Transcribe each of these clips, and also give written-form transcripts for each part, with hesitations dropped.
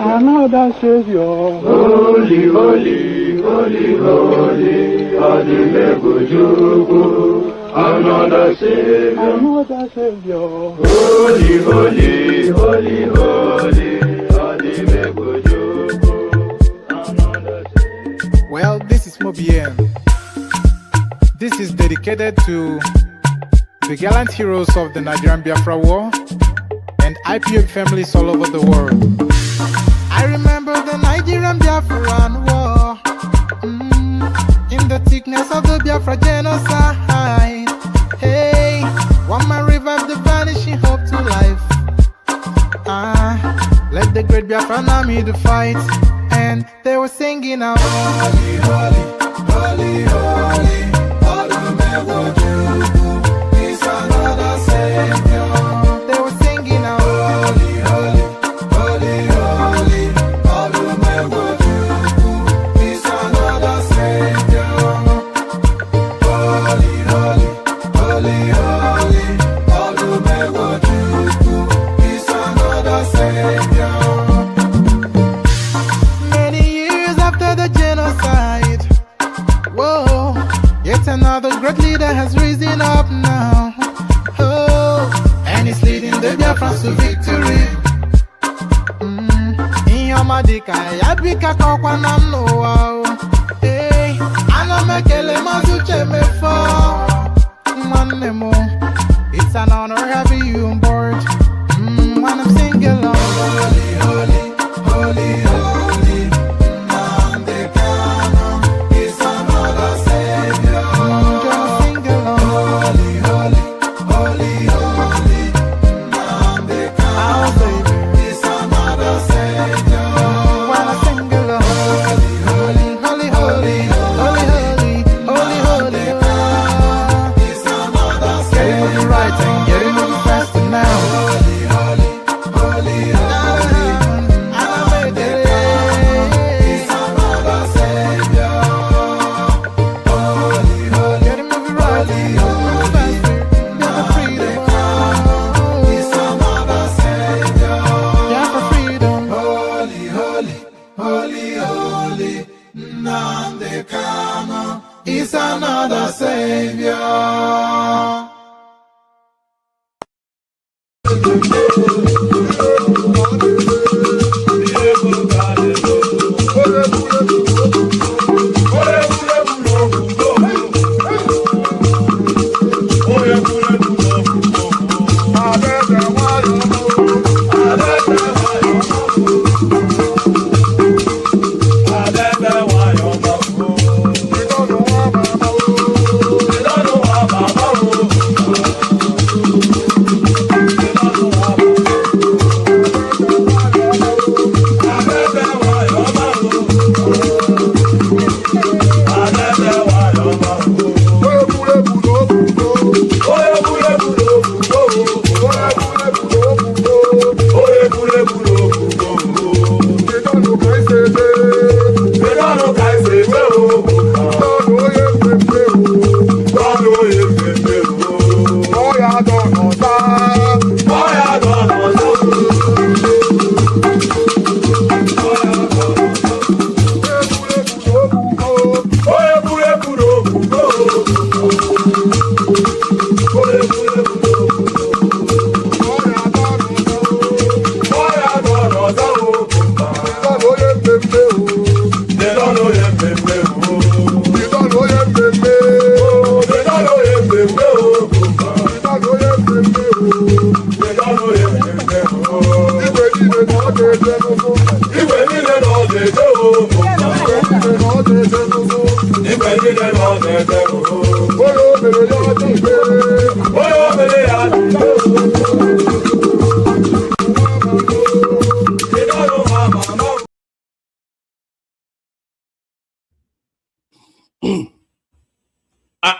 Another Savior. Holy, holy, holy, holy, Adimebujuku. Another Savior. Another Savior. Holy, holy, holy, holy, Adimebujuku. Another Savior. Well, this is Mobien. This is dedicated to the gallant heroes of the Nigerian Biafra War and IPOB families all over the world. I remember the Nigerian Biafran War, in the thickness of the Biafra genocide. Hey, one man revived the vanishing hope to life. Let the great Biafran army to fight, and they were singing out, holy, holy, holy, holy, Olumewojuku is another Savior. They were singing out, holy, holy, holy, holy, Olumewojuku is another Savior. Holy, holy, holy, holy, Olumewojuku is another Savior. Many years after the genocide, whoa, yet another great leader has risen up now. Oh, and he's leading the Biafrans to victory. Inyamadika yabika kwa namno wao. Hey, anamekele mazuche mefo. Manemo, it's an honor having you on board. When I'm singing along, holy, holy, holy, holy, Nnamdi Kanu is another Savior. Just sing along, holy, holy, holy, holy, Nnamdi Kanu is another Savior. When I sing along, holy, holy, holy, holy, holy, holy, holy, holy, is another Savior. Getting moving right and getting moving faster now. Holy, holy, holy, holy, is another Savior. Holy, holy, getting moving right, moving faster, get the freedom. Is another Savior. Yeah, for freedom. Holy, holy, holy, holy, Nnamdi Kanu is another Savior.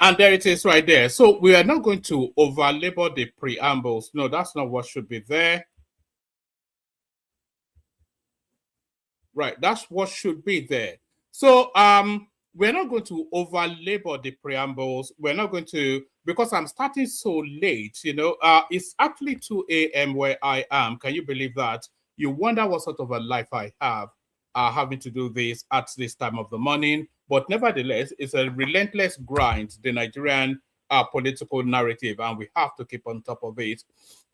And there it is right there. So we are not going to over-labor the preambles. No, that's not what should be there. Right, that's what should be there. So we're not going to over-labor the preambles. We're not going to, because I'm starting so late, you know, it's actually 2 a.m. where I am. Can you believe that? You wonder what sort of a life I have, having to do this at this time of the morning. But nevertheless, it's a relentless grind, the Nigerian political narrative, and we have to keep on top of it.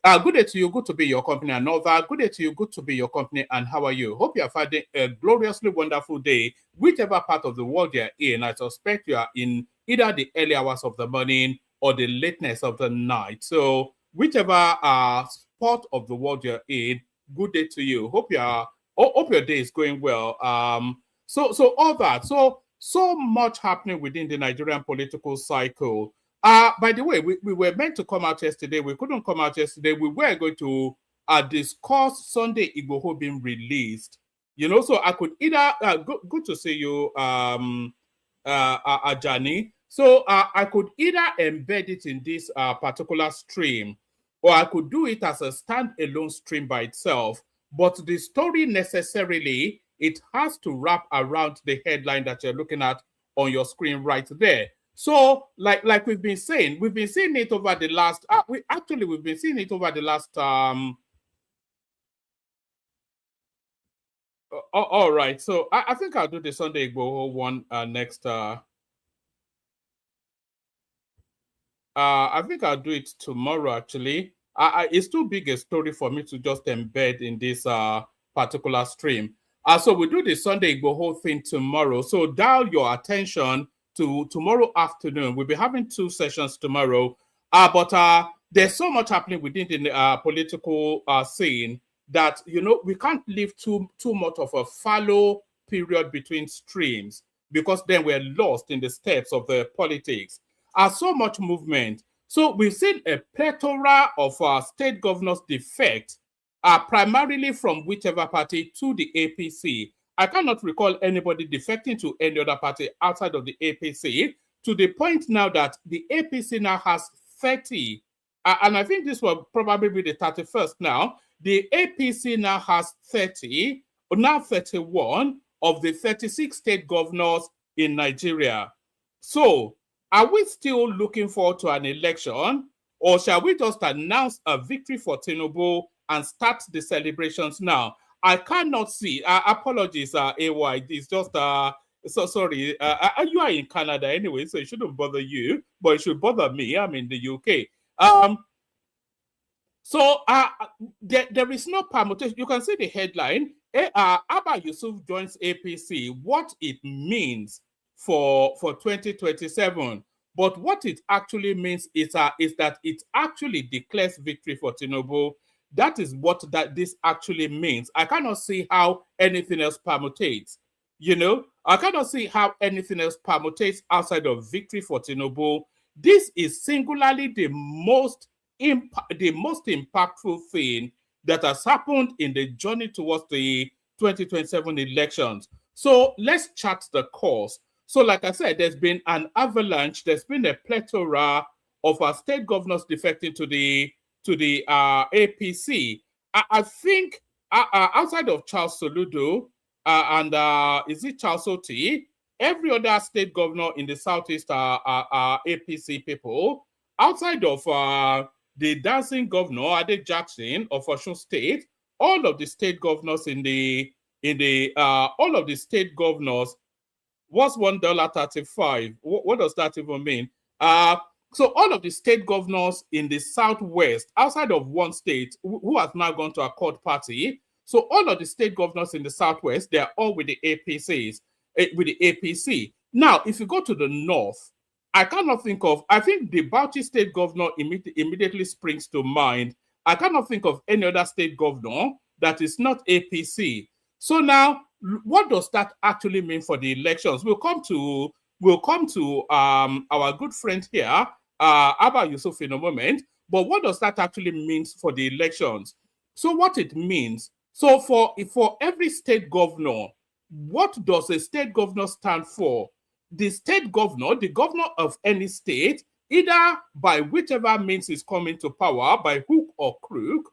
Good day to you, good to be your company, and all that. Good day to you, good to be your company, and how are you? Hope you have had a gloriously wonderful day, whichever part of the world you're in. I suspect you are in either the early hours of the morning or the lateness of the night. So, whichever spot of the world you're in, good day to you. Hope your day is going well. So all that. So much happening within the Nigerian political cycle. By the way, we were meant to come out yesterday. We couldn't come out yesterday. We were going to discuss Sunday Igboho being released. You know, so I could either good to see you, Ajani. So I could either embed it in this particular stream, or I could do it as a standalone stream by itself. But the story necessarily, it has to wrap around the headline that you're looking at on your screen right there. So, like we've been seeing it over the last. We've been seeing it over the last. All right. So I think I'll do the Sunday Igboho one next. I think I'll do it tomorrow. Actually, it's too big a story for me to just embed in this particular stream. So we'll do the Sunday Igboho thing tomorrow. So dial your attention to tomorrow afternoon. We'll be having 2 sessions tomorrow. But there's so much happening within the political scene that, you know, we can't leave too much of a fallow period between streams, because then we're lost in the steps of the politics. So much movement. So we've seen a plethora of state governors defect, primarily from whichever party to the APC. I cannot recall anybody defecting to any other party outside of the APC, to the point now that the APC now has 30, and I think this will probably be the 31st now. The APC now has 30, or now 31 of the 36 state governors in Nigeria. So, are we still looking forward to an election, or shall we just announce a victory for Tinubu and start the celebrations now? I cannot see. Apologies, AY. It's just so sorry. You are in Canada anyway, so it shouldn't bother you, but it should bother me. I'm in the UK. So there is no permutation. You can see the headline. Abba Yusuf joins APC. What it means for 2027. But what it actually means is that it actually declares victory for Tinubu. That is what this actually means. I cannot see how anything else permutates. You know, I cannot see how anything else permutates outside of victory for Tinubu. This is singularly the most impactful thing that has happened in the journey towards the 2027 elections. So let's chart the course. So, like I said, there's been an avalanche. There's been a plethora of our state governors defecting to the APC. I think outside of Charles Soludo and is it Charles Oti, every other state governor in the southeast are APC people. Outside of the dancing governor Ade Jackson of Osun State, all of the state governors all of the state governors. What's $1.35? What does that even mean? So all of the state governors in the Southwest, outside of one state, who has now gone to a court party, so all of the state governors in the Southwest, they're all with the APCs, with the APC. Now, if you go to the North, I cannot think of, I think the Bauchi state governor immediately springs to mind. I cannot think of any other state governor that is not APC. So now, what does that actually mean for the elections? We'll come to our good friend here, Abba Yusuf, in a moment. But what does that actually mean for the elections? So what it means, so for every state governor, what does a state governor stand for? The state governor, the governor of any state, either by whichever means is coming to power, by hook or crook,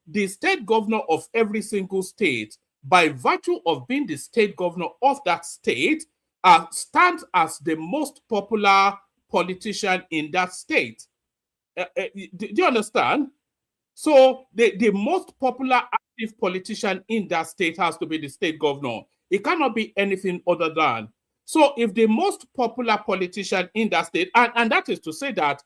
the state governor of every single state, by virtue of being the state governor of that state, stands as the most popular politician in that state. Do you understand? So the most popular active politician in that state has to be the state governor. It cannot be anything other than. So if the most popular politician in that state, and that is to say that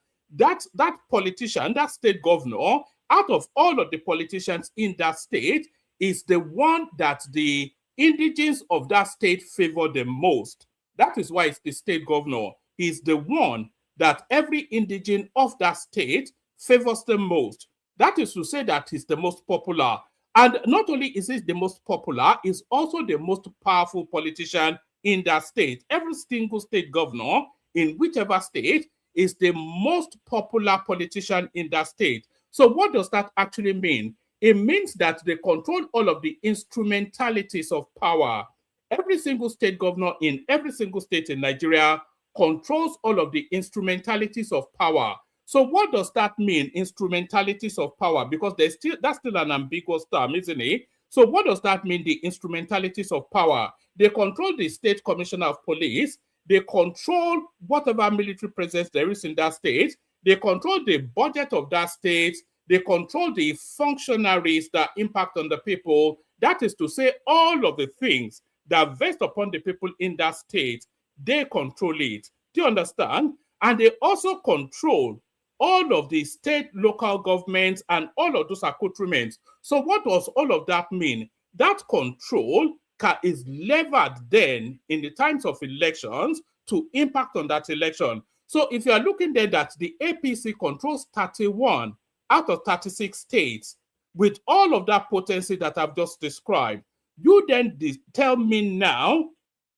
politician, that state governor, out of all of the politicians in that state, is the one that the indigents of that state favor the most. That is why it's the state governor. He's the one that every indigent of that state favors the most. That is to say that he's the most popular. And not only is he the most popular, he's also the most powerful politician in that state. Every single state governor in whichever state is the most popular politician in that state. So what does that actually mean? It means that they control all of the instrumentalities of power. Every single state governor in every single state in Nigeria controls all of the instrumentalities of power. So what does that mean, instrumentalities of power? Because that's still an ambiguous term, isn't it? So what does that mean, the instrumentalities of power? They control the state commissioner of police. They control whatever military presence there is in that state. They control the budget of that state. They control the functionaries that impact on the people. That is to say, all of the things that vest upon the people in that state, they control it. Do you understand? And they also control all of the state, local governments, and all of those accoutrements. So what does all of that mean? That control is levered then in the times of elections to impact on that election. So if you are looking there that the APC controls 31 out of 36 states with all of that potency that I've just described, you then tell me now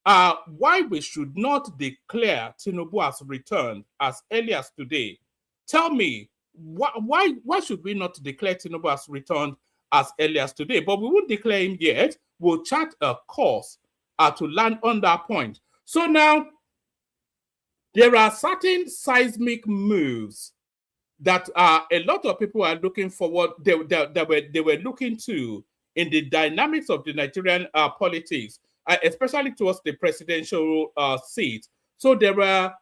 why we should not declare Tinubu as returned as early as today. Tell me, why should we not declare Tinubu as returned as early as today? But we won't declare him yet. We'll chart a course to land on that point. So now, there are certain seismic moves that a lot of people are looking forward, they were looking to in the dynamics of the Nigerian politics, especially towards the presidential seat. So there were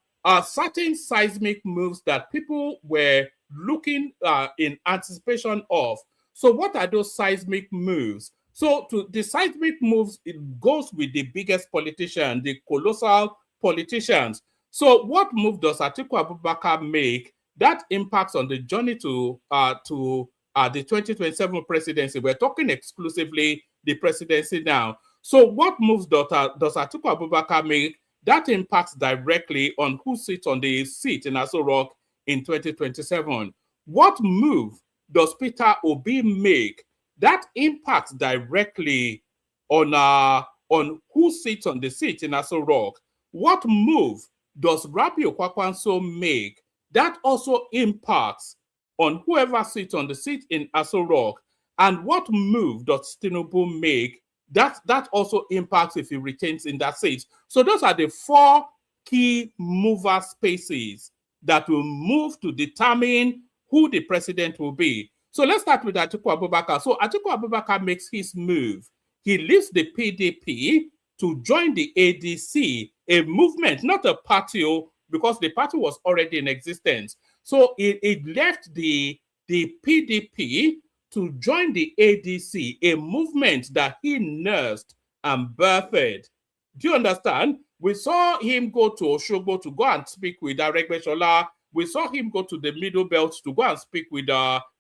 certain seismic moves that people were looking in anticipation of. So what are those seismic moves? So the seismic moves, it goes with the biggest politicians, the colossal politicians. So what move does Atiku Abubakar make that impacts on the journey to the 2027 presidency? We're talking exclusively the presidency now. So what moves does Atiku Abubakar make that impacts directly on who sits on the seat in Aso Rock in 2027? What move does Peter Obi make that impacts directly on who sits on the seat in Aso Rock? What move does Rabi Okwakwanso make that also impacts on whoever sits on the seat in Aso Rock? And what move does Tinubu make that also impacts if he retains in that seat? So those are the four key mover spaces that will move to determine who the president will be. So let's start with Atiku Abubakar. So Atiku Abubakar makes his move. He leaves the PDP to join the ADC, a movement, not a party, because the party was already in existence. So it left the PDP to join the ADC, a movement that he nursed and birthed. Do you understand? We saw him go to Osogbo to go and speak with Aregbesola. We saw him go to the Middle Belt to go and speak with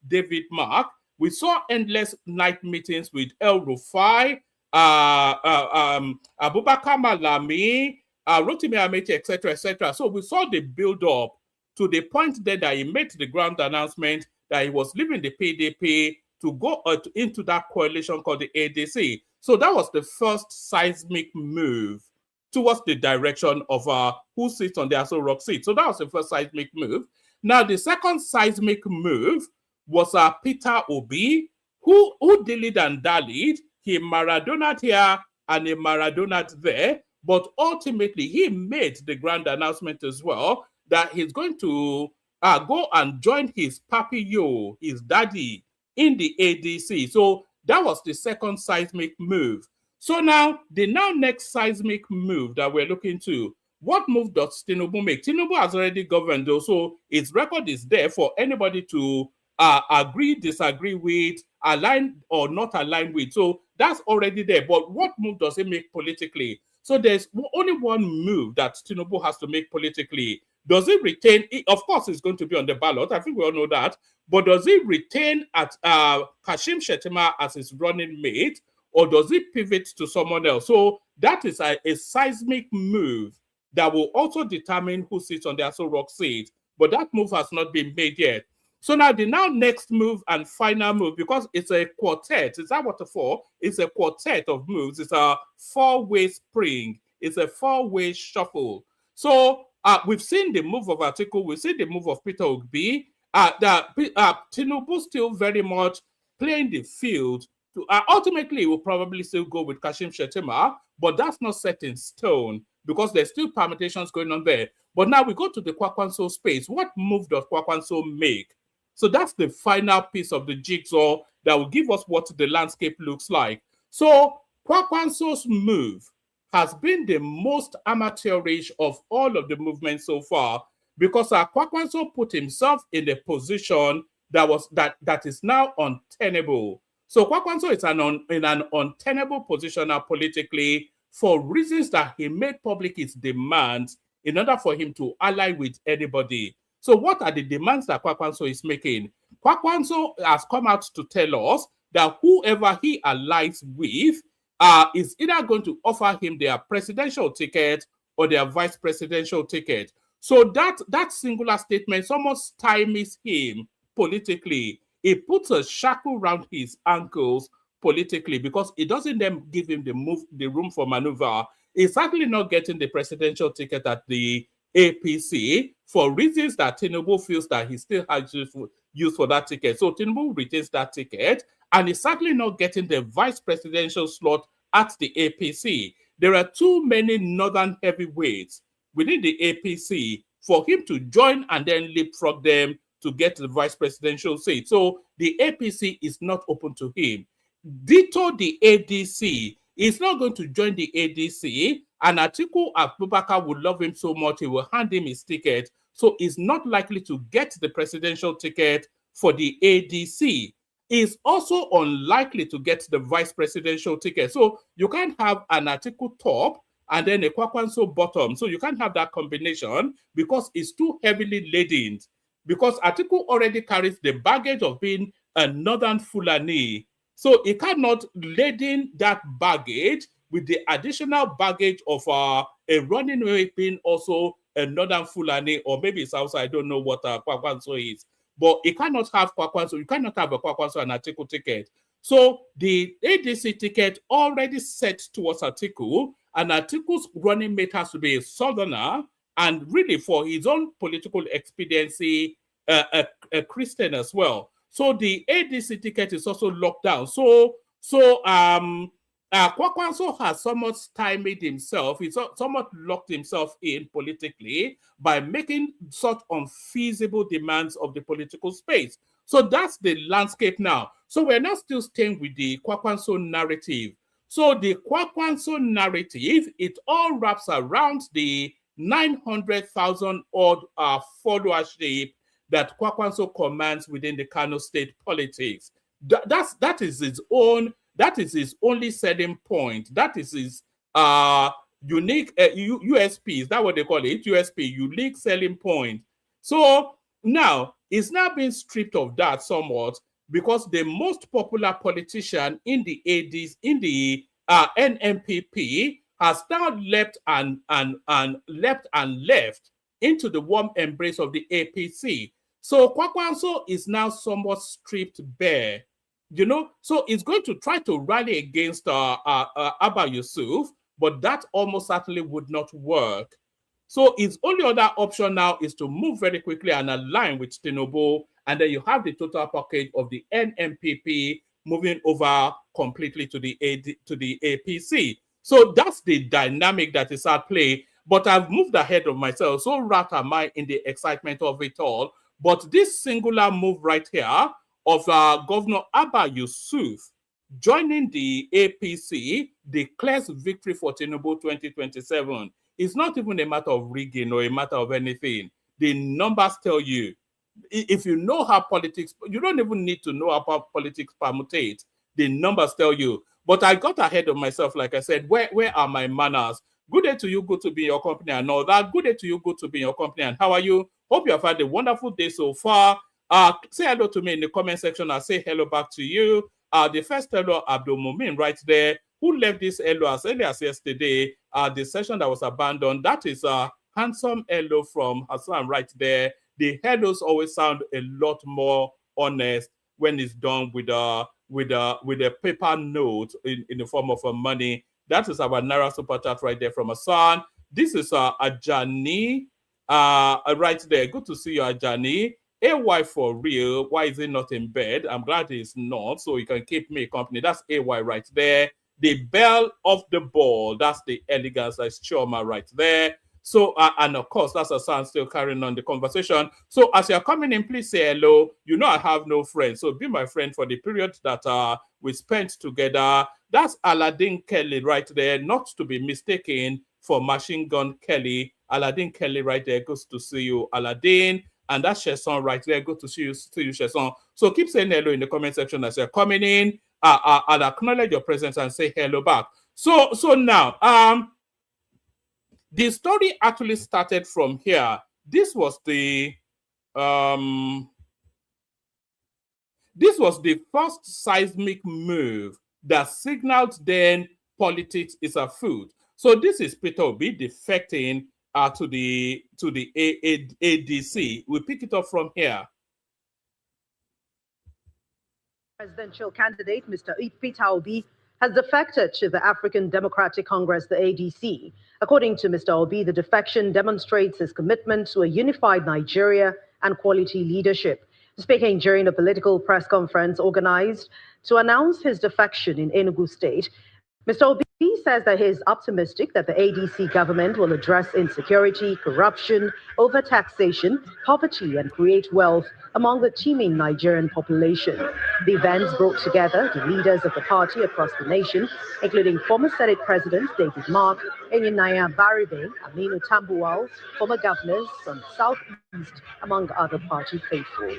David Mark. We saw endless night meetings with El Rufai, Abubakar Malami, Rotimi Amechi, etc., etc. So we saw the build-up to the point there that he made the ground announcement that he was leaving the PDP to go into that coalition called the ADC. So that was the first seismic move towards the direction of who sits on the Aso Rock seat. So that was the first seismic move. Now, the second seismic move was Peter Obi, who dillied and dallied. He Maradonaed here and he Maradonaed there, but ultimately he made the grand announcement as well that he's going to go and join his papi yo, his daddy, in the ADC. So that was the second seismic move. So now, the next seismic move that we're looking to, what move does Tinubu make? Tinubu has already governed, though, so his record is there for anybody to agree, disagree with, align or not align with. So that's already there. But what move does it make politically? So there's only one move that Tinubu has to make politically. Does it retain? Of course, it's going to be on the ballot. I think we all know that. But does it retain at Kashim Shettima as his running mate, or does it pivot to someone else? So that is a seismic move that will also determine who sits on the Aso Rock seat. But that move has not been made yet. So now the next move and final move, because it's a quartet. Is that what it's for? It's a quartet of moves. It's a four-way spring. It's a four-way shuffle. So we've seen the move of Atiku. We've seen the move of Peter Obi. Tinubu still very much playing the field. Ultimately, we'll probably still go with Kashim Shettima, but that's not set in stone because there's still permutations going on there. But now we go to the Kwakwanso space. What move does Kwakwanso make? So that's the final piece of the jigsaw that will give us what the landscape looks like. So Kwakwanso's move has been the most amateurish of all of the movements so far because Kwakwanso put himself in a position that is now untenable. So Kwakwanso is in an untenable position now politically for reasons that he made public his demands in order for him to ally with anybody. So what are the demands that Kwakwanso is making? Kwakwanso has come out to tell us that whoever he allies with is either going to offer him their presidential ticket or their vice presidential ticket. So that singular statement almost stymies him politically. It puts a shackle around his ankles politically because it doesn't then give him the room for maneuver. He's certainly not getting the presidential ticket at the APC for reasons that Tinubu feels that he still has use for that ticket. So Tinubu retains that ticket and he's certainly not getting the vice presidential slot at the APC. There are too many northern heavyweights within the APC for him to join and then leapfrog them to get the vice presidential seat. So the APC is not open to him. Ditto the ADC. He's not going to join the ADC, and Atiku Abubakar would love him so much, he will hand him his ticket. So he's not likely to get the presidential ticket for the ADC. He's also unlikely to get the vice presidential ticket. So you can't have an Atiku top and then a Kwakwanso bottom. So you can't have that combination because it's too heavily laden. Because Atiku already carries the baggage of being a northern Fulani. So he cannot laden that baggage with the additional baggage of a running mate being also a northern Fulani, or maybe it's outside. I don't know what Kwakwanso is. But he cannot have Kwakwanso. You cannot have a Kwakwanso and Atiku ticket. So the ADC ticket already set towards Atiku, and Atiku's running mate has to be a southerner, and really for his own political expediency, a Christian as well. So the ADC ticket is also locked down. So Kwakwanso has somewhat stymied himself. He's somewhat locked himself in politically by making such unfeasible demands of the political space. So that's the landscape now. So we're now still staying with the Kwakwanso narrative. So the Kwakwanso narrative, it all wraps around the 900,000 odd followership that Kwakwanso commands within the Kano state politics. That is his only selling point. That is his unique USP. Is that what they call it? USP, unique selling point. So now it's now being stripped of that somewhat because the most popular politician in the ADs, in the NMPP, has now leapt and left into the warm embrace of the APC. So Kwakwanso is now somewhat stripped bare, you know. So it's going to try to rally against Abba Yusuf, but that almost certainly would not work. So its only other option now is to move very quickly and align with Tinubu, and then you have the total package of the NMPP moving over completely to the APC. So that's the dynamic that is at play. But I've moved ahead of myself. So wrapped am I in the excitement of it all. But this singular move right here of Governor Abba Yusuf joining the APC declares victory for Tinubu 2027. It's not even a matter of rigging or a matter of anything. The numbers tell you if you know how politics, you don't even need to know how politics permutate. The numbers tell you. But I got ahead of myself, like I said, where are my manners? Good day to you, good to be in your company and all that. Good day to you, good to be in your company. And how are you? Hope you have had a wonderful day so far. Say hello to me in the comment section. I'll say hello back to you. The first hello, Abdul Mumin, right there, who left this hello as early as yesterday. The session that was abandoned. That is a handsome hello from Hassan right there. The hellos always sound a lot more honest when it's done with a paper note in the form of money. That is our Naira super chat right there from Hassan. This is Ajani right there. Good to see you, Ajani. AY for real. Why is he not in bed? I'm glad he's not, so he can keep me company. That's AY right there. The bell of the ball. That's the elegance. That's Choma right there. So, and of course, that's Hassan still carrying on the conversation. So, as you're coming in, please say hello. You know I have no friends, so be my friend for the period that we spent together. That's Aladdin Kelly right there, not to be mistaken for Machine Gun Kelly. Aladdin Kelly right there, good to see you, Aladdin. And that's Sheson right there, good to see you, Sheson. So keep saying hello in the comment section as you're coming in. I'll acknowledge your presence and say hello back. So now, the story actually started from here. This was the first seismic move that signaled then politics is afoot. So this is Peter Obi defecting to the ADC. We pick it up from here. Presidential candidate Mr. Peter Obi has defected to the African Democratic Congress, the ADC. According to Mr. Obi, the defection demonstrates his commitment to a unified Nigeria and quality leadership. Speaking during a political press conference organized to announce his defection in Enugu State, Mr. Obi says that he is optimistic that the ADC government will address insecurity, corruption, overtaxation, poverty, and create wealth among the teeming Nigerian population. The events brought together the leaders of the party across the nation, including former Senate President David Mark, Enyinaya Baribe, Aminu Tambuwal, former governors from the Southeast, among other party faithful.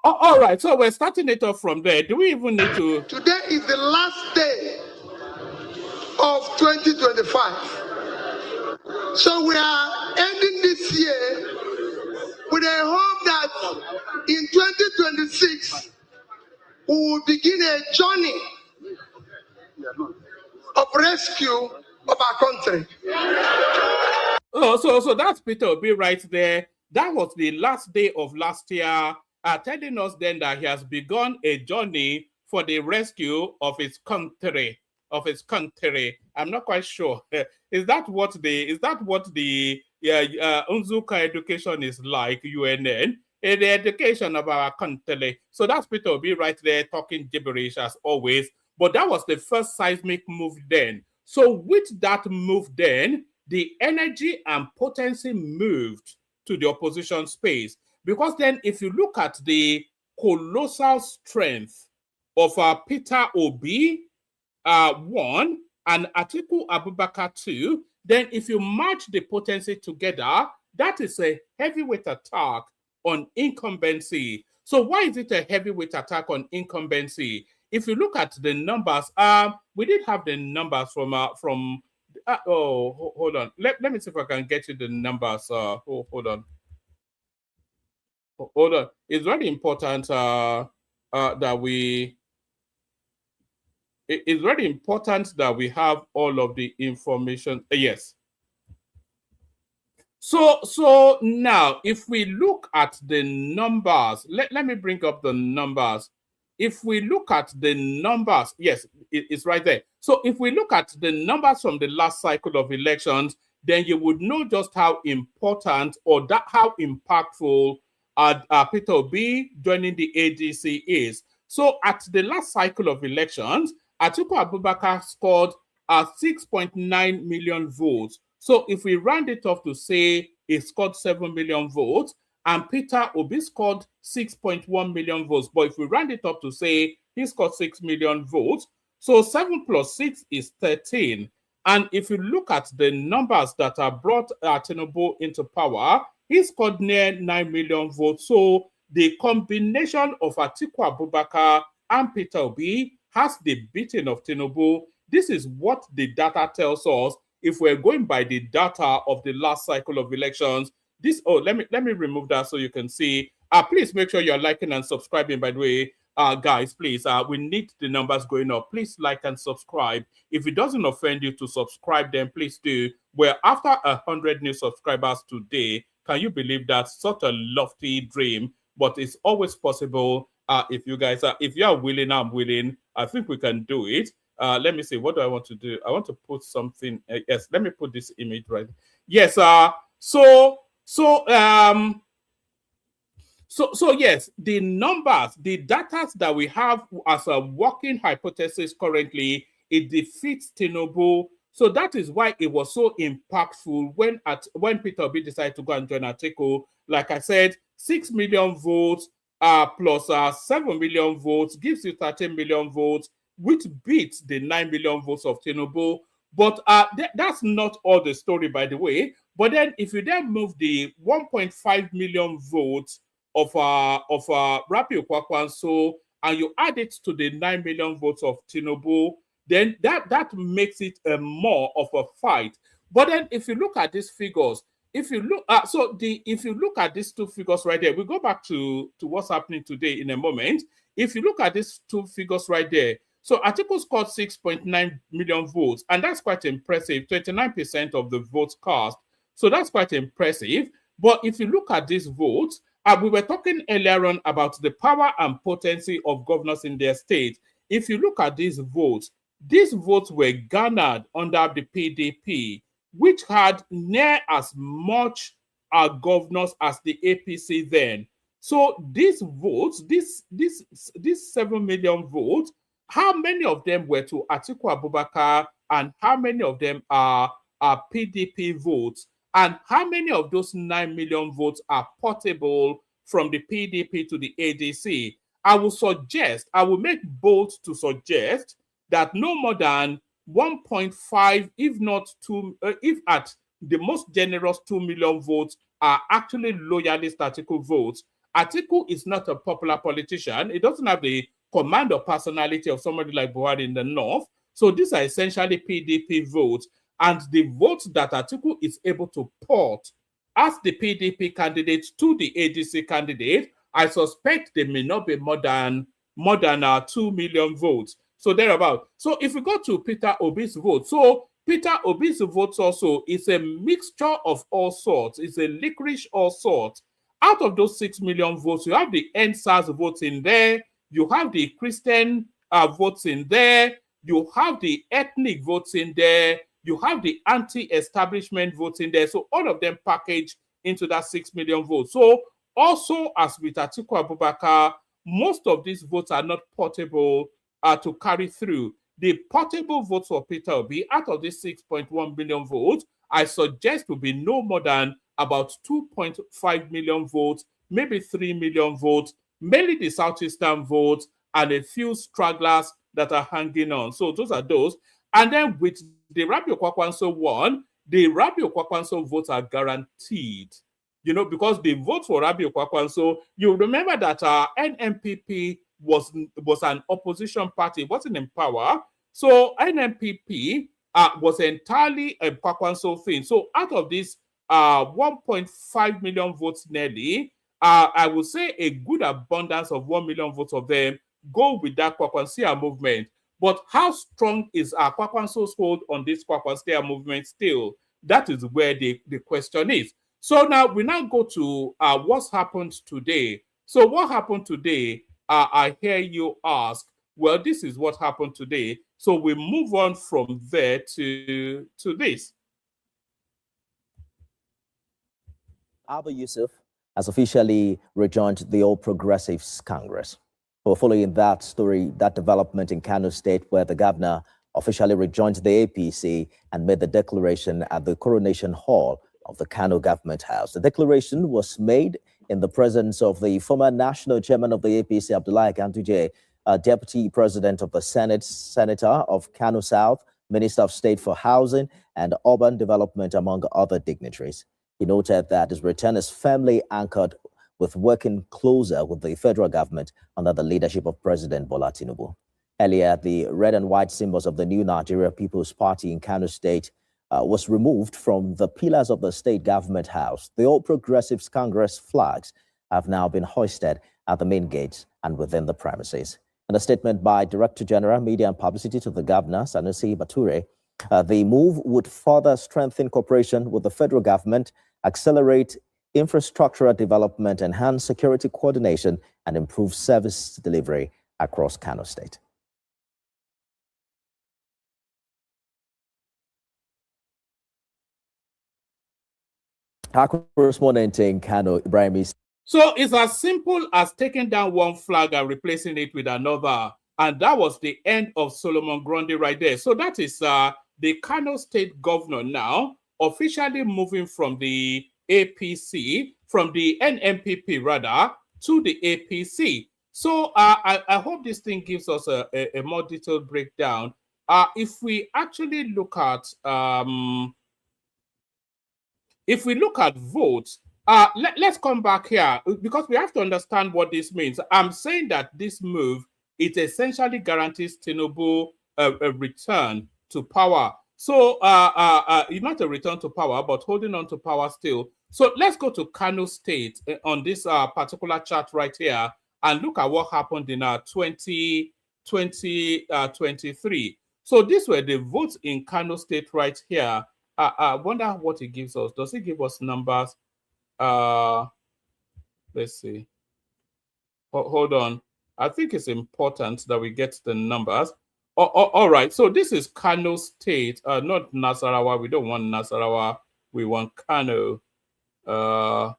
All right, so we're starting it off from there. Do we even need to? Today is the last day of 2025. So we are ending this year with a hope that in 2026 we will begin a journey of rescue of our country. Oh, so that's Peter Obi right there. That was the last day of last year, telling us then that he has begun a journey for the rescue of his country. I'm not quite sure. Is that what the Unzuka education is like, UNN? The education of our country. So that's Peter Obi right there talking gibberish as always. But that was the first seismic move then. So with that move then, the energy and potency moved to the opposition space. Because then if you look at the colossal strength of Peter Obi, 1, and Atiku Abubakar 2, then if you match the potency together, that is a heavyweight attack on incumbency. So why is it a heavyweight attack on incumbency? If you look at the numbers, we did have the numbers from hold on. Let me see if I can get you the numbers. Hold on. It's very important that we. It's very important that we have all of the information. Yes. So now, if we look at the numbers, let me bring up the numbers. If we look at the numbers, yes, it's right there. So if we look at the numbers from the last cycle of elections, then you would know just how important or how impactful Peter Obi joining the ADC is. So at the last cycle of elections, Atiku Abubakar scored 6.9 million votes. So if we round it off to say he scored 7 million votes, and Peter Obi scored 6.1 million votes. But if we round it up to say he scored 6 million votes, so 7 plus 6 is 13. And if you look at the numbers that are brought Tinubu into power, he scored near 9 million votes. So the combination of Atiku Abubakar and Peter Obi has the beating of Tinubu. This is what the data tells us. If we're going by the data of the last cycle of elections, this, oh, let me remove that so you can see. Please make sure you're liking and subscribing, by the way. Guys, please, we need the numbers going up. Please like and subscribe. If it doesn't offend you to subscribe, then please do. We're after 100 new subscribers today. Can you believe that? Such a lofty dream, but it's always possible. If you guys are, if you are willing, I'm willing. I think we can do it. Let me see. What do I want to do? I want to put something. Yes, let me put this image right. Yes. So yes, the numbers, the data that we have as a working hypothesis currently, it defeats Tinubu. So that is why it was so impactful when Peter Obi decided to go and join Atiku. Like I said, 6 million votes plus 7 million votes gives you 13 million votes, which beats the 9 million votes of Tinubu. But that's not all the story, by the way. But then if you then move the 1.5 million votes of Rabiu Kwakwanso and you add it to the 9 million votes of Tinubu, then that makes it more of a fight. But then if you look at these figures, if you look if you look at these two figures right there, we go back to what's happening today in a moment. If you look at these two figures right there, so Atiku scored 6.9 million votes, and that's quite impressive, 29% of the votes cast. So that's quite impressive. But if you look at these votes, we were talking earlier on about the power and potency of governors in their state. If you look at these votes were garnered under the PDP, which had near as much governors as the APC then. So these votes, these 7 million votes, how many of them were to Atiku Abubakar and how many of them are PDP votes? And how many of those 9 million votes are portable from the PDP to the ADC? I will make bold to suggest that no more than 1.5, if not 2, if at the most generous 2 million votes are actually loyalist Atiku votes. Atiku is not a popular politician. It doesn't have the command or personality of somebody like Buhari in the north. So these are essentially PDP votes. And the votes that Atiku is able to port as the PDP candidate to the ADC candidate, I suspect they may not be more than 2 million votes. So thereabout. So if we go to Peter Obi's vote, so Peter Obi's votes also is a mixture of all sorts. It's a licorice all sorts. Out of those 6 million votes, you have the NSAS votes in there. You have the Christian votes in there. You have the ethnic votes in there. You have the anti-establishment votes in there. So all of them packaged into that 6 million votes. So also, as with Atiku Abubakar, most of these votes are not portable to carry through. The portable votes for Peter Obi, out of these 6.1 million votes, I suggest will be no more than about 2.5 million votes, maybe 3 million votes, mainly the Southeastern votes, and a few stragglers that are hanging on. So those are those. And then with the Rabiu Kwakwanso one, the Rabiu Kwakwanso votes are guaranteed. You know, because the vote for Rabiu Kwakwanso, you remember that NMPP was an opposition party, it wasn't in power. So NMPP was entirely a Kwakwanso thing. So out of this 1.5 million votes nearly, I would say a good abundance of 1 million votes of them go with that Kwakwansia movement. But how strong is Kwakwanso's hold on this Kwakwansia movement still? That is where the question is. So now we now go to what's happened today. So what happened today? I hear you ask, well, this is what happened today. So we move on from there to this. Abba Yusuf has officially rejoined the All Progressives Congress. Well, following that story, that development in Kanu State, where the governor officially rejoined the APC and made the declaration at the Coronation Hall of the Kanu Government House. The declaration was made in the presence of the former national chairman of the APC, Abdullahi Ganduje, deputy president of the Senate, senator of Kanu South, minister of state for housing and urban development, among other dignitaries. He noted that his return is firmly anchored with working closer with the federal government under the leadership of President Bola Tinubu. Earlier, the red and white symbols of the new Nigeria People's Party in Kanu State was removed from the pillars of the state government house. The All Progressives Congress flags have now been hoisted at the main gates and within the premises. In a statement by Director General, Media and Publicity to the Governor, Sanusi Bature, the move would further strengthen cooperation with the federal government, accelerate infrastructural development, enhance security coordination, and improve service delivery across Kano State. Our correspondent in Kano, Ibrahim. So it's as simple as taking down one flag and replacing it with another. And that was the end of Solomon Grundy right there. So that is the Kano State governor now officially moving from the APC, from the NMPP rather, to the APC. So I hope this thing gives us a more detailed breakdown. If we actually look at votes, let's come back here because we have to understand what this means. I'm saying that this move, it essentially guarantees Tinubu a return to power. So not a return to power, but holding on to power still. So let's go to Kano State on this particular chart right here and look at what happened in 2023. So these were the votes in Kano State right here. I wonder what it gives us. Does it give us numbers? Let's see. Hold on. I think it's important that we get the numbers. All right. So this is Kano State, not Nasarawa. We don't want Nasarawa. We want Kano. All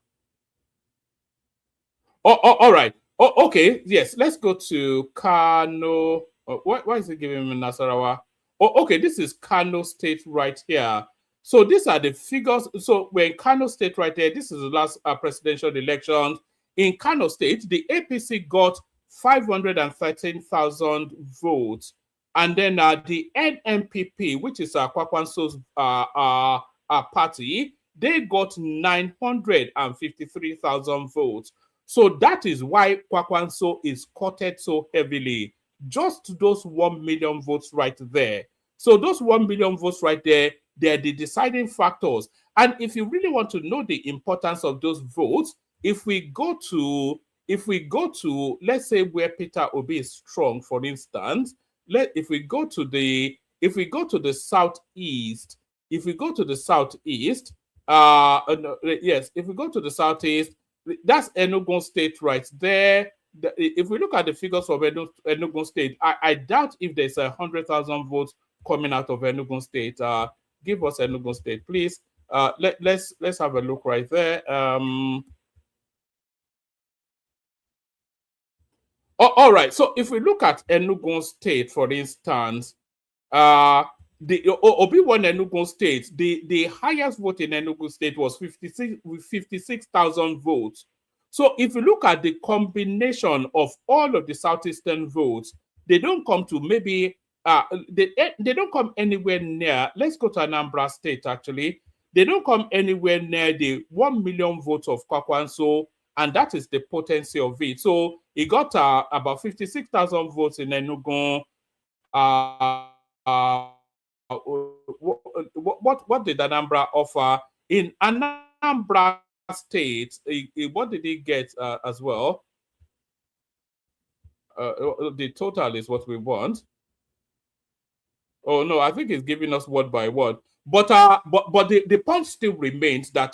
right. Okay. Yes. Let's go to Kano. Why is it giving me Nasarawa? Okay. This is Kano State right here. So these are the figures. So we're in Kano State right there. This is the last presidential elections. In Kano State, the APC got 513,000 votes. And then the NMPP, which is Kwakwanso's party, they got 953,000 votes. So that is why Kwakwanso is courted so heavily. Just those 1 million votes right there. So those 1 million votes right there, they're the deciding factors. And if you really want to know the importance of those votes, if we go to, let's say where Peter Obi is strong, for instance, if we go to the southeast, if we go to the southeast, that's Enugu State right there. If we look at the figures of Enugu State, I doubt if there's 100,000 votes coming out of Enugu State. Give us Enugu State, please. Let's have a look right there. All right. So if we look at Enugu State, for instance, the Obi-Wan Enugu State, the highest vote in Enugu State was 56,000 votes. So if you look at the combination of all of the southeastern votes, they don't come to maybe they don't come anywhere near. Let's go to Anambra State. Actually, they don't come anywhere near the 1 million votes of Kwakwanso. And that is the potency of it. So he got about 56,000 votes in Enugu. What did Anambra offer? In Anambra State, what did he get as well? The total is what we want. Oh, no, I think it's giving us word by word. But the point still remains that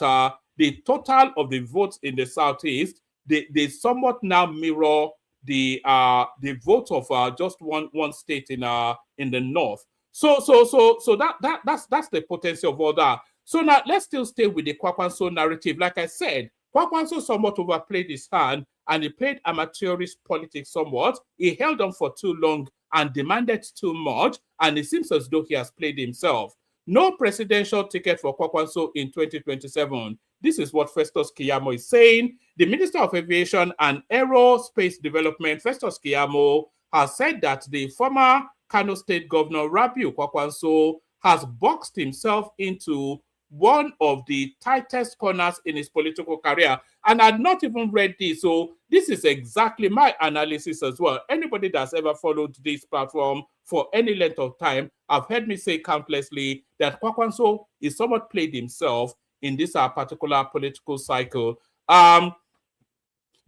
the total of the votes in the southeast, they somewhat now mirror the vote of just one state in the north. So that's the potential of all that. So now let's still stay with the Kwakwanso narrative. Like I said, Kwakwanso somewhat overplayed his hand and he played amateurish politics somewhat. He held on for too long and demanded too much, and it seems as though he has played himself. No presidential ticket for Kwakwanso in 2027. This is what Festus Keyamo is saying. The Minister of Aviation and Aerospace Development, Festus Keyamo, has said that the former Kano State Governor Rabiu Kwakwanso has boxed himself into one of the tightest corners in his political career. And I'd not even read this, so this is exactly my analysis as well. Anybody that's ever followed this platform for any length of time, I've heard me say countlessly that Kwakwanso is somewhat played himself in this particular political cycle.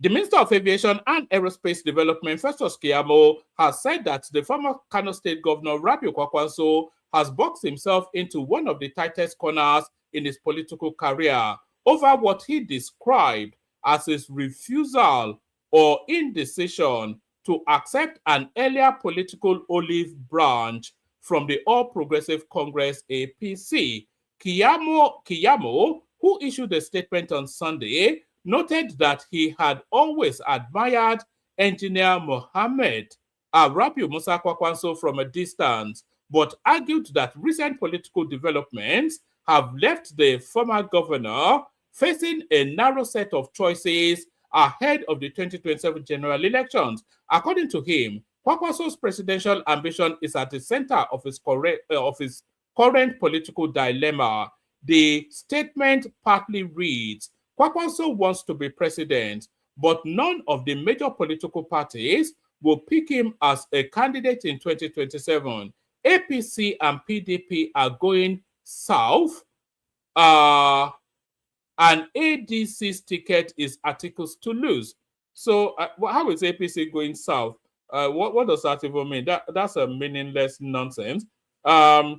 The Minister of Aviation and Aerospace Development, Festus Keyamo, has said that the former Kano State Governor, Rabiu Kwakwanso, has boxed himself into one of the tightest corners in his political career over what he described as his refusal or indecision to accept an earlier political olive branch from the All Progressive Congress, APC. Keyamo, who issued a statement on Sunday, noted that he had always admired engineer Mohammed Rabiu Musa Kwakwanso from a distance, but argued that recent political developments have left the former governor facing a narrow set of choices ahead of the 2027 general elections. According to him, Kwakwanso's presidential ambition is at the center of his current political dilemma. The statement partly reads, Kwakwanso wants to be president, but none of the major political parties will pick him as a candidate in 2027. APC and PDP are going south, and ADC's ticket is Articles to lose. So how is APC going south? What does that even mean? That's a meaningless nonsense. Oh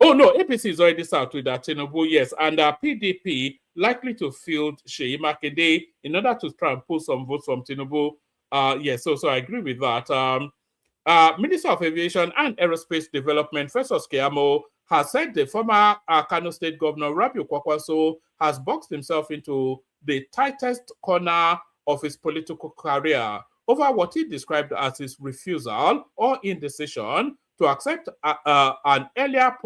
no, APC is already south with that Tinubu, yes, and PDP likely to field Sheyi Makinde in order to try and pull some votes from Tinubu. Yes, so I agree with that. Minister of Aviation and Aerospace Development, Festus Keyamo, has said the former Kano State Governor Rabiu Kwakwanso has boxed himself into the tightest corner of his political career over what he described as his refusal or indecision to accept an earlier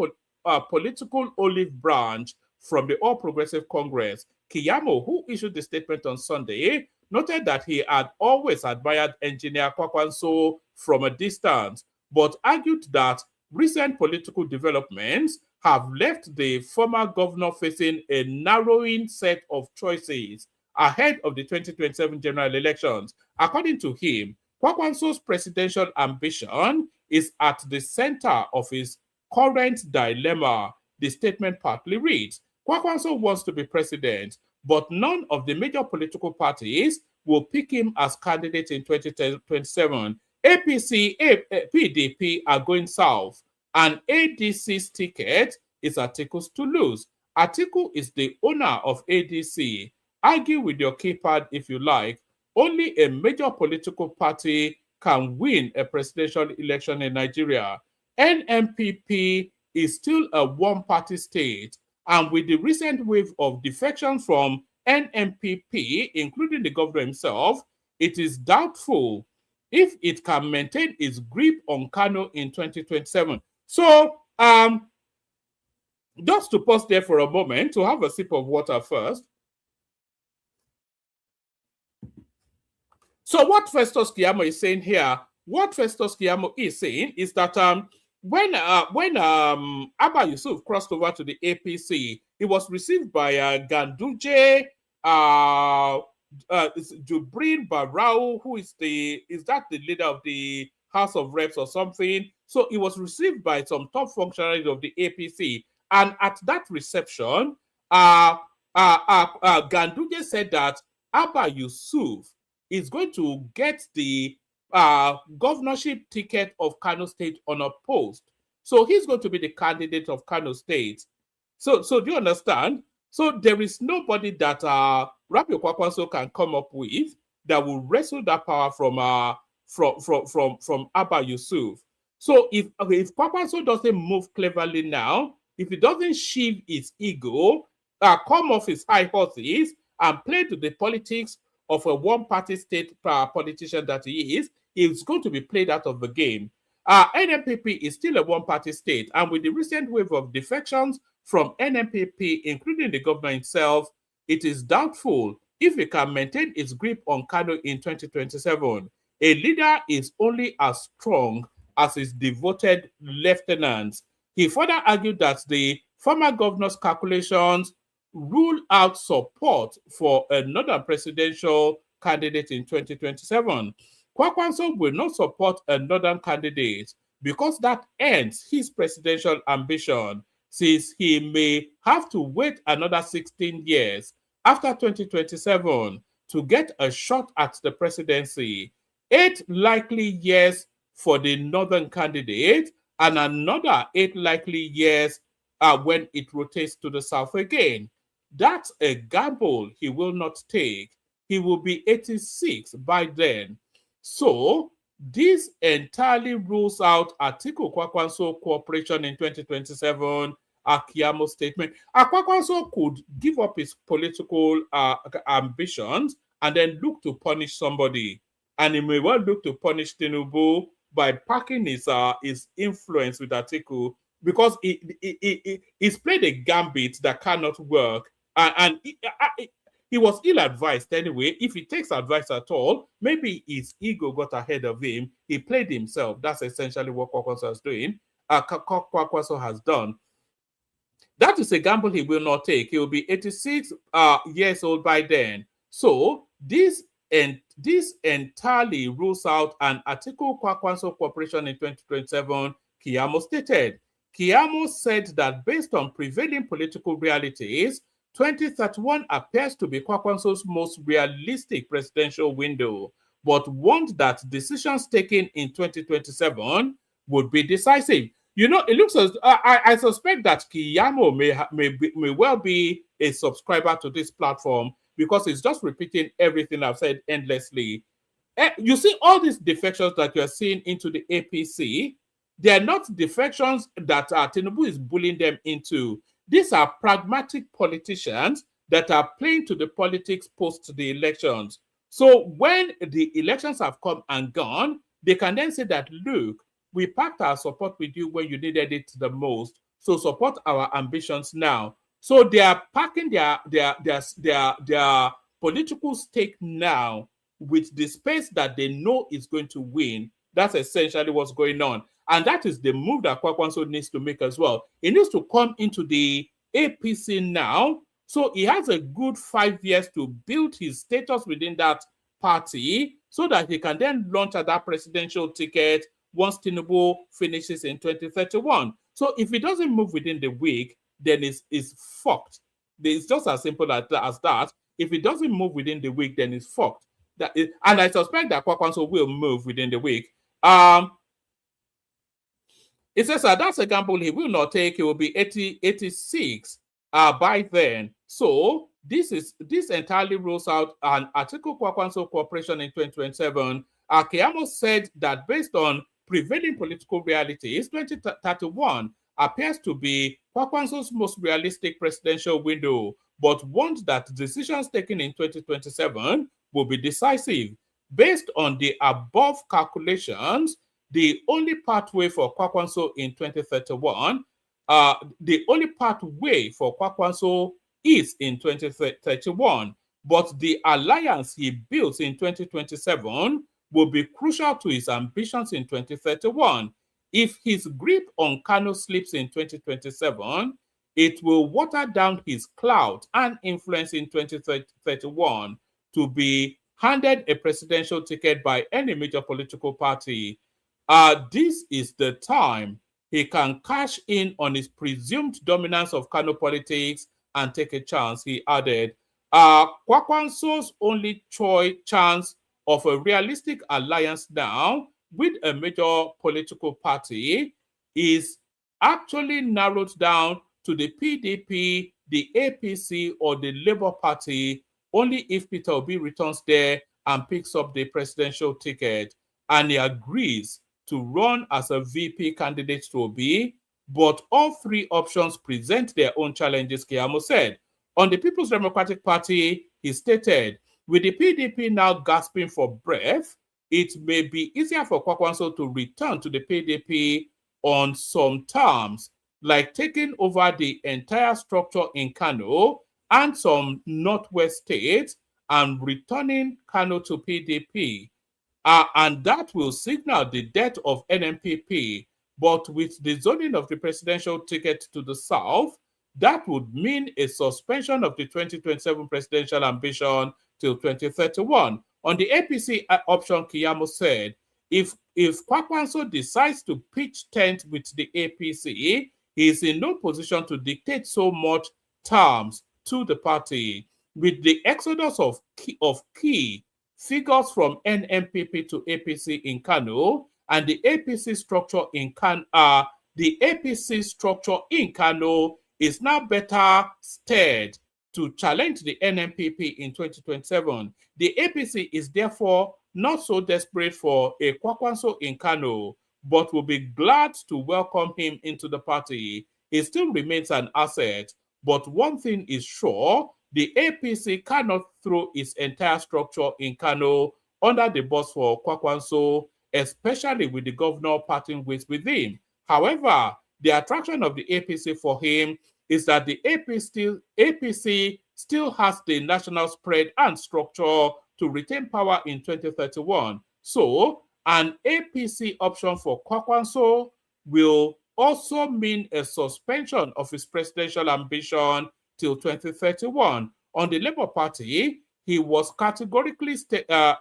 political olive branch from the All Progressive Congress. Keyamo, who issued the statement on Sunday, noted that he had always admired engineer Kwakwanso from a distance, but argued that recent political developments have left the former governor facing a narrowing set of choices ahead of the 2027 general elections. According to him, Kwakwanso's presidential ambition is at the center of his current dilemma. The statement partly reads, Kwakwanso wants to be president, but none of the major political parties will pick him as candidate in 2027. APC, PDP are going south, and ADC's ticket is Articles to lose. Atiku is the owner of ADC. Argue with your keypad if you like. Only a major political party can win a presidential election in Nigeria. NMPP is still a one-party state, and with the recent wave of defections from NMPP, including the governor himself, it is doubtful if it can maintain its grip on Kanu in 2027. So, just to pause there for a moment to have a sip of water first. So what Festus Keyamo is saying here, what Festus Keyamo is saying is that when Abba Yusuf crossed over to the APC, he was received by Ganduje, Jubrin Barau, who is the leader of the House of Reps or something. So he was received by some top functionaries of the APC, and at that reception, Ganduje said that Abba Yusuf is going to get the governorship ticket of Kano State unopposed. So he's going to be the candidate of Kano State. So do you understand? So there is nobody that Rabiu Kwakwanso can come up with that will wrestle that power from Abba Yusuf. So if Kwakwanso doesn't move cleverly now, if he doesn't shield his ego, come off his high horses and play to the politics of a one-party state politician that he is, he's going to be played out of the game. NMPP is still a one-party state, and with the recent wave of defections from NMPP, including the governor himself, it is doubtful if it can maintain its grip on Kano in 2027. A leader is only as strong as his devoted lieutenants. He further argued that the former governor's calculations rule out support for another presidential candidate in 2027. Kwakwanso will not support a northern candidate because that ends his presidential ambition, since he may have to wait another 16 years after 2027 to get a shot at the presidency. 8 likely years for the northern candidate and another 8 likely years when it rotates to the south again. That's a gamble he will not take. He will be 86 by then. So this entirely rules out Atiku Kwakwanso cooperation in 2027. Akiamo's statement. Kwakwanso could give up his political ambitions and then look to punish somebody. And he may well look to punish Tinubu by packing his influence with Atiku, because he's played a gambit that cannot work. And he was ill-advised anyway. If he takes advice at all, maybe his ego got ahead of him. He played himself. That's essentially what Kwakwanso is doing. Kwakwanso has done. That is a gamble he will not take. He will be 86 years old by then. So this entirely rules out an Atiku Kwakwanso cooperation in 2027, Keyamo stated. Keyamo said that based on prevailing political realities, 2031 appears to be Kwakwanso's most realistic presidential window, but warned that decisions taken in 2027 would be decisive. You know, it looks as I suspect that Keyamo may well be a subscriber to this platform, because it's just repeating everything I've said endlessly. You see all these defections that you're seeing into the APC, they're not defections that Tinubu is bullying them into. These are pragmatic politicians that are playing to the politics post the elections. So when the elections have come and gone, they can then say that, look, we packed our support with you when you needed it the most, so support our ambitions now. So they are packing their political stake now with the space that they know is going to win. That's essentially what's going on. And that is the move that Kwakwanso needs to make as well. He needs to come into the APC now. So he has a good 5 years to build his status within that party so that he can then launch at that presidential ticket once Tinubu finishes in 2031. So if he doesn't move within the week, then it's fucked. It's just as simple as that. If it doesn't move within the week, then it's fucked. And I suspect that Kwakwanso will move within the week. It says that's a gamble he will not take. He will be 86 by then. So this entirely rules out an Atiku Kwakwanso cooperation in 2027. Keyamo said that based on prevailing political realities, 2031 appears to be Kwakwanso's most realistic presidential window, but warned that decisions taken in 2027 will be decisive. Based on the above calculations, the only pathway for Kwakwanso in 2031, the only pathway for Kwakwanso is in 2031, but the alliance he builds in 2027 will be crucial to his ambitions in 2031. If his grip on Kanu slips in 2027, it will water down his clout and influence in 2031 to be handed a presidential ticket by any major political party. This is the time he can cash in on his presumed dominance of Kanu politics and take a chance, he added. Kwakwanso's only chance of a realistic alliance now with a major political party is actually narrowed down to the PDP, the APC, or the Labour Party, only if Peter Obi returns there and picks up the presidential ticket and he agrees to run as a VP candidate to Obi. But all three options present their own challenges, Keyamo said. On the People's Democratic Party, he stated, with the PDP now gasping for breath, it may be easier for Kwakwanso to return to the PDP on some terms, like taking over the entire structure in Kano and some northwest states and returning Kano to PDP. And that will signal the death of NMPP. But with the zoning of the presidential ticket to the south, that would mean a suspension of the 2027 presidential ambition till 2031. On the APC option, Keyamo said, if Kwakwanso decides to pitch tent with the APC, he is in no position to dictate so much terms to the party. With the exodus of key figures from NMPP to APC in Kanu, and the APC structure in Kanu is now better steered to challenge the NMPP in 2027. The APC is therefore not so desperate for a Kwakwanso in Kanu, but will be glad to welcome him into the party. He still remains an asset, but one thing is sure, the APC cannot throw its entire structure in Kanu under the bus for Kwakwanso, especially with the governor parting ways with him. However, the attraction of the APC for him is that the APC still has the national spread and structure to retain power in 2031. So, an APC option for Kwakwanso will also mean a suspension of his presidential ambition till 2031. On the Labour Party, he was categorically stating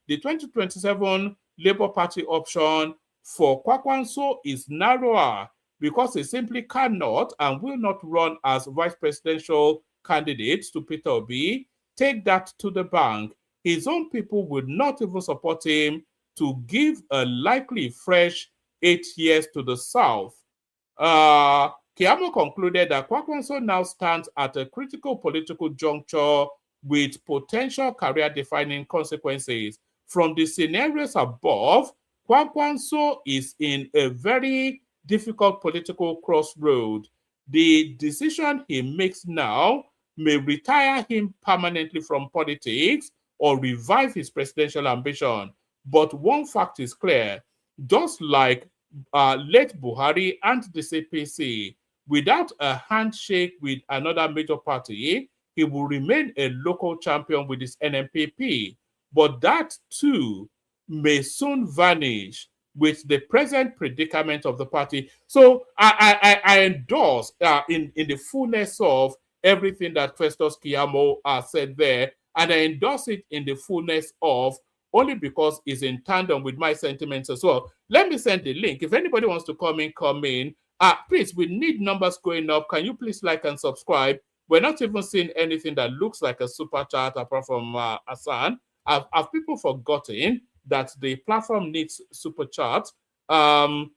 the 2027 Labour Party option for Kwakwanso is narrower because he simply cannot and will not run as vice presidential candidate to Peter Obi. Take that to the bank. His own people would not even support him to give a likely fresh 8 years to the South. Keyamo concluded that Kwakwanso now stands at a critical political juncture with potential career-defining consequences. From the scenarios above, Kwakwanso is in a very difficult political crossroad. The decision he makes now may retire him permanently from politics or revive his presidential ambition. But one fact is clear, just like late Buhari and the CPC, without a handshake with another major party, he will remain a local champion with his NMPP. But that too may soon vanish with the present predicament of the party. So I endorse in the fullness of everything that Festus Keyamo said there, and I endorse it in the fullness of only because it's in tandem with my sentiments as well. Let me send the link. If anybody wants to come in. Please, we need numbers going up. Can you please like and subscribe? We're not even seeing anything that looks like a super chat apart from Hassan. Have people forgotten that the platform needs super chat? Let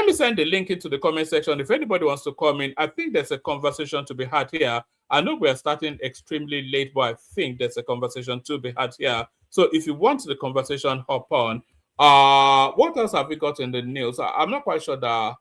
me send the link into the comment section. If anybody wants to come in, I think there's a conversation to be had here. I know we're starting extremely late, but I think there's a conversation to be had here. So if you want the conversation, hop on. What else have we got in the news? I'm not quite sure that.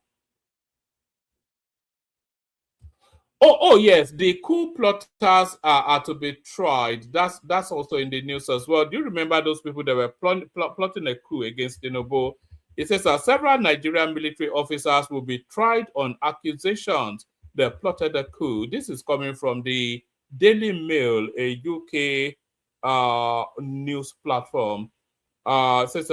Oh yes, the coup plotters are to be tried. That's also in the news as well. Do you remember those people that were plotting a coup against Tinubu? It says several Nigerian military officers will be tried on accusations they plotted a coup. This is coming from the Daily Mail, a UK news platform. It says,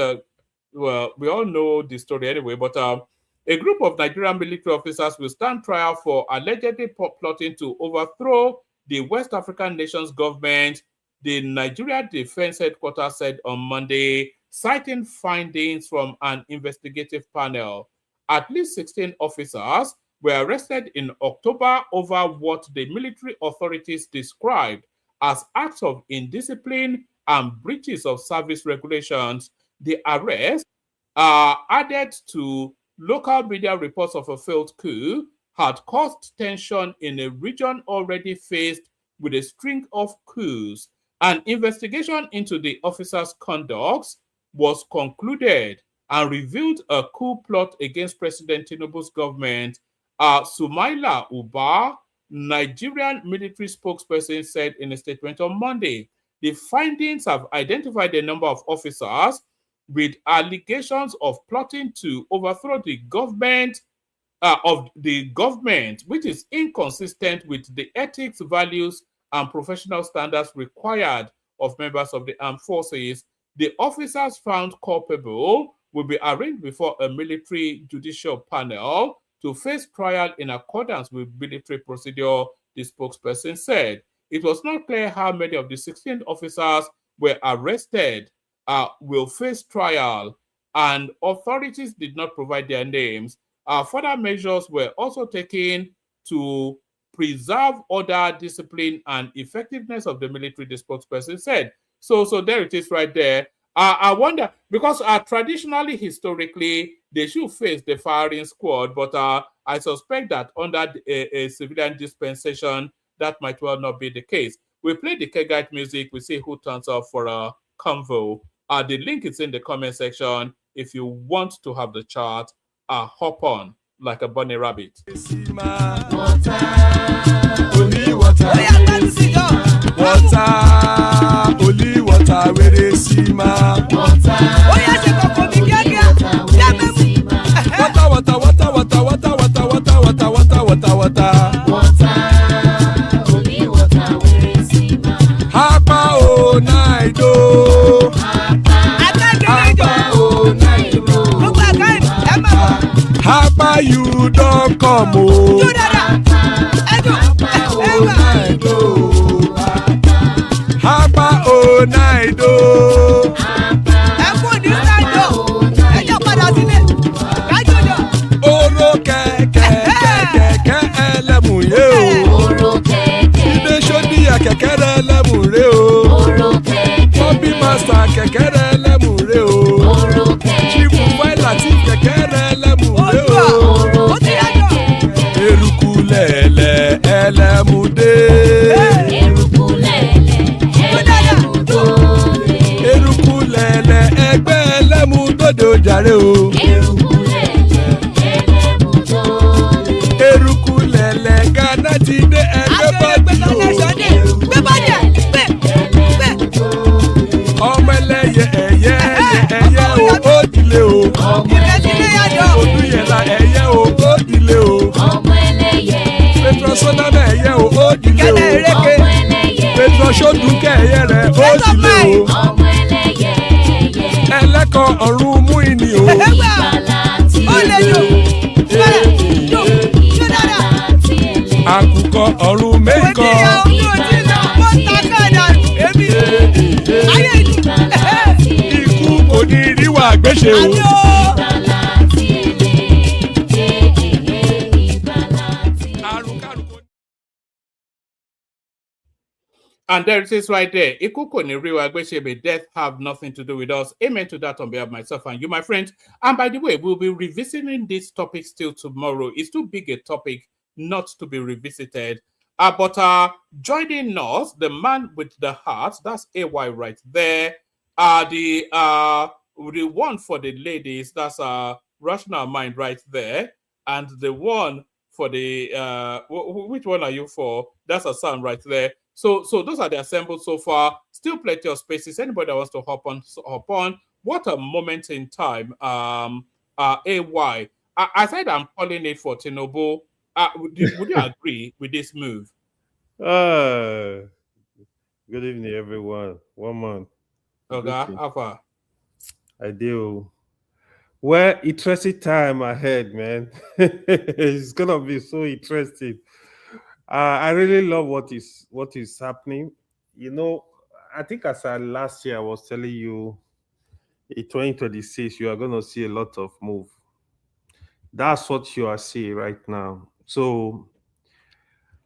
well, we all know the story anyway, but a group of Nigerian military officers will stand trial for allegedly plotting to overthrow the West African nation's government, the Nigeria Defense Headquarters said on Monday, citing findings from an investigative panel. At least 16 officers were arrested in October over what the military authorities described as acts of indiscipline and breaches of service regulations. The arrest, added to local media reports of a failed coup, had caused tension in a region already faced with a string of coups. An investigation into the officers' conduct was concluded and revealed a coup plot against President Tinubu's government. Sumaila Uba, Nigerian military spokesperson, said in a statement on Monday. The findings have identified a number of officers with allegations of plotting to overthrow the government, which is inconsistent with the ethics, values, and professional standards required of members of the armed forces. The officers found culpable will be arraigned before a military judicial panel to face trial in accordance with military procedure, the spokesperson said. It was not clear how many of the 16 officers were arrested will face trial, and authorities did not provide their names. Further measures were also taken to preserve order, discipline, and effectiveness of the military, the spokesperson said. So there it is right there. I wonder, because traditionally, historically, they should face the firing squad, but I suspect that under a civilian dispensation, that might well not be the case. We play the Kegite music. We see who turns up for a convo. The link is in the comment section. If you want to have the chart, hop on like a bunny rabbit. Only water, where they see ma. Water, only water, where they see ma. Hapa o naido. Hapa o naido. Hapa you don't come o. Hapa o naido. Hapa o naido. Oro kẹ̀kẹ́ ẹlẹ́mù yé o. Ilé sọ́dí kẹ̀kẹ́ rẹ̀ ẹlẹ́mù rẹ̀ o. Bobby master kẹ̀kẹ́ rẹ̀ ẹlẹ́mù rẹ̀ o. Chifu Faila ti kẹ̀kẹ́ rẹ̀ ẹlẹ́mù rẹ̀ o. Eruku lẹ̀lẹ̀ ẹlẹ́mù dé. Eruku lẹ̀lẹ̀ ẹgbẹ́ ẹlẹ́mù dòde ojàre o. Eruku lẹ̀lẹ̀ Ghana ti dé ẹgbẹ́ bọ́dì o. Ọmọ ẹlẹ́yẹ ẹyẹ o ó dilé o. Olúyẹ̀lá ẹyẹ o ó dilé o. Petrosoname ẹyẹ o ó dilé o. Petrosodunke ẹyẹ rẹ̀ ó dilé o. Ẹlẹ́kọ̀ ọ̀run mú ìní o. Àkùkọ ọ̀run mẹ́kọ̀. Ikú kò ní ríwà gbéṣe o. And there it is right there. Ikuko ni rewa Agbeshebe, death have nothing to do with us. Amen to that on behalf of myself and you, my friends. And by the way, we'll be revisiting this topic still tomorrow. It's too big a topic not to be revisited. But joining us, the man with the heart, that's AY right there. The one for the ladies, that's Rational Mind right there. And the one for the, which one are you for? That's a sound right there. So those are the assembled so far. Still plenty of spaces. Anybody that wants to hop on. What a moment in time. AY. I said I'm calling it for Tinubu. Would you agree with this move? Good evening, everyone. 1 month. Okay, how far? I do. Well, interesting time ahead, man. It's gonna be so interesting. I really love what is happening. You know, I think as last year I was telling you, in 2026 you are gonna see a lot of move. That's what you are seeing right now. So,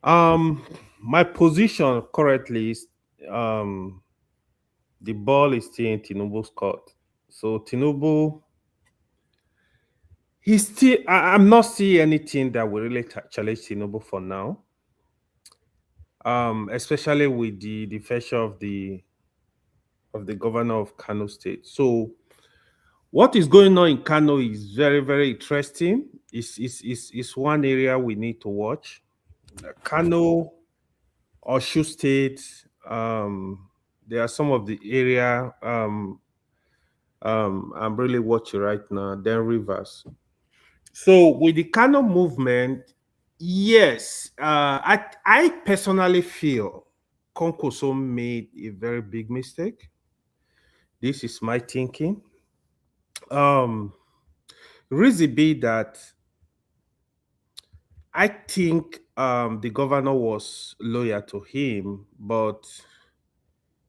my position currently is, the ball is still in Tinubu's court. So Tinubu, I'm not seeing anything that will really challenge Tinubu for now. Especially with the defection of the governor of Kanu State. So what is going on in Kano is very, very interesting. It's one area we need to watch. Kano, Oshu State, there are some of the area I'm really watching right now, then Rivers. So with the Kano movement, yes, I personally feel Konkoso made a very big mistake. This is my thinking. Reason be that I think the governor was loyal to him, but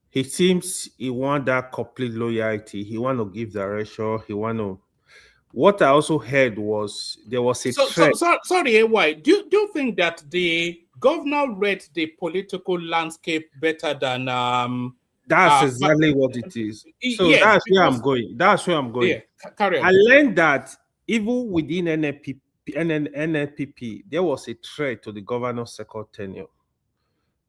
he seems he want that complete loyalty. He want to give direction. He want to. What I also heard was there was a threat. Sorry, AY. Do you think that the governor read the political landscape better than That's exactly what it is. So yes, that's where I'm going. That's where I'm going. Yeah, carry on. I learned that even within NNPP, there was a threat to the governor's second tenure.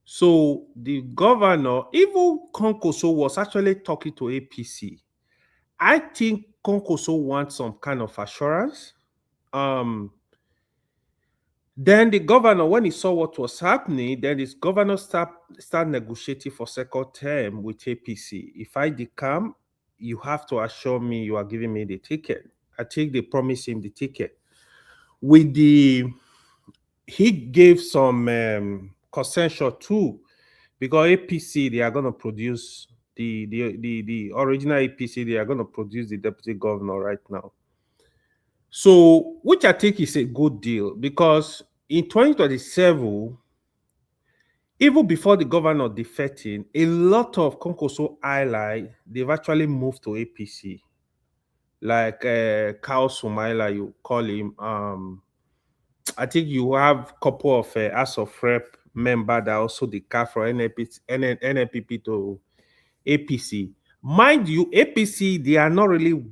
So the governor, even Konkoso, was actually talking to APC. I think Konkoso wants some kind of assurance. Then the governor, when he saw what was happening, then his governor start negotiating for second term with APC. If I decamp, you have to assure me you are giving me the ticket. I think they promised him the ticket. He gave some concession too, because APC, they are going to produce the original APC, they are going to produce the deputy governor right now. So, which I think is a good deal, because in 2027, even before the governor defecting, a lot of Konkoso ally, they've actually moved to APC. Like Kao Sumaila, you call him. I think you have a couple of House of Rep member that also the car from NNPP to APC. Mind you, APC, they are not really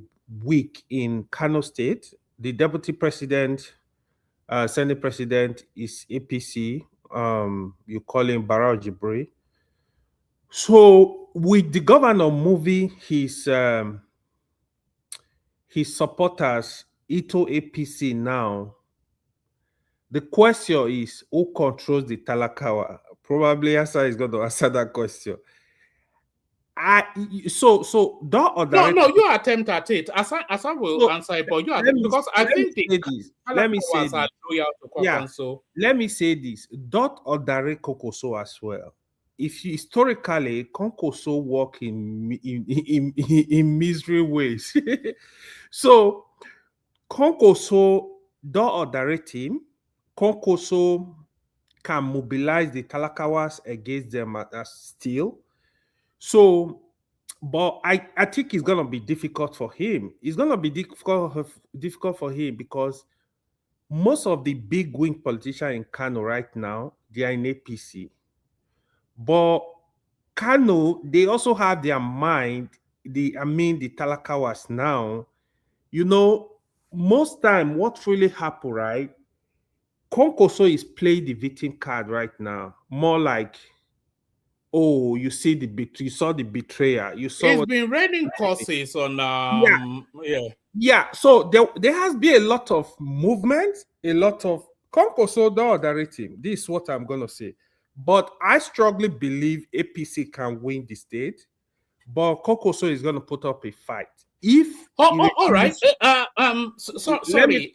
weak in Kano State. The deputy president, Senate president is APC. You call him Barao Jibri. So with the governor moving his supporters into APC now, the question is who controls the Talakawa? Probably Asa is going to answer that question. No, you attempt at it. Asa will answer it, but you are because I think let me say this. Yeah. So let me say this. Dot Odare Kokoso as well. If historically Konkoso work in misery ways, so Konkoso Dot Odare team, Konkoso can mobilize the Talakawas against them as still. So, but I think it's gonna be difficult for him. It's gonna be difficult for him because most of the big wing politicians in Kano right now, they are in APC. But Kano, they also have their mind, the Talakawas now. You know, most time what really happen, right? Konkoso is playing the victim card right now. More like, oh, you saw the betrayer. You saw it's been raining courses on Yeah. So there has been a lot of movement, a lot of Konkoso team. This is what I'm gonna say. But I strongly believe APC can win the state, but Konkoso is gonna put up a fight. All right. Sorry.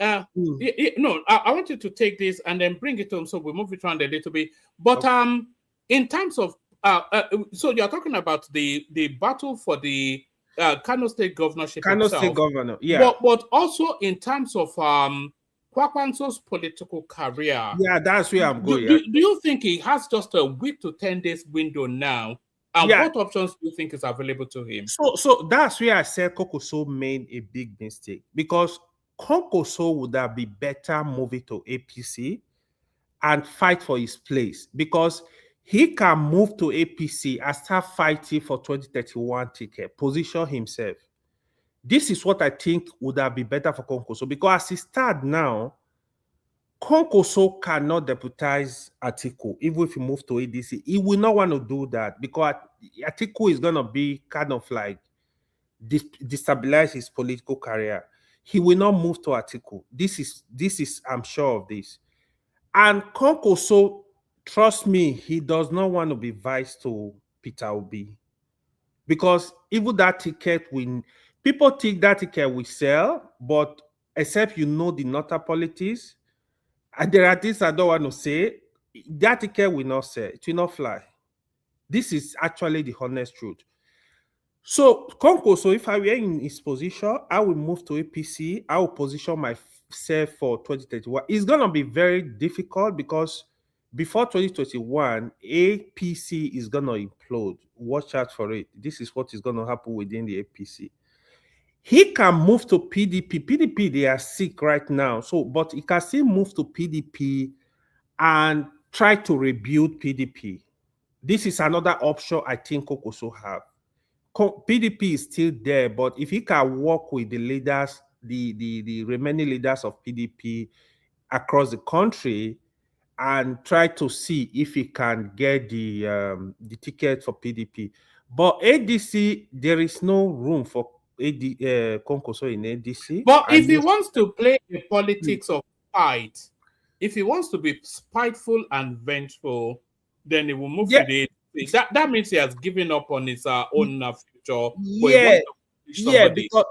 No, I want you to take this and then bring it home so we move it around a little bit. But okay. In terms of so you're talking about the battle for the Kano State governorship. Kano State governor, yeah. But also in terms of Kwakwanso's political career. Yeah, that's where I'm going. Do you think he has just a week to 10 days window now? And what options do you think is available to him? So that's where I said Konkoso made a big mistake, because Konkoso would have been better moving to APC and fight for his place, because he can move to APC and start fighting for 2031 ticket, position himself. This is what I think would have been better for Konkoso, because as he starts now, Konkoso cannot deputize Atiku. Even if he moves to ADC, he will not want to do that, because Atiku is going to be kind of like destabilize his political career. He will not move to Atiku. This is I'm sure of this. And Konkoso, trust me, he does not want to be vice to Peter Obi, because even that ticket people think that ticket will sell, but except you know the Nota politics, and there are things I don't want to say, that ticket will not sell, it will not fly. This is actually the honest truth. So Konkoso, if I were in his position, I will move to APC. I will position set for 2031, it's going to be very difficult because before 2021, APC is going to implode. Watch out for it. This is what is going to happen within the APC. He can move to PDP. PDP, they are sick right now. So, but he can still move to PDP and try to rebuild PDP. This is another option I think Kokoso have. PDP is still there, but if he can work with the leaders, the remaining leaders of PDP across the country and try to see if he can get the ticket for PDP. But ADC, there is no room for Konkoso in ADC. But if he wants to play the politics of spite, if he wants to be spiteful and vengeful, then he will move to the ADC. That means he has given up on his own future. Because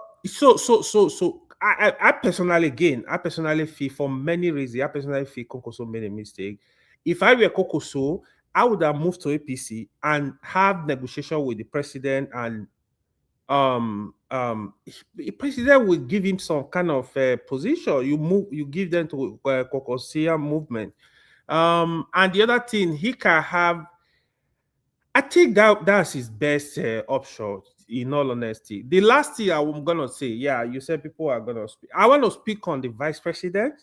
I personally feel, for many reasons, I personally feel Konkoso made a mistake. If I were Konkoso, I would have moved to APC and have negotiation with the president, and the president will give him some kind of position. You give them to Kokosia movement. And the other thing, he can have, I think that's his best option, in all honesty. The last thing I'm gonna say, you said people are gonna speak. I want to speak on the vice president.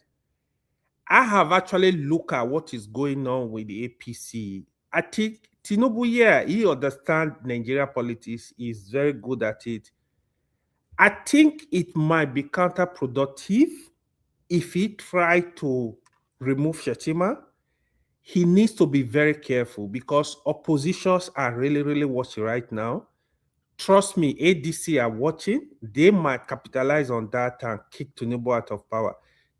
I have actually looked at what is going on with the APC. I think Tinubu, he understands Nigeria politics, is very good at it. I think it might be counterproductive if he try to remove Shetima. He needs to be very careful because oppositions are really, really watching right now. Trust me, ADC are watching. They might capitalize on that and kick Tinubu out of power.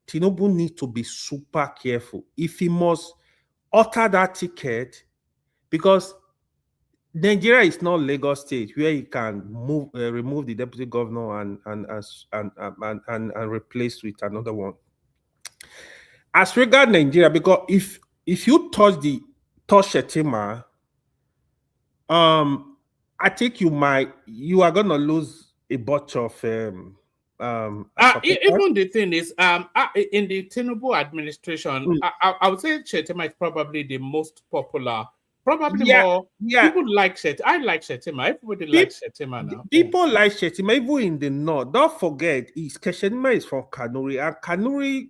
Tinubu needs to be super careful. If he must alter that ticket, because Nigeria is not Lagos State where he can remove the deputy governor and replace with another one. As regard Nigeria, because if you touch Shetima, I think you are gonna lose a bunch of even the thing is, in the Tinubu administration, I would say Shetima is probably the most popular. Probably more people like Shetima. I like Shetima. Everybody likes Shetima now. People like Shetima, even in the north. Don't forget, Shetima is from Kanuri, and Kanuri,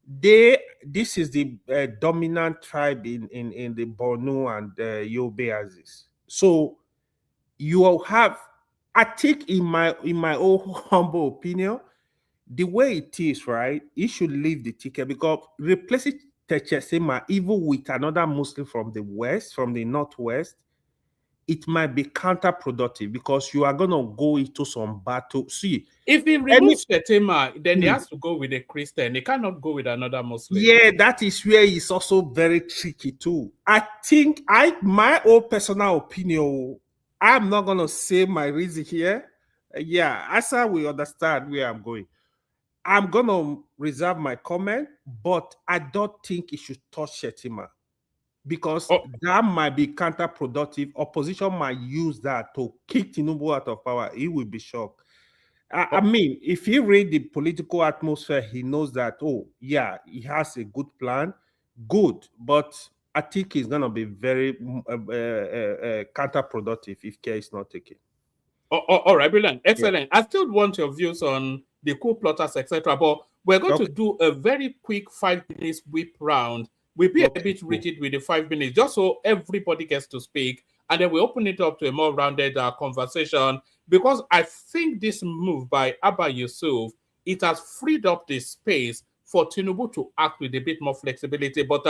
this is the dominant tribe in the Borno and Yobe Axis. So you will have, I think, in my own humble opinion, the way it is, right, he should leave the ticket, because replacing Techesema even with another Muslim from the west, from the northwest, it might be counterproductive because you are gonna go into some battle. See, if he removes Shetima, then he has to go with a Christian. He cannot go with another Muslim. Yeah, that is where it's also very tricky too. I think my own personal opinion, I'm not gonna say my reason here. Asa will understand where I'm going. I'm gonna reserve my comment, but I don't think it should touch Shetima because that might be counterproductive. Opposition might use that to kick Tinubu out of power. He will be shocked. I mean, if he read the political atmosphere, he knows that, he has a good plan, good, but I think it's gonna be very counterproductive if care is not taken. All right, brilliant, excellent. I still want your views on the coup plotters, etc. But we're going to do a very quick 5 minutes whip round. We'll be a bit rigid with the 5 minutes, just so everybody gets to speak, and then we open it up to a more rounded conversation. Because I think this move by Abba Yusuf, it has freed up the space for Tinubu to act with a bit more flexibility. But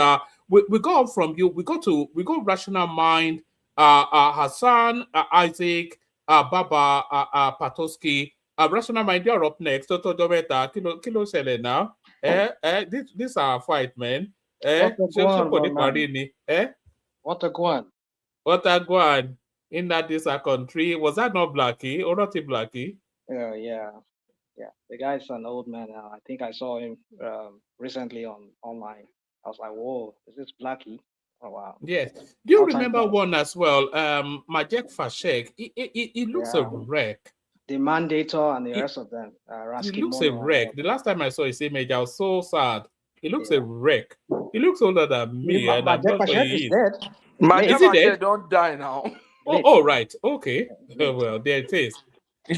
we go up from you. We go Rational Mind, Hassan, Isaac, Baba, Patoski. Rational Mind, you're up next. Toto Dometa, Kilo Selena. This are a fight, man. What a guan. What a guan. In that this a country. Was that not Blackie or not Blackie? Yeah. The guy's an old man now. I think I saw him recently online. I was like, whoa, is this Blackie? Oh wow. Yes. Do you remember one as well? Majek Fashek. He looks a wreck. the mandator and the rest of them. He looks a wreck. The last time I saw his image, I was so sad. He looks a wreck. He looks older than me, and I'm not sure he is. Dead. My Is he dead? don't die now. Oh, right. Okay. Well, there it is.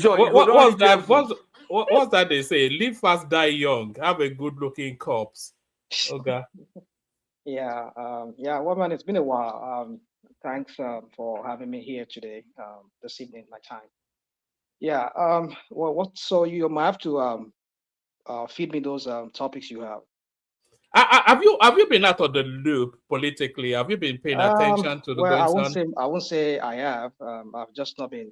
So What's that? What's that they say? Live fast, die young. Have a good-looking corpse. Okay. Yeah. Well, man, it's been a while. Thanks for having me here today, this evening, my time. Yeah. So you might have to feed me those topics you have. Have you been out of the loop politically? Have you been paying attention to the well, goings on? I won't say I have. I've just not been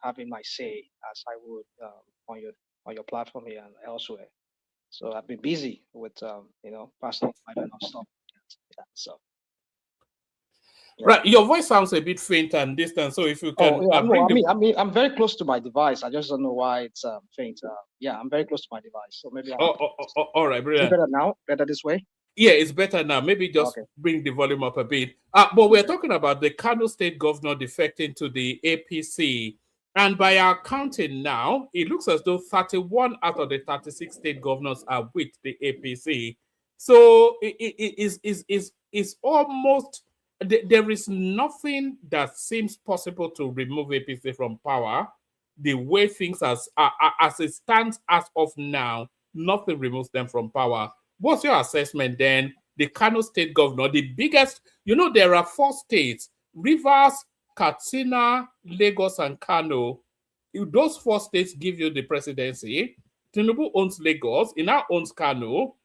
having my say as I would on your platform here and elsewhere. So I've been busy with personal life and stuff. Yeah, so. Yeah. Right, your voice sounds a bit faint and distant. So if you can, I'm very close to my device. I just don't know why it's faint. Yeah, I'm very close to my device, so maybe. All right, brilliant. Is it better now? Better this way? Yeah, it's better now. Maybe just bring the volume up a bit. But we're talking about the Kanu state governor defecting to the APC, and by our counting now, it looks as though 31 out of the 36 state governors are with the APC. So it is almost. There is nothing that seems possible to remove APC from power. The way things as it stands as of now, nothing removes them from power. What's your assessment then? The Kano state governor, the biggest, there are 4 states, Rivers, Katsina, Lagos, and Kano. Those 4 states give you the presidency. Tinubu owns Lagos, he now owns Kano.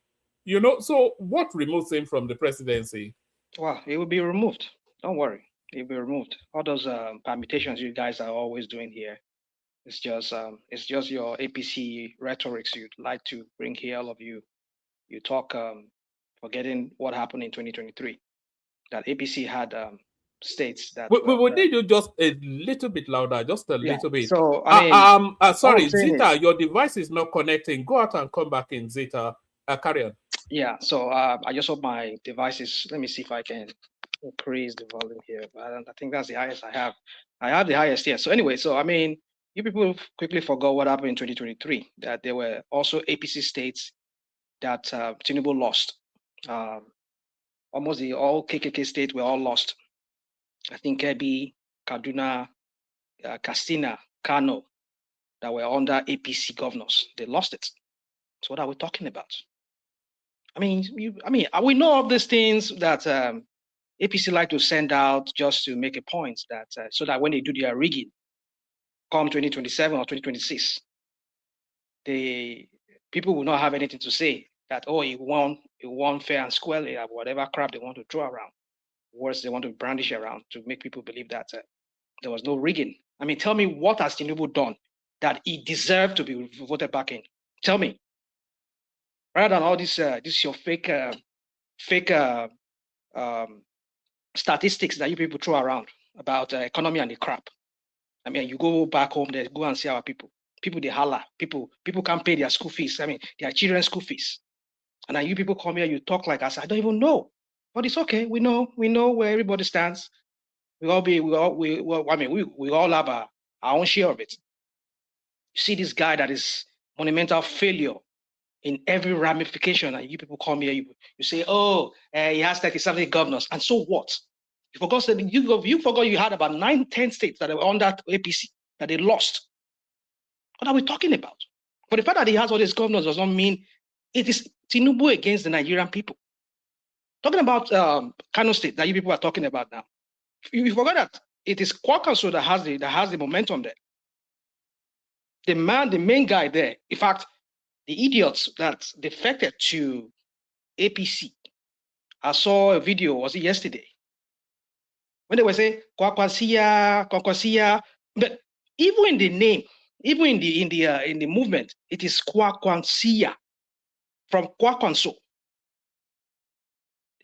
So what removes him from the presidency? Well, it will be removed. Don't worry. It will be removed. All those permutations you guys are always doing here, it's just your APC rhetorics you'd like to bring here. All of you talk forgetting what happened in 2023. That APC had states that. We need you just a little bit louder, just a little bit. So sorry, Zita, your device is not connecting. Go out and come back in, Zita. Carry on. Yeah, so I just hope my device is. Let me see if I can increase the volume here. I think that's the highest I have. I have the highest here. So anyway, you people quickly forgot what happened in 2023. That there were also APC states that Tinubu lost. Almost all KKK states were all lost. I think Kebbi, Kaduna, Katsina, Kano, that were under APC governors. They lost it. So what are we talking about? we know of these things that APC like to send out just to make a point that so that when they do their rigging, come 2027 or 2026, the people will not have anything to say that he won fair and squarely, whatever crap they want to throw around, words they want to brandish around to make people believe that there was no rigging. Tell me, what has Tinubu done that he deserved to be voted back in? Tell me. Rather than all this your fake statistics that you people throw around about economy and the crap. You go back home there, go and see our people. People they holler. People can't pay their school fees. Their children's school fees. And then you people come here, you talk like us. I don't even know, but it's okay. We know where everybody stands. We all have our own share of it. You see this guy that is monumental failure in every ramification, and you people come here, you say, he has 37 governors, and so what? You forgot you had about 9-10 states that were under APC that they lost. What are we talking about? But the fact that he has all these governors does not mean it is Tinubu against the Nigerian people. Talking about Kano State that you people are talking about now, you forgot that it is Kwakanso that has the momentum there. The main guy there, in fact, the idiots that defected to APC. I saw a video, was it yesterday? When they were saying Kwakwansia, but even in the name, even in the movement, it is Kwakwansia from Kwakwanso.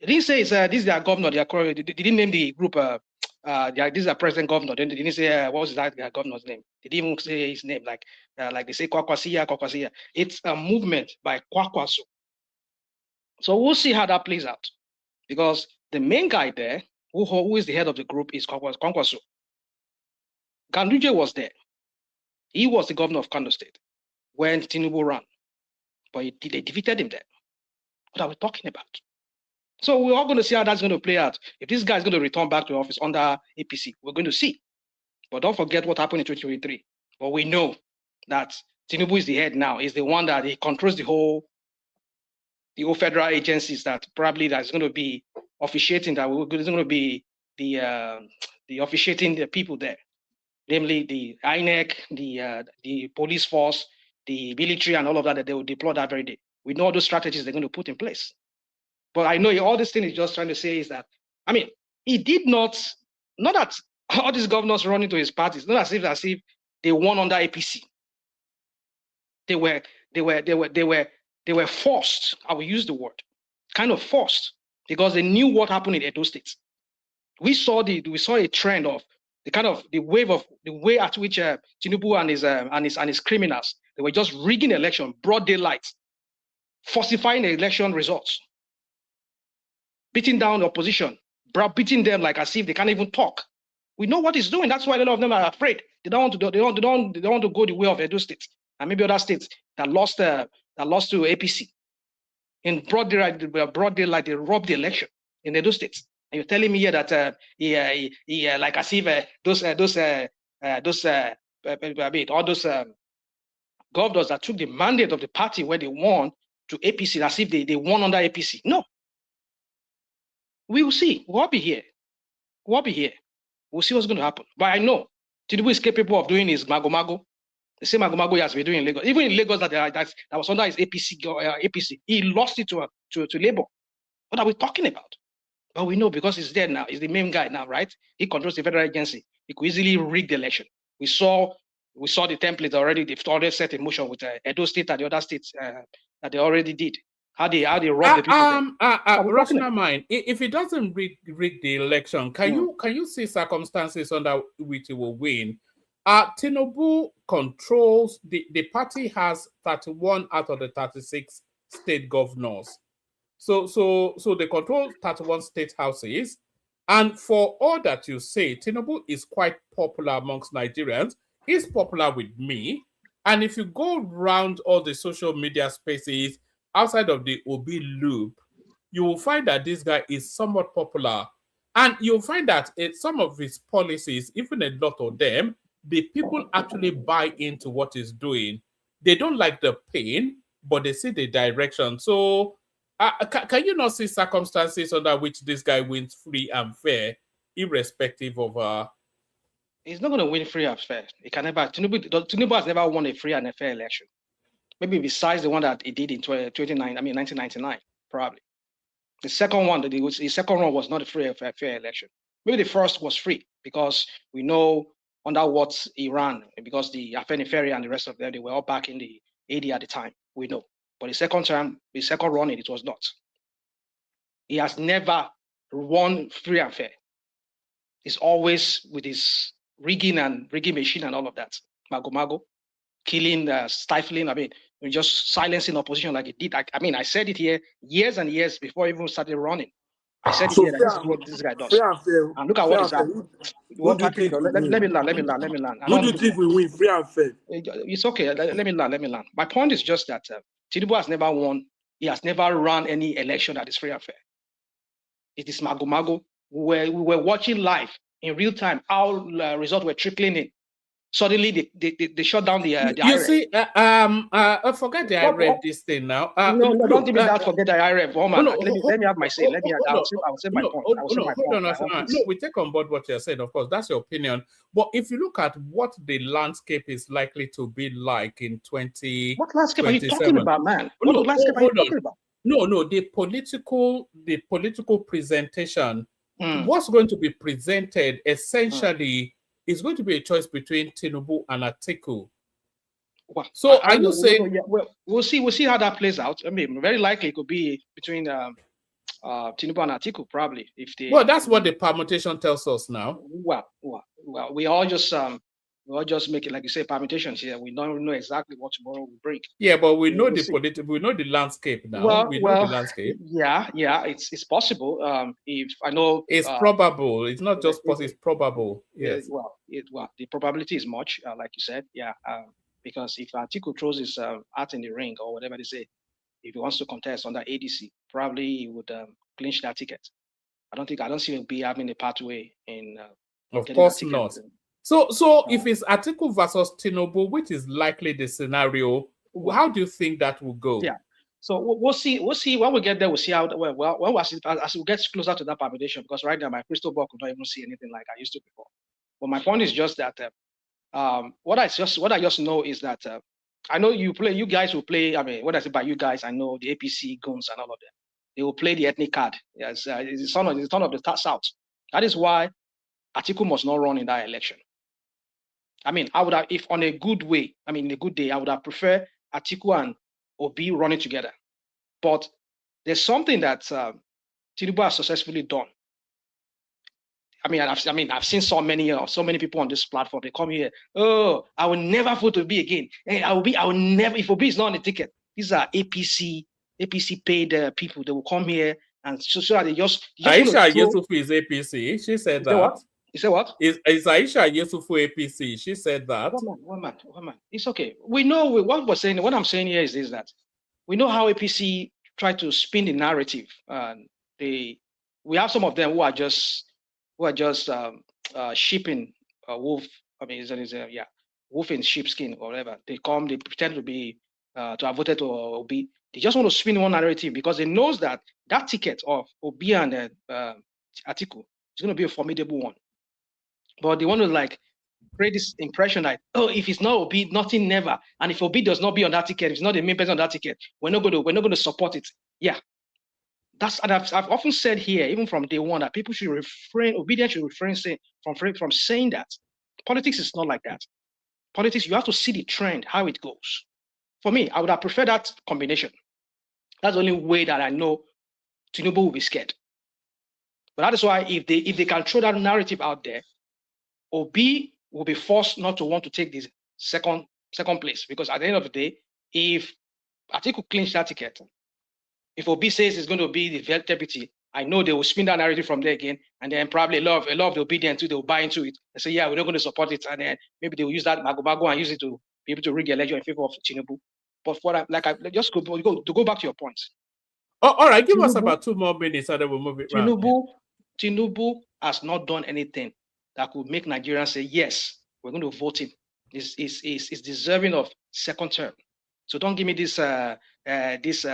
They didn't say this is their governor. They didn't name the group. This is a president governor. Then they didn't say what was that governor's name. They didn't even say his name like they say Kwakwansia. It's a movement by Kwakwanso. So we'll see how that plays out, because the main guy there, who is the head of the group, is Kwakwanso. Ganduje was there. He was the governor of Kano State when Tinubu ran, but they defeated him there. What are we talking about? So we're all going to see how that's going to play out. If this guy is going to return back to office under APC, we're going to see. But don't forget what happened in 2023. But we know that Tinubu is the head now. He's the one that he controls the whole federal agencies that probably that's going to be officiating, that we're going to be the officiating the people there, namely the INEC, the police force, the military, and all of that, that they will deploy that very day. We know those strategies they're going to put in place. But I know all this thing is just trying to say is that, I mean, he did not that all these governors run into his parties, not as if they won under APC. They were forced. I will use the word, kind of forced, because they knew what happened in Edo State. We saw a trend of the way at which Tinubu and his criminals, they were just rigging election, broad daylight, falsifying the election results, beating down the opposition, beating them like as if they can't even talk. We know what he's doing. That's why a lot of them are afraid. They don't want to go the way of Edo State and maybe other states that lost to APC. In broad daylight, they robbed the election in Edo State. And you're telling me here that like as if all those governors that took the mandate of the party where they won to APC, as if they won under APC. No. We will see. We'll all be here. We'll see what's going to happen. But I know Tinubu is capable of doing his mago-mago. The same mago-mago he has been doing in Lagos. Even in Lagos that was under his APC, he lost it to Labour. What are we talking about? But we know because he's there now. He's the main guy now, right? He controls the federal agency. He could easily rig the election. We saw the template already. They've already set in motion with Edo State and the other states that they already did. How they rob the people. Rational mind. If it doesn't rig the election, can you see circumstances under which it will win? Tinubu controls the party has 31 out of the 36 state governors. So they control 31 state houses. And for all that you say, Tinubu is quite popular amongst Nigerians. He's popular with me. And if you go around all the social media spaces outside of the Obi loop, you will find that this guy is somewhat popular. And you'll find that some of his policies, even a lot of them, the people actually buy into what he's doing. They don't like the pain, but they see the direction. So can you not see circumstances under which this guy wins free and fair, irrespective of... He's not going to win free and fair. He can never. Tinubu has never won a free and a fair election. Maybe besides the one that he did in 1999, probably. The second one, the second one was not a free and fair election. Maybe the first was free because we know under what he ran, because the Afenifere and the rest of them, they were all back in the AD at the time. We know. But the second run, it was not. He has never won free and fair. It's always with his rigging machine and all of that. Mago, killing, stifling, just silencing opposition like it did. I said it here years and years before I even started running. I said it here that this is what this guy does. And look at what is happening. Let me land. Who do you think will win, free and fair? It's okay. Let me land. My point is just that Tinubu has never won. He has never run any election that is free and fair. It is mago. We were watching live in real time how results were trickling in. Suddenly they shut down the You see, I forget that I read this thing now. No, don't even forget that I read. Let me have my say. I'll say my point. No, we take on board what you're saying, of course. That's your opinion. But if you look at what the landscape is likely to be like in 2027. What landscape are you talking about, man? What landscape are you talking about? No, the political presentation. What's going to be presented essentially is going to be a choice between Tinubu and Atiku. Well, so are you saying? We'll see how that plays out. Very likely it could be between Tinubu and Atiku, probably. If they. Well, that's what the permutation tells us now. Well, we all just We'll just make it, like you say, permutations here. We don't know exactly what tomorrow will bring. Yeah, but we know We'll the see. we know the landscape now. Well, We know the landscape. yeah, it's possible. If I know, it's probable. It's not just possible. It's probable. Yes. Well, the probability is much, like you said. Yeah. Because if Atiku throws his hat in the ring or whatever they say, if he wants to contest under ADC, probably he would clinch that ticket. I don't see him be having a pathway in. Of course not. So if it's Atiku versus Tinubu, which is likely the scenario, how do you think that will go? Yeah. So we'll see. We'll see when we get there. We'll see how well as we get closer to that permutation. Because right now my crystal ball could not even see anything like I used to before. But my point is just that what I just know is that I know you guys will play. I mean, what I say by you guys, I know the APC goons and all of them. They will play the ethnic card. Yes, it's the son of the South. That is why Atiku must not run in that election. I mean, I would have, if on a good way, I mean, a good day, I would have preferred Atiku and Obi running together. But there's something that Tinubu has successfully done. I've seen so many people on this platform. They come here. Oh, I will never vote Obi again. Hey, I will never. If Obi is not on the ticket, these are APC paid people. They will come here and so that they just Aisha Yesufu is APC. She said that. What? You say what? Is Aisha Yesufu APC? She said that. One man. It's okay. We know what I'm saying here is that we know how APC try to spin the narrative. We have some of them who are just shipping wolf. I mean, wolf in sheepskin or whatever. They pretend to be to have voted to Obi. They just want to spin one narrative because they knows that ticket of Obi and Atiku is going to be a formidable one. But they want to create this impression that, oh, if it's not Obi, nothing never. And if Obi does not be on that ticket, if it's not the main person on that ticket, we're not going to support it. Yeah. And I've often said here, even from day one, that people should obedience should refrain from saying that. Politics is not like that. Politics, you have to see the trend, how it goes. For me, I would have preferred that combination. That's the only way that I know Tinubu will be scared. But that is why if they can throw that narrative out there, Obi will be forced not to want to take this second place, because at the end of the day, if Atiku clinch that ticket, if Obi says he's going to be the deputy, I know they will spin that narrative from there again, and then probably a lot of the obedient too, they will buy into it and say, yeah, we're not going to support it, and then maybe they will use that mago and use it to be able to rig the election in favor of Tinubu. But just go back to your point. Oh, all right, give us about 2 more minutes, and then we'll move it around. Tinubu has not done anything that could make Nigerians say, yes, we're going to vote him. Is deserving of second term. So don't give me this this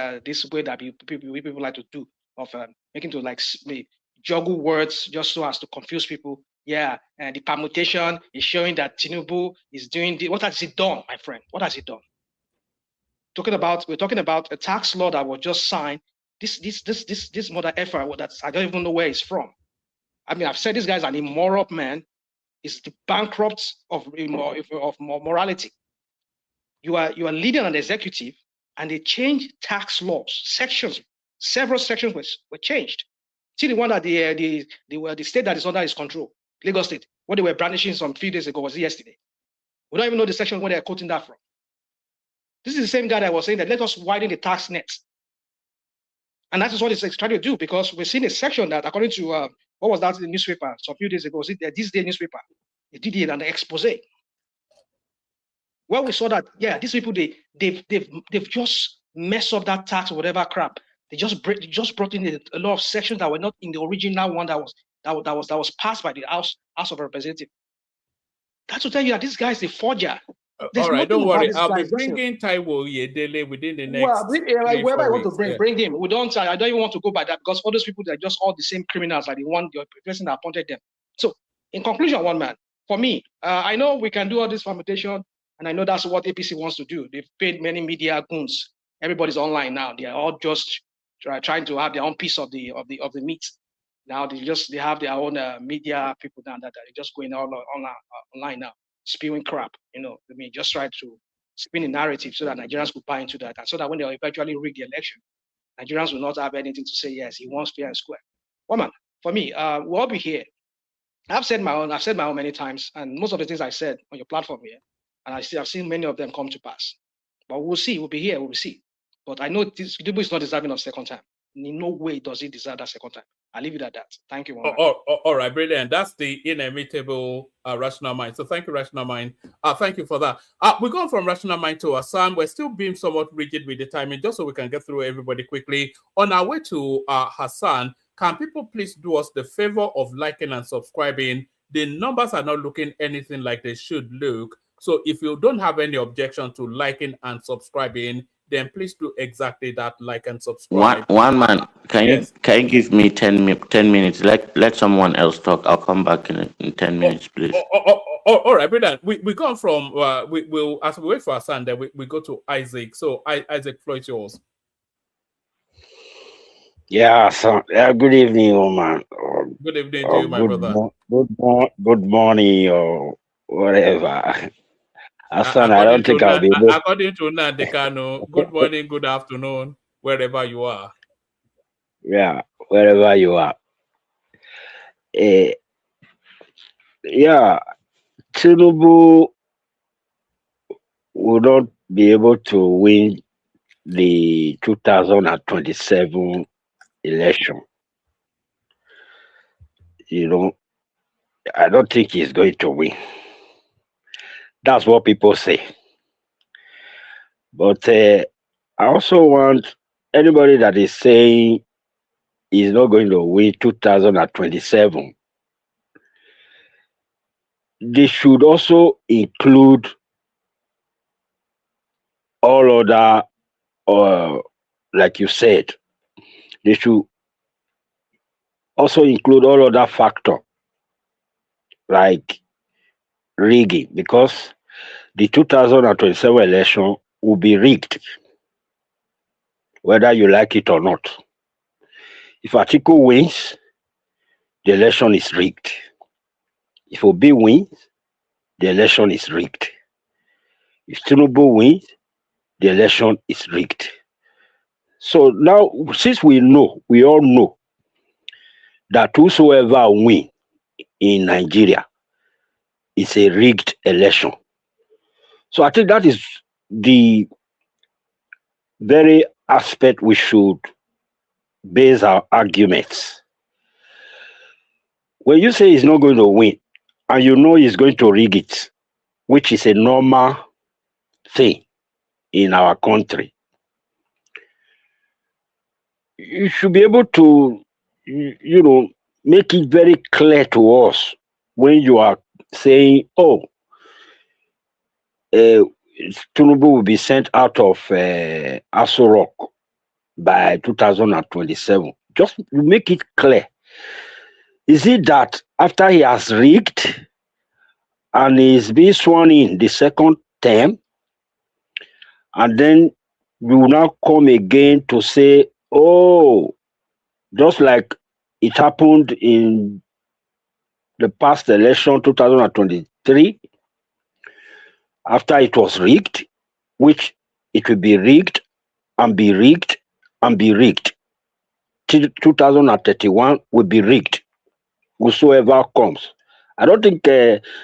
way that people like to do of making to juggle words just so as to confuse people. Yeah, and the permutation is showing that Tinubu is doing what has he done, my friend? What has he done? We're talking about a tax law that was just signed. This mother effer that I don't even know where it's from. I mean, I've said this guy's an immoral man. It's the bankrupt of morality. You are leading an executive, and they changed tax laws, several sections were changed. See the one that the state that is under his control, Lagos State, what they were brandishing some few days ago, was yesterday. We don't even know the section where they're quoting that from. This is the same guy that was saying that let us widen the tax net. And that is what it's trying to do, because we're seeing a section that, according to what was that in the newspaper some few days ago, was it this day newspaper? They did it an expose. Well, we saw that, yeah, these people they've just messed up that tax or whatever crap. They just brought in a lot of sections that were not in the original one that was passed by the House of Representatives. That's to tell you that this guy is a forger. All right, don't worry. I'll be bringing Taiwo Yedele within the next. Well, wherever I want to bring him. I don't even want to go by that, because all those people, they're just all the same criminals, like the person that appointed them. So, in conclusion, one man, for me, I know we can do all this permutation, and I know that's what APC wants to do. They've paid many media goons. Everybody's online now. They are all just trying to have their own piece of the meat. Now they have their own media people down that are just going all online now, spewing crap. Just try to spin a narrative so that Nigerians could buy into that, and so that when they eventually rig the election, Nigerians will not have anything to say. Yes, he wants fair and square. Woman, for me, we'll all be here. I've said my own many times, and most of the things I said on your platform here, and I've seen many of them come to pass. But we'll see. We'll be here. We'll see. But I know this Tinubu is not deserving of second time. In no way does he deserve that second time. I'll leave it at that. Thank you. All right, brilliant. That's the inimitable rational mind. So thank you, rational mind. Thank you for that. We're going from rational mind to Hassan. We're still being somewhat rigid with the timing, just so we can get through everybody quickly. On our way to Hassan, can people please do us the favor of liking and subscribing? The numbers are not looking anything like they should look. So if you don't have any objection to liking and subscribing, then please do exactly that, like and subscribe. One man, can you give me 10 minutes? Let someone else talk. I'll come back in 10 minutes, please. All right, brilliant. We go from we'll as we wait for Hassan, then we go to Isaac. So Isaac, floor is yours. Yeah, so good evening, man. Good evening to you, my brother. Good morning, or whatever. Hassan, I don't think I'll be able. According to Nnamdi Kanu, good morning, good afternoon, wherever you are. Yeah, wherever you are. Yeah, Tinubu will not be able to win the 2027 election. You know, I don't think he's going to win. That's what people say. But I also want anybody that is saying he's not going to win 2027, they should also include all other, like you said, they should also include all other factors like rigging, because the 2027 election will be rigged, whether you like it or not. If Atiku wins, the election is rigged. If Obi wins, the election is rigged. If Tinubu wins, the election is rigged. So now, since we all know that whosoever wins in Nigeria is a rigged election. So I think that is the very aspect we should base our arguments. When you say he's not going to win, and you know he's going to rig it, which is a normal thing in our country, you should be able to, make it very clear to us when you are saying, Tinubu will be sent out of Aso Rock by 2027. Just make it clear. Is it that after he has rigged and is being sworn in the second term, and then you will now come again to say, just like it happened in the past election 2023, after it was rigged, which it will be rigged and be rigged and be rigged. 2031 will be rigged, whosoever comes. I don't think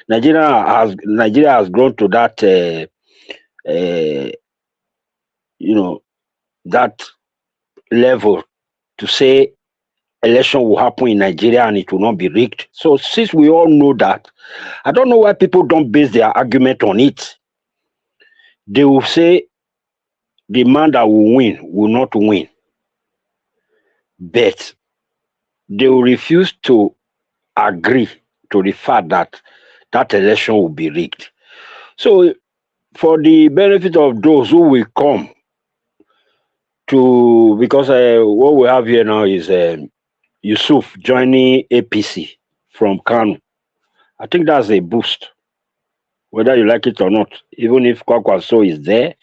Nigeria has grown to that, that level to say election will happen in Nigeria and it will not be rigged. So since we all know that, I don't know why people don't base their argument on it. They will say the man that will win will not win, but they will refuse to agree to the fact that that election will be rigged. So for the benefit of those who will come to, because what we have here now is Yusuf joining APC from Kanu. I think that's a boost, whether you like it or not. Even if Kwakwaso is there,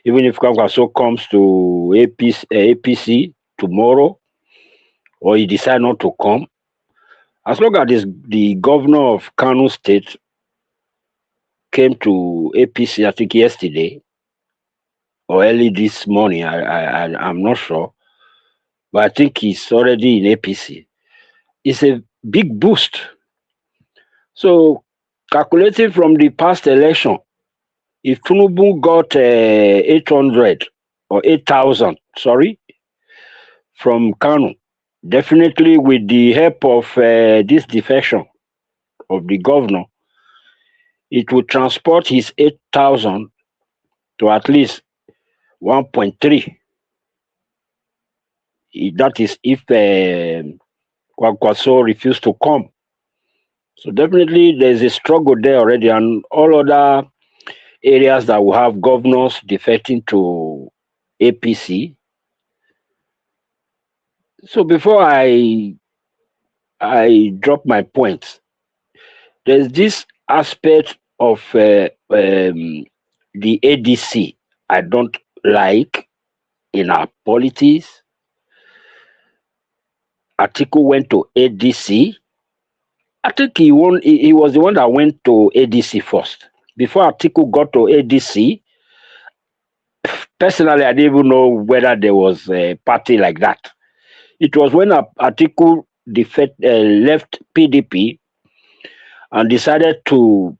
even if Kwakwaso comes to APC tomorrow, or he decide not to come, as long as the governor of Kanu State came to APC, I think yesterday or early this morning, I'm not sure, but I think he's already in APC. It's a big boost So, calculating from the past election, if Tinubu got 800 or 8,000, sorry, from Kanu, definitely with the help of this defection of the governor, it would transport his 8,000 to at least 1.3. That is if Kwakwaso refused to come. So definitely there's a struggle there already, and all other areas that will have governors defecting to APC. So before I drop my points, there's this aspect of the ADC I don't like in our politics. Atiku went to ADC. I think he was the one that went to ADC first. Before Atiku got to ADC, personally, I didn't even know whether there was a party like that. It was when Atiku left PDP and decided to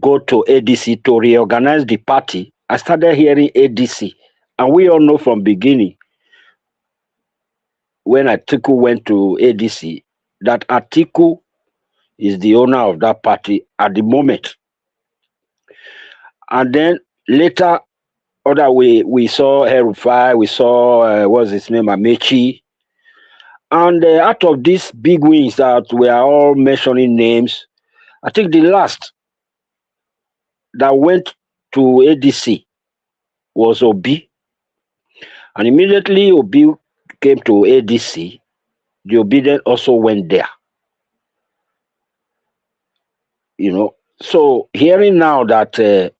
go to ADC to reorganize the party. I started hearing ADC. And we all know from beginning, when Atiku went to ADC, that Atiku is the owner of that party at the moment. And then later, we saw Herufai, we saw, what's his name, Amechi. And out of these big wins that we are all mentioning names, I think the last that went to ADC was Obi. And immediately Obi came to ADC, the Obi also went there. You know, so hearing now that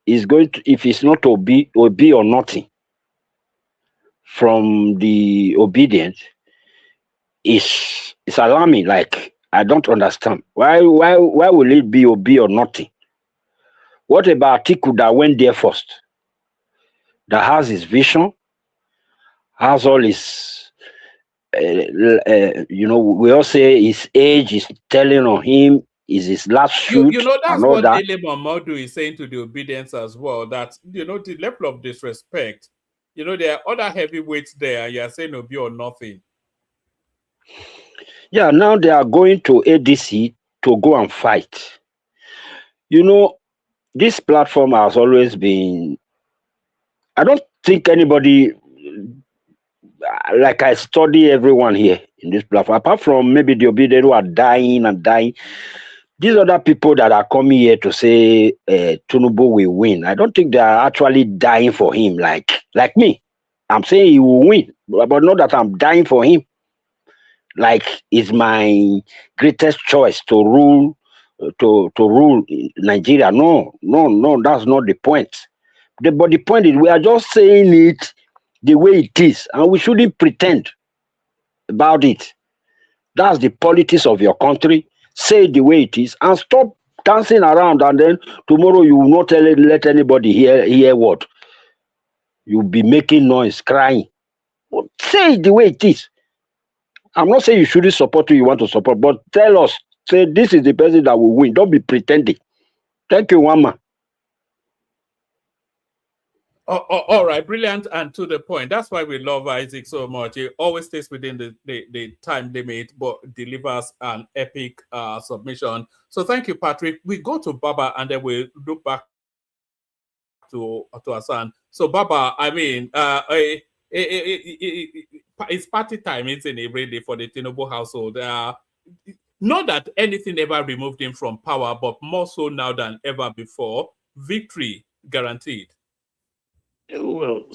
is going to, if it's not Obi or nothing from the obedient, it's alarming. Like, I don't understand. Why will it be Obi or nothing? What about Atiku that went there first? That has his vision, has all his, you know, we all say his age is telling on him, is his last shoot. You know, that's and all what that. Dele Momodu is saying to the obedience as well, that, you know, the level of disrespect, you know, there are other heavyweights there, and you're saying Obi or nothing. Yeah, now they are going to ADC to go and fight. You know, this platform has always been, I don't think anybody, like I study everyone here in this platform, apart from maybe the obedient who are dying and dying, these other people that are coming here to say Tinubu will win, I don't think they are actually dying for him like me. I'm saying he will win, but not that I'm dying for him. Like, it's my greatest choice to rule Nigeria. No, that's not the point. But the point is, we are just saying it the way it is, and we shouldn't pretend about it. That's the politics of your country. Say it the way it is, and stop dancing around. And then tomorrow you will not let anybody hear what. You'll be making noise, crying. But say it the way it is. I'm not saying you shouldn't support who you want to support, but tell us, say this is the person that will win. Don't be pretending. Thank you, Wama. All right, brilliant and to the point. That's why we love Isaac so much. He always stays within the time limit, but delivers an epic submission. So thank you, Patrick. We go to Baba and then we look back to Hassan. So Baba, I mean, it's party time, isn't it, really, for the Tinubu household? Not that anything ever removed him from power, but more so now than ever before. Victory guaranteed. Well,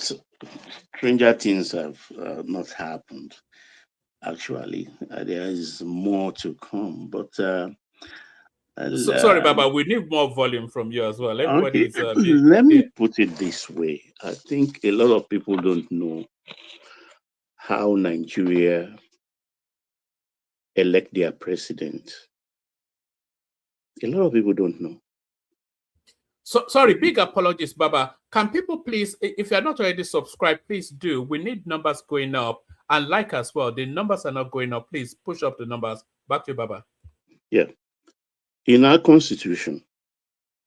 stranger things have not happened. Actually, there is more to come. But sorry, Baba, we need more volume from you as well. Everybody okay. is. Let me put it this way. I think a lot of people don't know how Nigeria elect their president. A lot of people don't know. So sorry, big apologies, Baba. Can people please, if you're not already subscribed, please do. We need numbers going up, and like as well. The numbers are not going up. Please push up the numbers. Back to you, Baba. Yeah. In our constitution,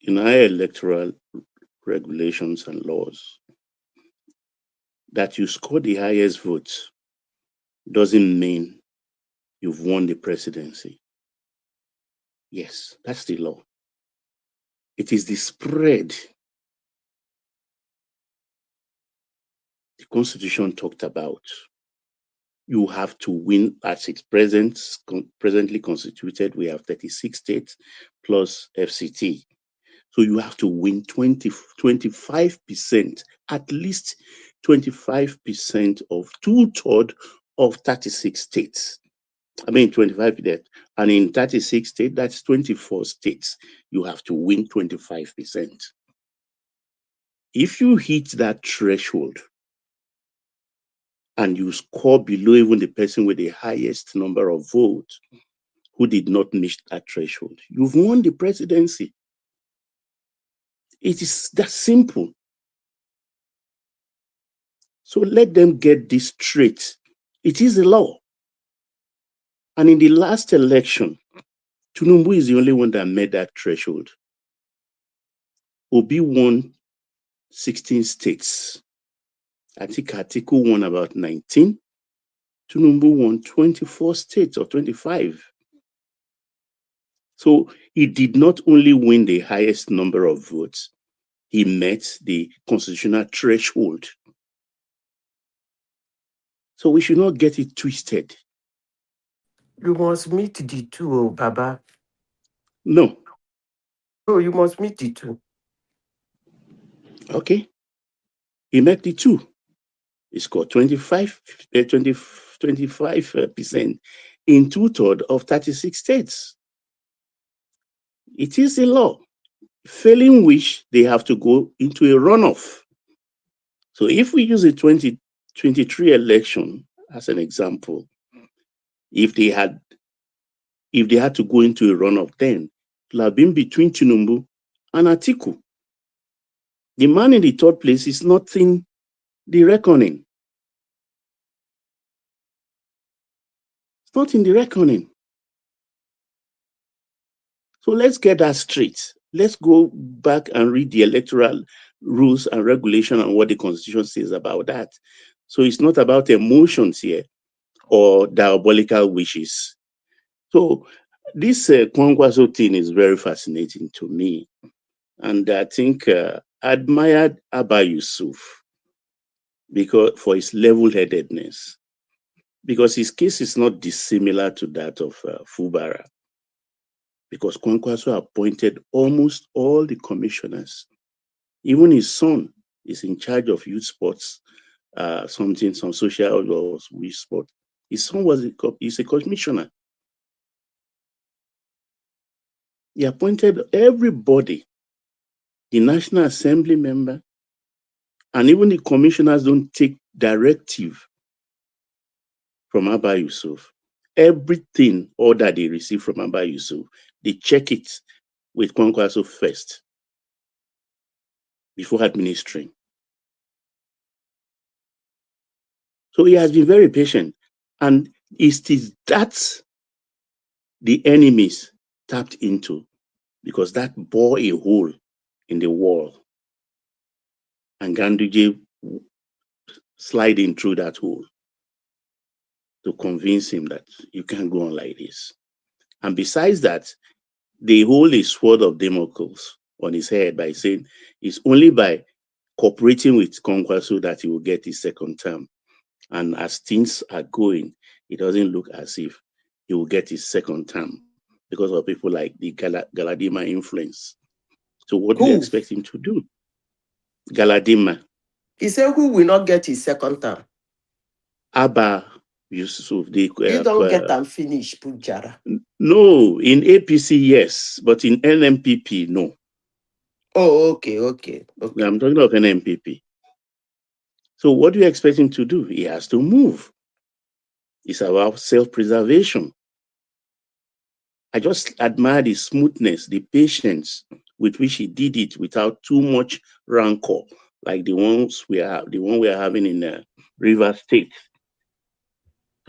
in our electoral regulations and laws, that you score the highest votes doesn't mean you've won the presidency. Yes, that's the law. It is the spread the Constitution talked about. You have to win as it's presently constituted. We have 36 states plus FCT. So you have to win 25%, at least 25% of 2/3 of 36 states. I mean, 25%. And in 36 states, that's 24 states. You have to win 25%. If you hit that threshold and you score below even the person with the highest number of votes who did not meet that threshold, you've won the presidency. It is that simple. So let them get this straight. It is a law. And in the last election, Tinubu is the only one that met that threshold. Obi won 16 states. I think Atiku won about 19. Tinubu won 24 states or 25. So he did not only win the highest number of votes, he met the constitutional threshold. So we should not get it twisted. You must meet the two, oh, Baba. No. Oh, you must meet the two. Okay. He met the two. He scored 25% in 2/3 of 36 states. It is a law, failing which they have to go into a runoff. So if we use the 2023 election as an example, if they had to go into a runoff, then it would have been between Tinubu and Atiku. The man in the third place is not in the reckoning. It's not in the reckoning. So let's get that straight. Let's go back and read the electoral rules and regulation and what the Constitution says about that. So it's not about emotions here or diabolical wishes. So this Kwangwaso thing is very fascinating to me. And I think I admired Abba Yusuf for his level-headedness, because his case is not dissimilar to that of Fubara, because Kwankwaso appointed almost all the commissioners. Even his son is in charge of youth sports, some social or youth sport. His son is a commissioner. He appointed everybody, the National Assembly member, and even the commissioners don't take directive from Abba Yusuf. Everything, all that they receive from Abba Yusuf, they check it with Kwankwaso first before administering. So he has been very patient. And it is that the enemies tapped into, because that bore a hole in the wall. And Ganduje sliding through that hole to convince him that you can't go on like this. And besides that, they hold a sword of Damocles on his head by saying it's only by cooperating with Kwankwaso that he will get his second term. And as things are going, it doesn't look as if he will get his second term because of people like the Galadima influence. So what do you expect him to do? Galadima. He said, who will not get his second term? Abba Yusuf. You don't get them finished, Pujara. No, in APC, yes, but in NMPP, no. Oh, okay. I'm talking of NMPP. So what do you expect him to do? He has to move. It's about self-preservation. I just admire the smoothness, the patience with which he did it without too much rancor, like the one we are having in River State.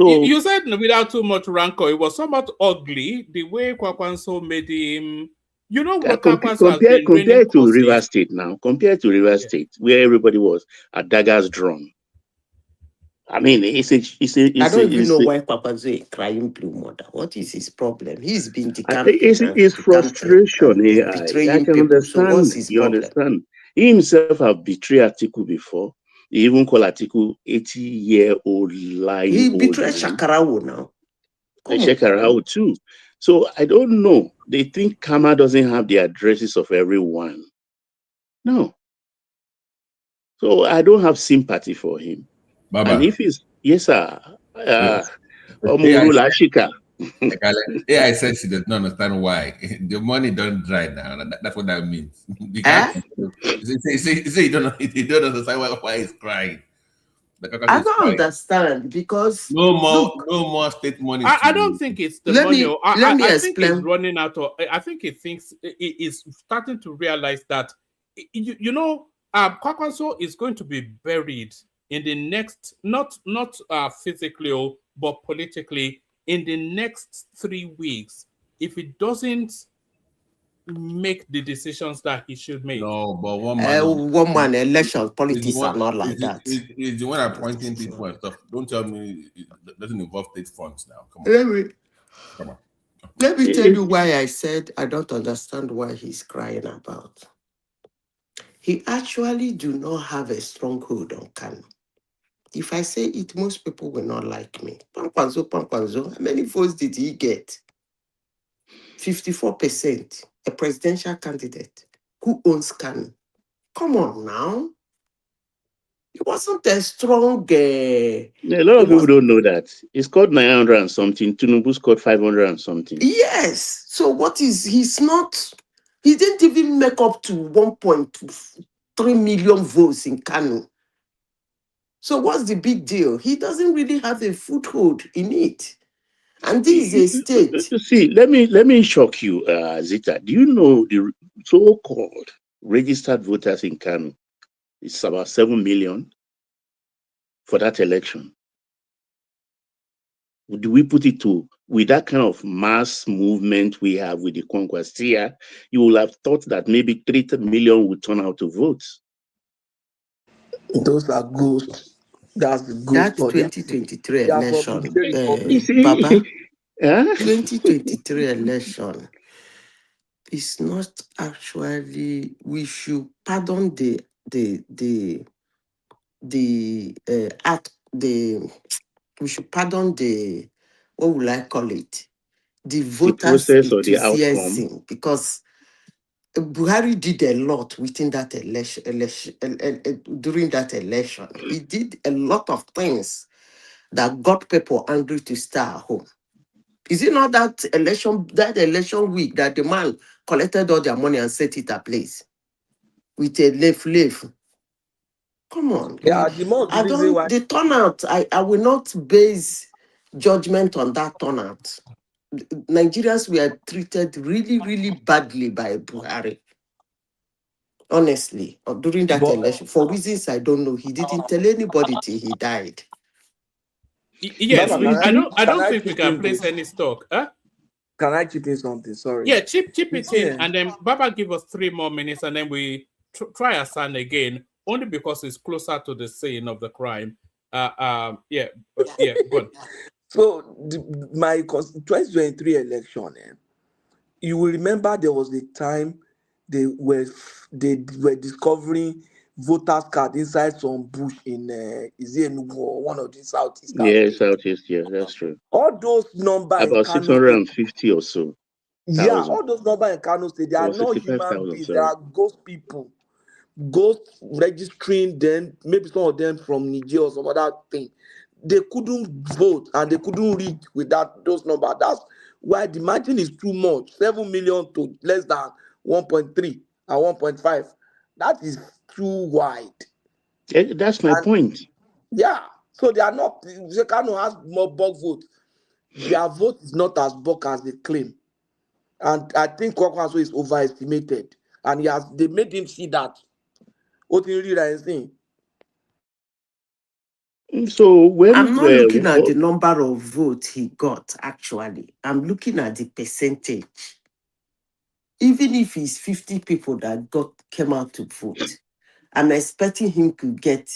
So you said without too much rancor, it was somewhat ugly the way Kwakwanso made him. You know what Kwakwanso has been raining compared to River curses. State now, compared to River State, where everybody was at daggers drawn. I mean, I don't even know why Papazo is crying blue mother. What is his problem? He's been decamping it's frustration. and I betraying can people. So understand. what's his You problem? understand? He himself have betrayed Atiku before. He even called Atiku 80-year-old lying He old betrayed man. Shakarawo now. Shakarawo too. So I don't know. They think Kama doesn't have the addresses of everyone. No. So I don't have sympathy for him. Baba. And if he's yes, sir. Yes. Omurula Ashika. AI said she does not understand why. The money don't dry now. That's what that means. You can't say you don't understand why he's crying. I don't understand because no more state money. I don't think it's the money. Let me I explain. think it's running out of. I think it thinks it is starting to realize that Kwakwanso is going to be buried in the next, not physically but politically, in the next 3 weeks if it doesn't make the decisions that he should make. No, but one man election politics are not like that. Is the one appointing people and stuff. Don't tell me it doesn't involve state funds now. Come on. Let me tell you why I said I don't understand why he's crying about. He actually do not have a stronghold on Kanu. If I say it, most people will not like me. Pankwanzo, how many votes did he get? 54%, a presidential candidate who owns Kanu. Come on now. It wasn't a strong... a lot of people don't know that. He scored 900 and something. Tinubu scored 500 and something. Yes. So what is... He didn't even make up to 1.3 million votes in Kanu. So what's the big deal? He doesn't really have a foothold in it. And this is a state. See, let me shock you, Zita. Do you know the so-called registered voters in Kanu? It's about 7 million for that election. Do we put it to, with that kind of mass movement we have with the conquest here, you will have thought that maybe 3 million would turn out to vote. Those are ghosts. That's the ghost. That 2023 election, Baba, 2023 election is not actually, we should pardon we should pardon what will I call it? The voters' process or the outcome. enthusiasm, because Buhari did a lot within that election, during that election. He did a lot of things that got people angry to stay at home. Is it not that election week that the man collected all their money and set it ablaze with a leaf? Come on. Yeah, the turnout, I will not base judgment on that turnout. Nigerians were treated really, really badly by Buhari. Honestly, during that election, for reasons I don't know, he didn't tell anybody till he died. Yes, I don't think we can place any stock. Huh? Can I chip in something? Sorry. Yeah, chip it in, and then Baba give us 3 more minutes, and then we try Asan again, only because it's closer to the scene of the crime. Go on. So my 2023 election, you will remember there was a time they were discovering voters' card inside some bush in Nnamdi or one of the southeast. Yeah, southeast. Yeah, that's true. All those numbers about 650 or so. Yeah, all those numbers in Kano State, they are not human beings. They are ghost people. Ghost registering them, maybe some of them from Niger or some other thing. They couldn't vote and they couldn't read with those numbers. That's why the margin is too much. 7 million to less than 1.3 and 1.5. That is too wide. That's my point. Yeah. So they are not, Kano has more bulk vote. Their vote is not as bulk as they claim. And I think Kwakwanso is overestimated. And they made him see that. What you read and saying? So when I'm not looking at the number of votes he got, actually. I'm looking at the percentage. Even if it's 50 people that came out to vote, I'm expecting him to get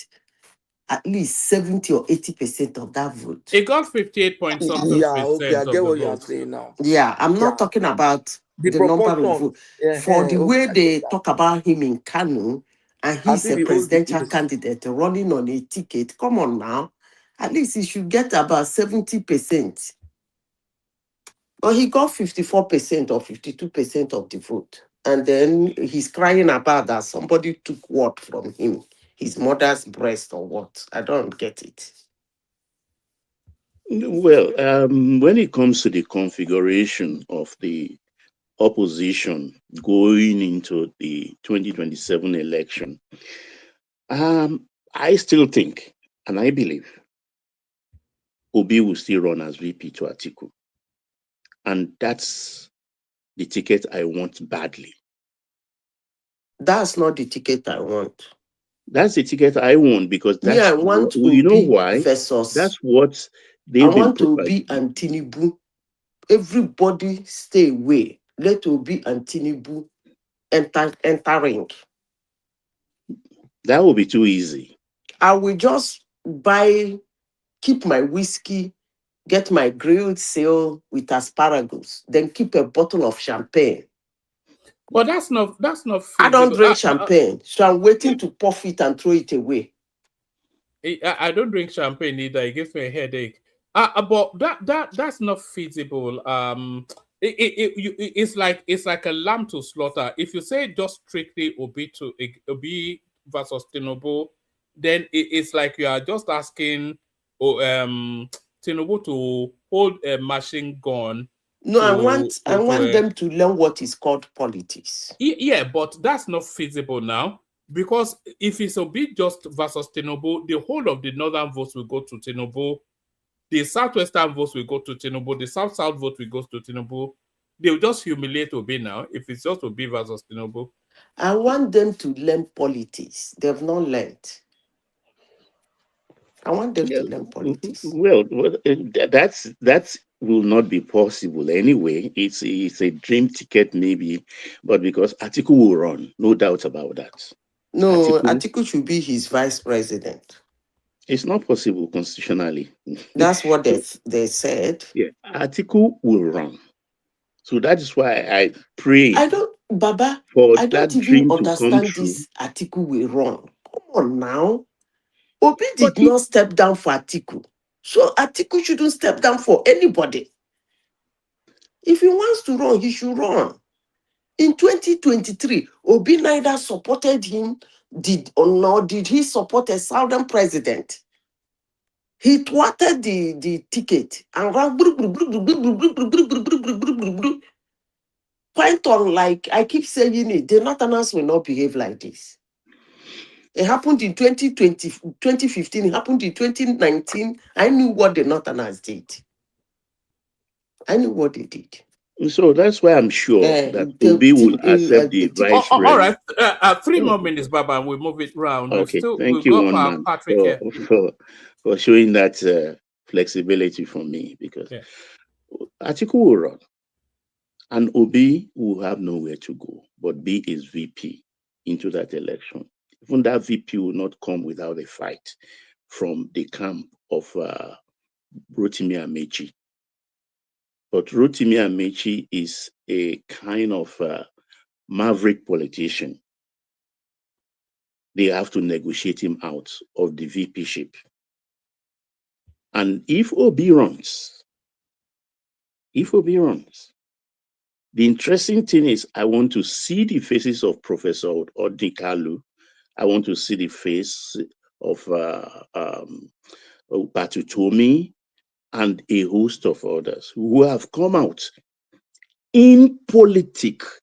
at least 70 or 80% of that vote. It got 58 point something Yeah, okay, I percent get of the what you're votes. saying now. Yeah, I'm not talking about the number of proportion. votes. For the way they talk about him in Kanu, and he's a presidential candidate running on a ticket, come on now. At least he should get about 70%. But he got 54% or 52% of the vote. And then he's crying about that somebody took what from him, his mother's breast or what. I don't get it. Well, when it comes to the configuration of the opposition going into the 2027 election, I still think, and I believe, Obi will still run as VP to Atiku. And that's the ticket I want badly. That's not the ticket I want. That's the ticket I want because that's I want you know Obi why? versus. That's what I want Obi and Tinubu. Everybody stay away. Let Obi and Tinubu entering. That will be too easy. I will just keep my whiskey, get my grilled seal with asparagus, then keep a bottle of champagne. But that's not feasible. I don't drink champagne, so I'm waiting to puff it and throw it away. I don't drink champagne either. It gives me a headache. But that's not feasible. It's like a lamb to slaughter. If you say just strictly Obi versus Tinubu, then it's like you are just asking Tinubu to hold a machine gun. No, I want them to learn what is called politics. Yeah, but that's not feasible now. Because if it's Obi just versus Tinubu, the whole of the northern votes will go to Tinubu. The southwestern votes will go to Tinubu. The south-south vote will go to Tinubu. They'll just humiliate Obi now if it's just Obi versus Tinubu. I want them to learn politics. They've not learned. I want them to learn politics. Well, that will not be possible anyway. It's a dream ticket maybe, but because Atiku will run, no doubt about that. No, Atiku should be his vice president. It's not possible constitutionally. That's what they said. Yeah, Atiku will run. So that is why I pray. I don't even understand this Atiku will run. Come on now. Obi did not step down for Atiku. So Atiku shouldn't step down for anybody. If he wants to run, he should run. In 2023, Obi neither supported him, nor did he support a southern president. He thwarted the ticket and ran quite on, like I keep saying it, the Northerners will not behave like this. It happened in 2015, it happened in 2019. I knew what the Northerners did. I knew what they did. So that's why I'm sure that Obi will accept the vice president. All right, 3 more minutes, Baba, and we'll move it round. Okay, thank you, one man, for showing that flexibility for me, because Atiku will run, and Obi will have nowhere to go but be his VP into that election. Even that VP will not come without a fight from the camp of Rotimi Amechi. But Rotimi Amechi is a kind of maverick politician. They have to negotiate him out of the VP-ship. And if Obi runs, the interesting thing is I want to see the faces of Professor Odikalu. I want to see the face of Batutomi and a host of others who have come out in politics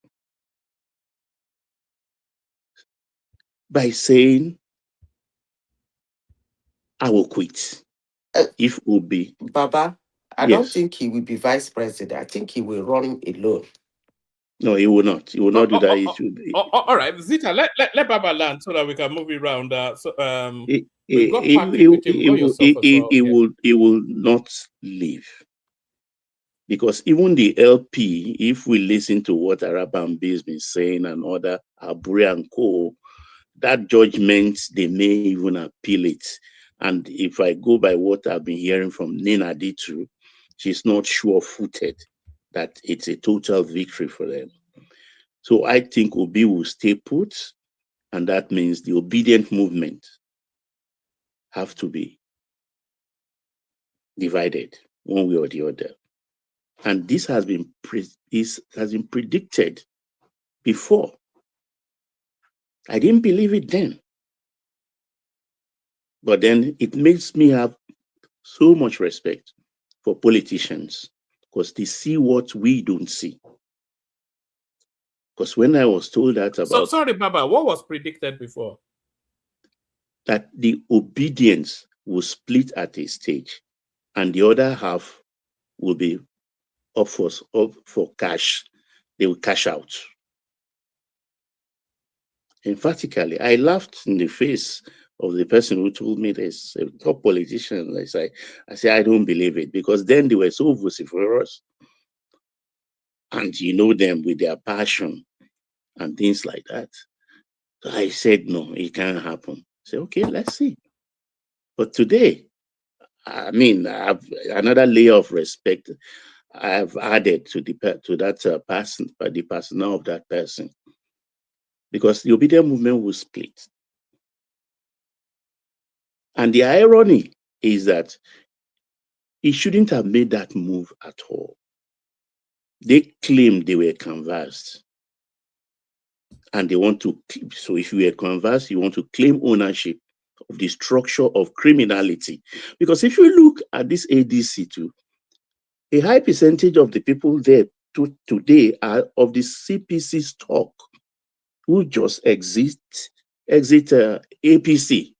by saying, I will quit. If Obi. Baba, I don't think he will be vice president. I think he will run alone. No, he will not. He will not do that. It will be. All right, Zita, let Baba land so that we can move it around. We've got He Patrick with him. Got yourself as well. he will not leave. Because even the LP, if we listen to what Arabambi has been saying and other Abure and Co., that judgment, they may even appeal it. And if I go by what I've been hearing from Nina Ditu, she's not sure-footed that it's a total victory for them. So I think Obi will stay put, and that means the obedient movement have to be divided one way or the other. And this has been predicted before. I didn't believe it then. But then it makes me have so much respect for politicians because they see what we don't see. Because when I was told that about... So, sorry, Baba, what was predicted before? That the obedience will split at a stage and the other half will be up for cash. They will cash out. Emphatically, I laughed in the face of the person who told me this, a top politician. I say, I don't believe it, because then they were so vociferous. And you know them with their passion and things like that. So I said, no, it can't happen. I said, okay, let's see. But today, I mean, I have another layer of respect I have added to that person, the personnel of that person. Because the obedient movement will split. And the irony is that he shouldn't have made that move at all. They claimed they were canvassed. And they want to, so if you were canvassed, you want to claim ownership of the structure of criminality. Because if you look at this ADC too, a high percentage of the people there today are of the CPC stock who just exit APC.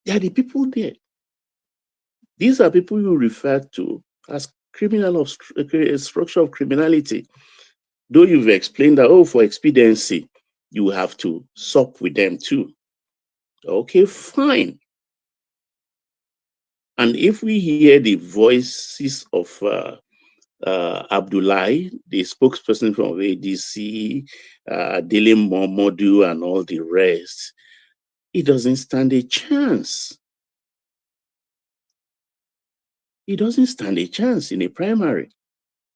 They are the people there. These are people you refer to as criminal of structure of criminality. Though you've explained that, for expediency, you have to sup with them too. Okay, fine. And if we hear the voices of Abdullahi, the spokesperson from ADC, Dele Momodu, and all the rest, he doesn't stand a chance. He doesn't stand a chance in a primary.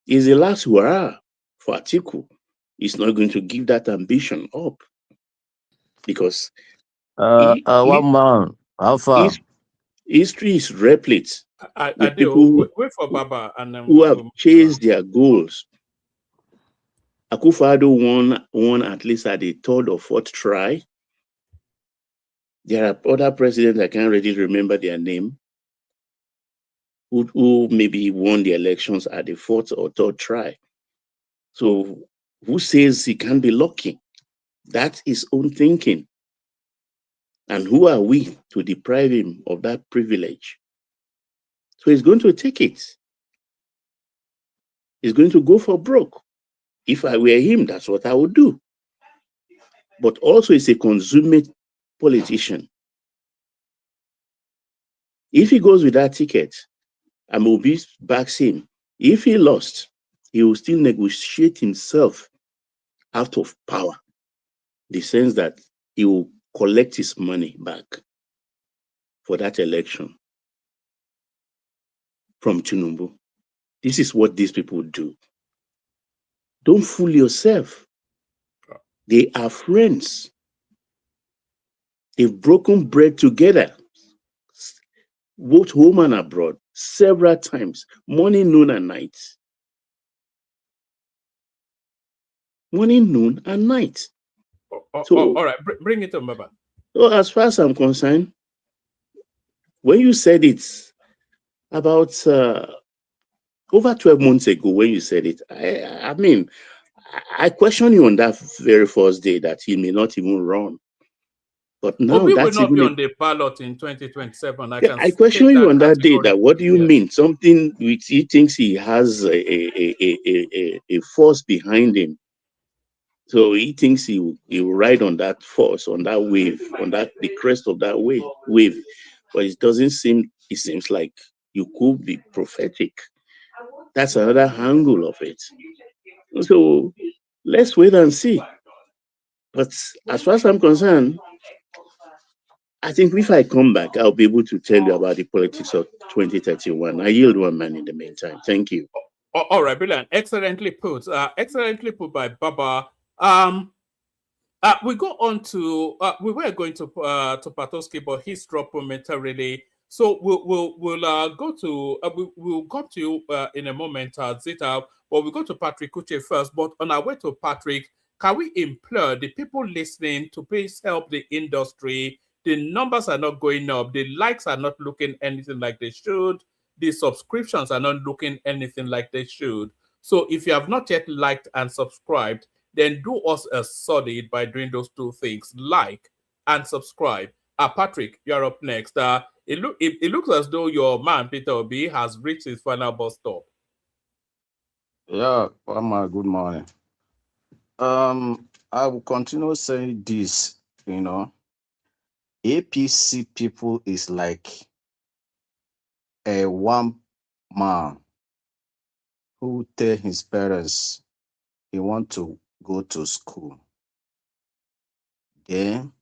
He's the last hurrah for Atiku. He's not going to give that ambition up because one man, how far? History is replete with do. people wait for Baba and then who have chased their goals. Akufo-Addo won at least at the third or fourth try. There are other presidents, I can't really remember their name, who maybe won the elections at the fourth or third try. So who says he can't be lucky? That's his own thinking. And who are we to deprive him of that privilege? So he's going to take it. He's going to go for broke. If I were him, that's what I would do. But also, he's a consummate politician. If he goes with that ticket, and Obi backs him, if he lost, he will still negotiate himself out of power. The sense that he will collect his money back for that election from Tinubu. This is what these people do. Don't fool yourself. They are friends. They've broken bread together, both home and abroad, several times, morning, noon, and night. Morning, noon, and night. So, all right, bring it on, Baba. So as far as I'm concerned, when you said it about over 12 months ago, when you said it, I mean, I question you on that very first day that he may not even run. But now Obi will that's not even be a, on the ballot in 2027. I yeah, can I question take you that on that day that what do you categorically. Yes. mean? Something which he thinks he has a force behind him. So he thinks he will ride on that force, on that wave, on that the crest of that wave. But it doesn't seem, it seems like you could be prophetic. That's another angle of it. So let's wait and see. But as far as I'm concerned, I think if I come back, I'll be able to tell you about the politics of 2031. I yield one man in the meantime. Thank you. All right, brilliant. Excellently put. Excellently put by Baba. We go on to we were going to Patoski, but he's dropped momentarily. So we'll go to we'll come to you in a moment, Zita. But we'll go to Patrick Kuche first. But on our way to Patrick, can we implore the people listening to please help the industry? The numbers are not going up. The likes are not looking anything like they should. The subscriptions are not looking anything like they should. So if you have not yet liked and subscribed, then do us a solid by doing those two things: like and subscribe. Patrick, you're up next. It looks as though your man Peter Obi has reached his final bus stop. Yeah, Mama, good morning. I will continue saying this, APC people is like a one man who tell his parents he want to go to school. Then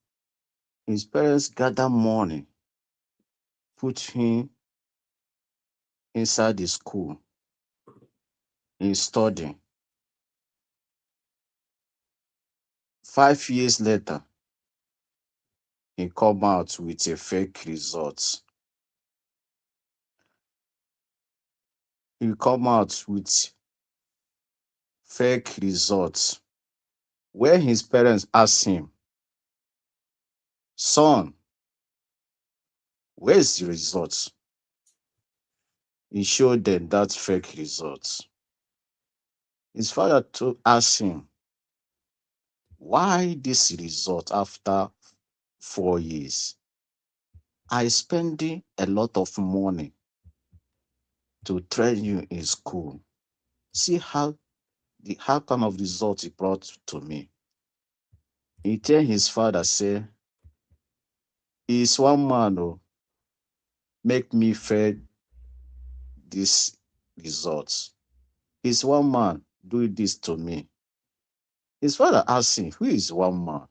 his parents gather money, put him inside the school, he's studying. 5 years later, he come out with a fake result. He come out with fake results. When his parents ask him, son, where's the results? He showed them that fake results. His father asked him, why this result after 4 years? I spending a lot of money to train you in school. See how kind of result he brought to me. He tell his father, say, he's one man who make me fail these results. He's one man doing this to me. His father asked him, who is one man?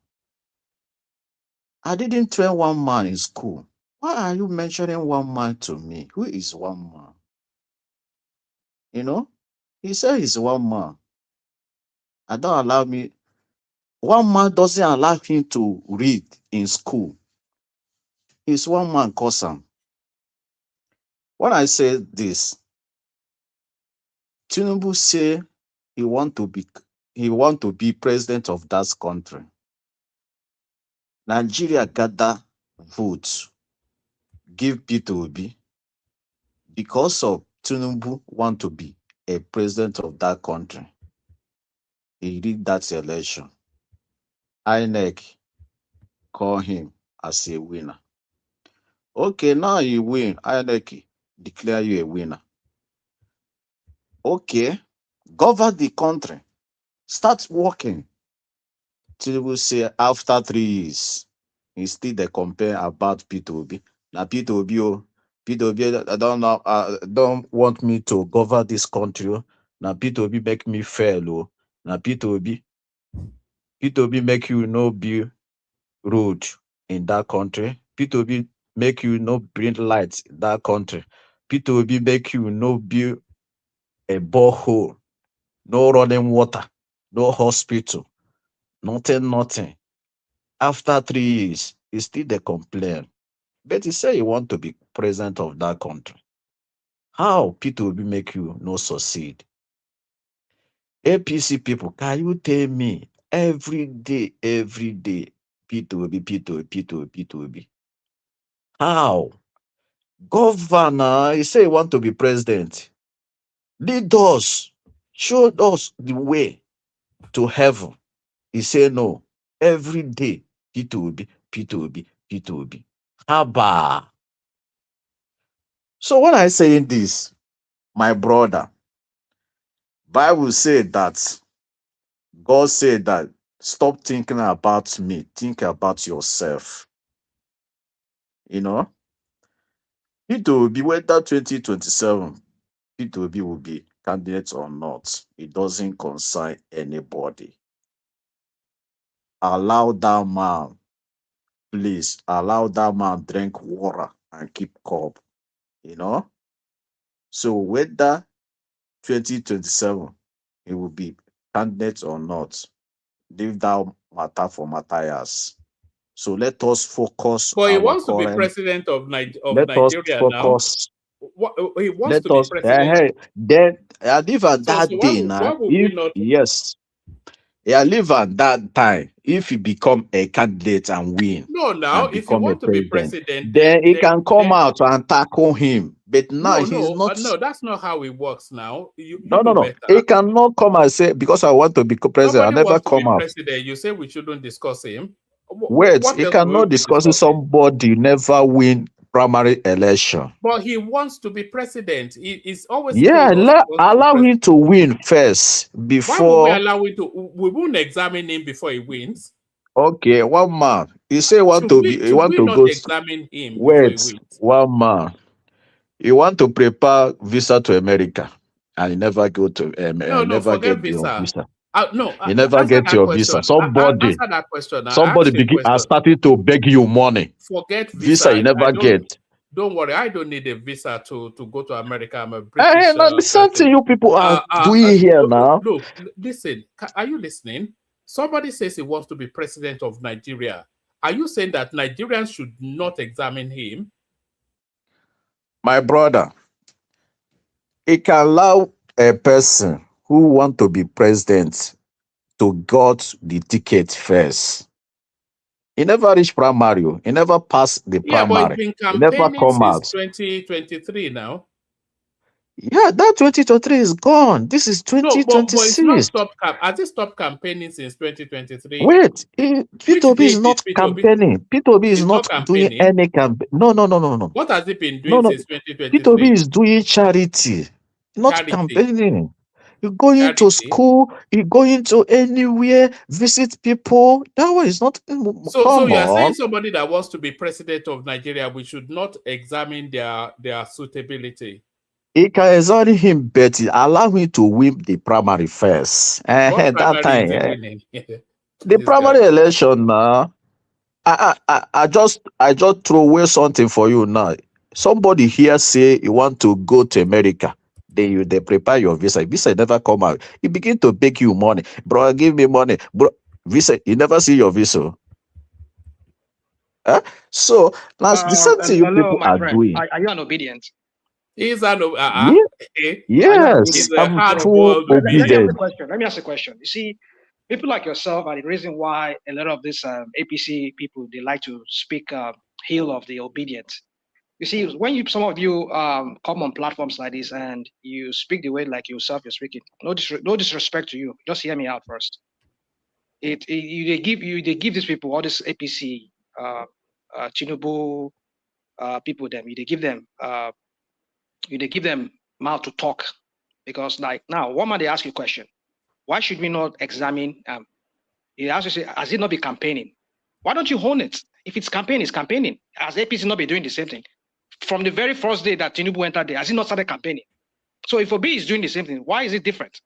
I didn't train one man in school. Why are you mentioning one man to me? Who is one man? He said he's one man. I don't allow me. One man doesn't allow him to read in school. He's one man cousin. When I say this, Tinubu say he want to be president of that country. Nigeria gather votes, give Peter Obi because of Tinubu want to be a president of that country. He did that election. INEC call him as a winner. Okay, now you win. INEC declare you a winner. Okay, govern the country. Start working. Tinubu say after 3 years, he still they compare about Peter Obi. Now Peter Obi, I don't know, don't want me to govern this country. Now Peter Obi make me fail. Now Peter Obi make you no be road in that country. Peter Obi make you no bring lights in that country. Peter Obi make you no build a borehole, no running water, no hospital, nothing. After 3 years, he still they complain. But he say he want to be president of that country. How Peter Obi make you no succeed? APC people, can you tell me every day, Peter Obi? How? Governor, he say he want to be president. Lead us, show us the way to heaven. He say no. Every day, Peter Obi. P2B, P2B. Haba. So when I say this, my brother, Bible said that, God said that, stop thinking about me, think about yourself. You know, P2B, whether 2027, P2B will be candidate or not, it doesn't concern anybody. Allow that man, please, allow that man drink water and keep calm, you know. So whether 2027 it will be candidate or not, leave that matter for Matthias. So let us focus But he our wants to be current. president of Let us Nigeria now. focus. He wants to Let be us. president. Then I live at So that day now. why would we If not? yes, I live at that time. If he become a candidate and win No, now and if you become a want to be president, president, then he can come out and tackle him. But now he's not. no, that's not how it works now. You No, no, know no. better. He cannot come and say, because I want to become president, I Somebody never wants to be come out. president. You say we shouldn't discuss him. Wait, What he else will we cannot be discuss with discussing? somebody never win primary election. But he wants to be president. He's always Yeah, told us he wants to be allow president. him to win first Why would we before. allow him to? We won't examine him before he wins. Okay, one man. He say Should we not examine him before he wait, wins? one man. He want to prepare visa to America, and he never go to No, never forget get your visa. visa. No, He never answer get that your visa. question. Somebody, Answer that question. I somebody asked you a begin are question. starting to beg you money. Forget Visa you visa. never get. Don't worry. I don't need a visa to go to America. I'm a British Now the same thing person. you people are doing here now. Look, listen. Are you listening? Somebody says he wants to be president of Nigeria. Are you saying that Nigerians should not examine him? My brother, it can allow a person who want to be president to got the ticket first. He never reached primary. He never passed the Yeah, but he's primary. been He never campaigning come since out. 2023 now. Yeah, that 2023 is gone. This is No, but it's not 2026. stopped. Has it stopped campaigning since 2023? Wait, Which P2B is date is not P2B? campaigning. P2B is It's not not doing campaigning. any campaign. No. What has it been No, doing no. since 2023? P2B is doing charity, not Charity. campaigning. You going to Charity. school, you going to anywhere, visit people. That one is not. So Come you are saying on. somebody that wants to be president of Nigeria, we should not examine their suitability. He can exonerate him, but allow him to win the primary first. What That primary is time, he winning? the primary election now. I just throw away something for you now. Somebody here say you want to go to America. They prepare your visa. Visa never come out. He begin to beg you money. Bro, give me money. Bro, visa, you never see your visa. So that's the same thing you Hello, people my are friend. doing. Are you an obedient? He's an Yes, He's a I'm hard too boiled Let me ask obedient. a question. Let me ask a question. You see, people like yourself are the reason why a lot of these APC people, they like to speak ill of the obedient. You see, when some of you come on platforms like this and you speak the way like yourself you're speaking, no disrespect to you. Just hear me out first. They give these people, all this APC, Tinubu people, they give them mouth to talk, because like now, one man they ask you a question, why should we not examine? He asks you, say, has it not been campaigning? Why don't you own it? If it's campaigning, it's campaigning. Has APC not been doing the same thing? From the very first day that Tinubu entered there, has he not started campaigning? So if Obi is doing the same thing, why is it different?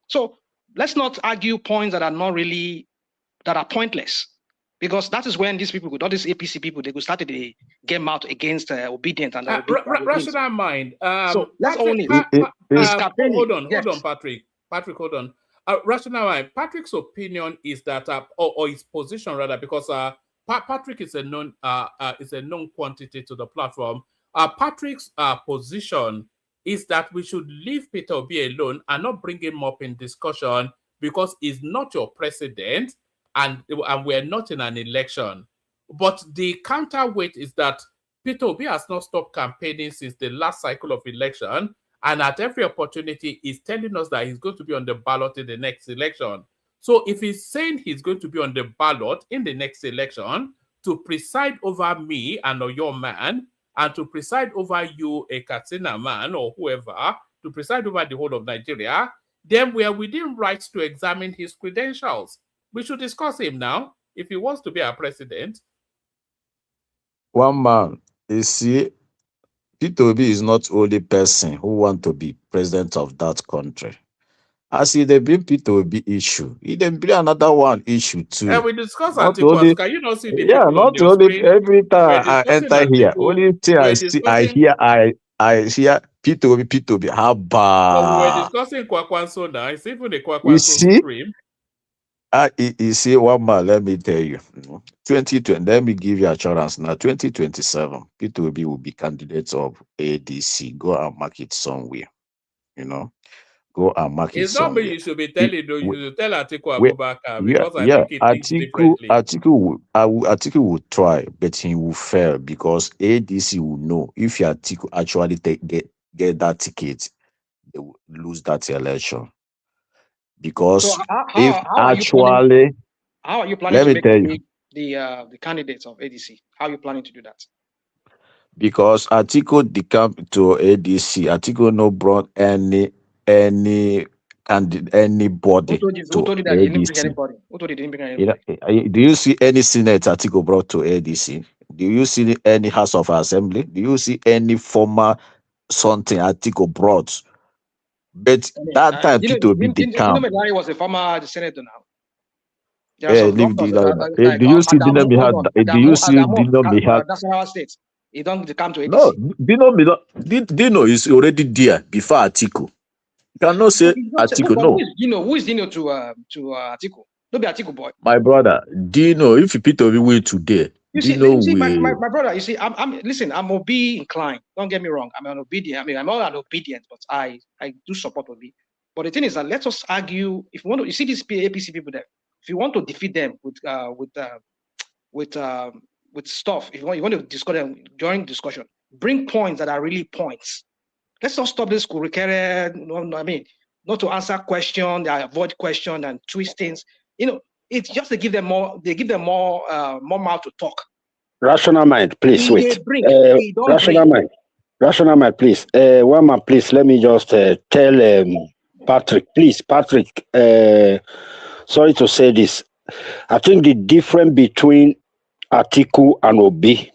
So let's not argue points that are pointless, because that is when these people, all these APC people, they go start the game out against obedient and rational mind. So let's Patrick, own it. It's campaigning. hold on, Yes. Patrick. Patrick, hold on. Rational mind. Patrick's opinion is that, or his position rather, because Patrick is a known quantity to the platform. Patrick's position is that we should leave Peter Obi alone and not bring him up in discussion, because he's not your president, and we're not in an election. But the counterweight is that Peter Obi has not stopped campaigning since the last cycle of election, and at every opportunity he's telling us that he's going to be on the ballot in the next election. So if he's saying he's going to be on the ballot in the next election, to preside over me and your man, and to preside over you, a Katsina man or whoever, to preside over the whole of Nigeria, then we are within rights to examine his credentials. We should discuss him now if he wants to be our president. One man, you see, P2B is not only person who want to be president of that country. As he bring P2B issue, he then bring another one issue too. And we discuss Not Atiku. only, Can you not see the yeah, people on not your only screen? every time We're I discussing enter here, Atiku. only thing I We're see, discussing, I hear P2B, how but we were bad. discussing Kwakwanso now. It's even the You Kwakwanso see, stream. you see, one man, let me tell you, 2020, let me give you assurance now, 2027, P2B will be candidates of ADC. Go and mark it somewhere, you know. Go and mark it It's not me somewhere. you should be telling, though. You should tell Atiku Where, Abubakar, yeah, because I think he thinks differently. Atiku will try, but he will fail because ADC will know if Atiku actually get that ticket, they will lose that election. Because So if how are you planning? actually, How are you planning let to me make tell you, the candidates of ADC? How are you planning to do that? because Atiku decamp to ADC, Atiku no brought anybody Who told you? to Who told you that he didn't bring ADC. anybody? Who told you he didn't bring You know, anybody? do you see any Senate article brought to ADC? Do you see any House of Assembly? Do you see any former something article brought? But I mean, that time people be Dino decamp. Medari was a former senator now. There are some Leave doctors Dino. like Do you see Dino Adamu. Hold Mihad? on, Do you see Adamu Dino Mihad? Nasarawa State. He don't come to ADC. No, Dino is already there before article. You cannot say article. But No, who is Dino to Atiku? Don't be Atiku boy. my brother, Dino. If people be win today, You see, Dino my will. brother. You see, listen. I'm OB inclined. Don't get me wrong. I'm an obedient. I mean, I'm not an obedient, but I do support OB. But the thing is that let us argue. If you want to, you see these APC people there. If you want to defeat them with stuff, if you want to discuss them during discussion, bring points that are really points. Let's not stop this I mean, not to answer question, they avoid question and twist things. You know, it's just to give them more. They give them more mouth to talk. Rational mind, please wait. Rational mind, please. One man, please. Let me just tell Patrick, please, Patrick. Sorry to say this. I think the difference between Atiku and Obi.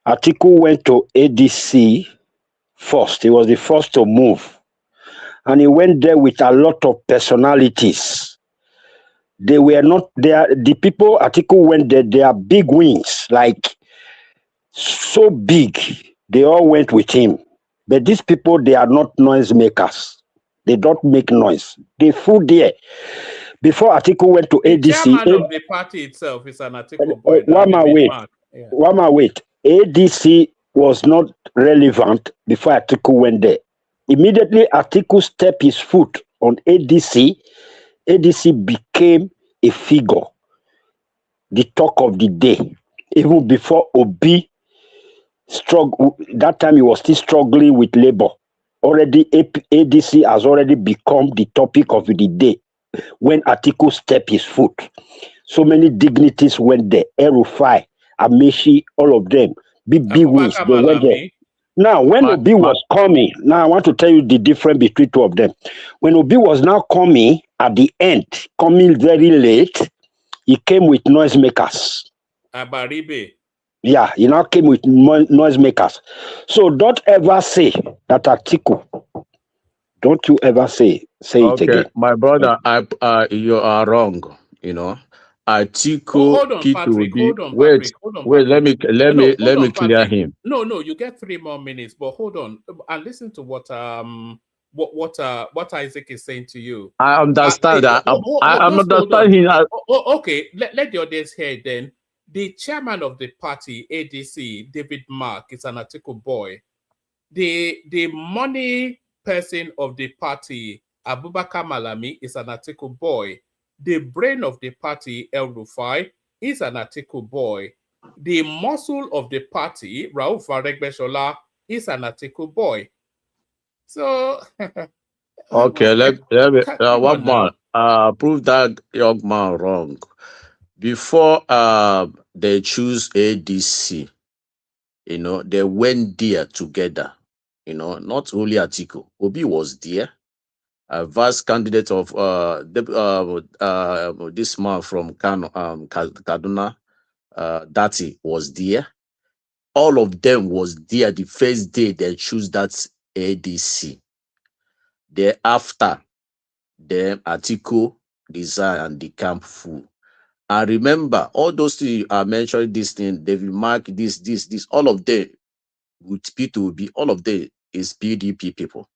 Atiku went to ADC first. He was the first to move, and he went there with a lot of personalities. They were not there. The people Atiku went there, they are big wings, like so big. They all went with him. But these people, they are not noise makers. They don't make noise. They flew there. Before Atiku went to The ADC, chairman of the party itself is an Atiku boy. one man wait. ADC was not relevant before Atiku went there. Immediately Atiku stepped his foot on ADC, ADC became a figure, the talk of the day. Even before Obi struggle, that time he was still struggling with labor. Already ADC has already become the topic of the day when Atiku stepped his foot. So many dignitaries went there. Erufai, Amishi, all of them. Big wins. They went there. Now, when Obi was coming, now I want to tell you the difference between two of them. When Obi was now coming at the end, coming very late, he came with noisemakers. Abaribe. Yeah, he now came with noisemakers. So don't ever say that Atiku. Don't you ever say it again. My brother, you are wrong. You know, Atiku. Hold on, Patrick. Wait, let me clear him. No, you get 3 more minutes, but hold on and listen to what Isaac is saying to you. I understand that. I understand him. Okay, let the audience hear it then. The chairman of the party, ADC, David Mark, is an Atiku boy. The money person of the party, Abubakar Malami, is an Atiku boy. The brain of the party, El Rufai, is an Atiku boy. The muscle of the party, Rauf Faregbeshola, is an Atiku boy. So, okay, let me one man prove that young man wrong. before they choose ADC, they went there together. Not only Atiku, Obi was there. A vice candidate of this man from Kanu, Kaduna, Dati was there. All of them was there the first day they choose that ADC. Thereafter, then Atiku, Desire, and the camp full. And remember, all those things I mentioned, this thing, David Mark, this, all of them with P2B, all of them is PDP people.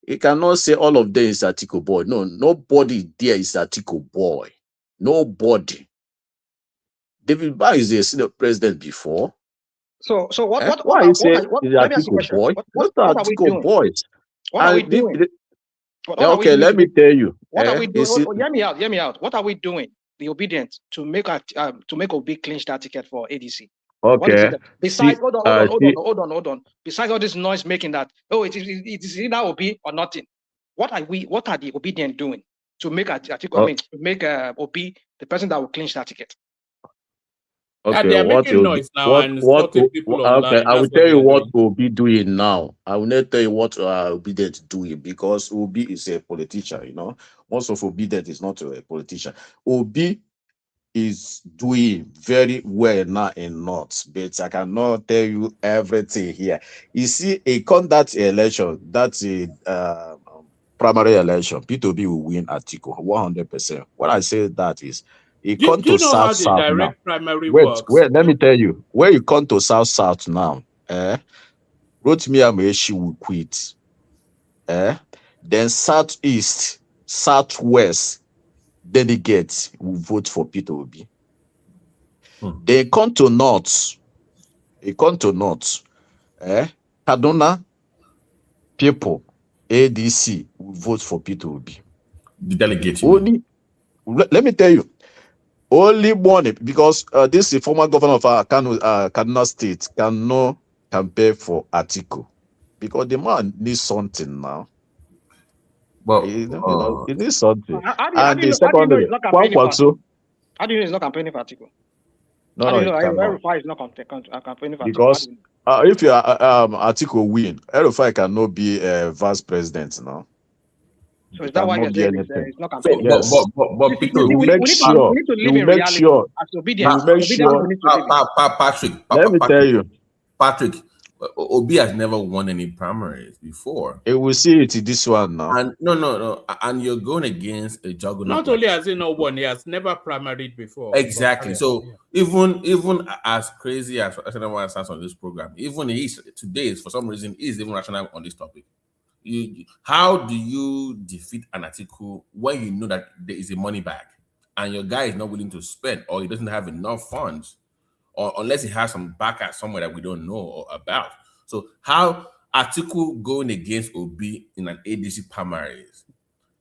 You cannot say all of them is Atiku boy. No, nobody there is Atiku boy. Nobody. David Mark is a senior president before. So what? Why you say Let me ask you a question. boy? What are we doing? Boys. What are we doing? Okay, let me tell you. What are we doing? Hear me out. What are we doing? The obedient to make Obi clinch that ticket for ADC. Okay. Besides, hold on. Besides all this noise making that, it is either Obi or nothing. What are the obedient doing to make to make Obi the person that will clinch that ticket? Okay, they are making noise now and spotting people online. Okay, I will tell you what Obi doing now. I will not tell you what Obedient doing because Obi is a politician. Most of Obedient is not a politician. Obi is doing very well now in North, but I cannot tell you everything here. You see, a conduct election, that's a primary election. P2B will win Atiku 100%. What I say that is, do you know how the direct now. primary works? Wait, let me tell you. Where you come to South now, Rotimi Amaechi will quit. Then Southeast, Southwest delegates will vote for P2B. They come to North. Kaduna people, ADC will vote for P2B. The delegates. Let me tell you. Only one, because this is former governor of Kaduna State cannot campaign for Atiku because the man needs something now. Well, he needs something. How do you know he's not campaigning for Atiku? No, how do you he know cannot. El-Rufai is not campaigning for Atiku? Because if you are Atiku win, El-Rufai cannot be a vice president now. So is that why you're saying it's not campaigning? Yes. But Peter, we make sure. Patrick, let me tell you, Patrick, Obi has never won any primaries before. We will see it in this one now. And no, and you're going against a juggernaut. Not only has he not won, he has never primaried before. Exactly. So even as crazy as anyone sounds on this program, even today, for some reason, is even rational on this topic. How do you defeat an article when you know that there is a money bag and your guy is not willing to spend, or he doesn't have enough funds, or unless he has some backup somewhere that we don't know about? So how article going against Obi in an ADC primaries?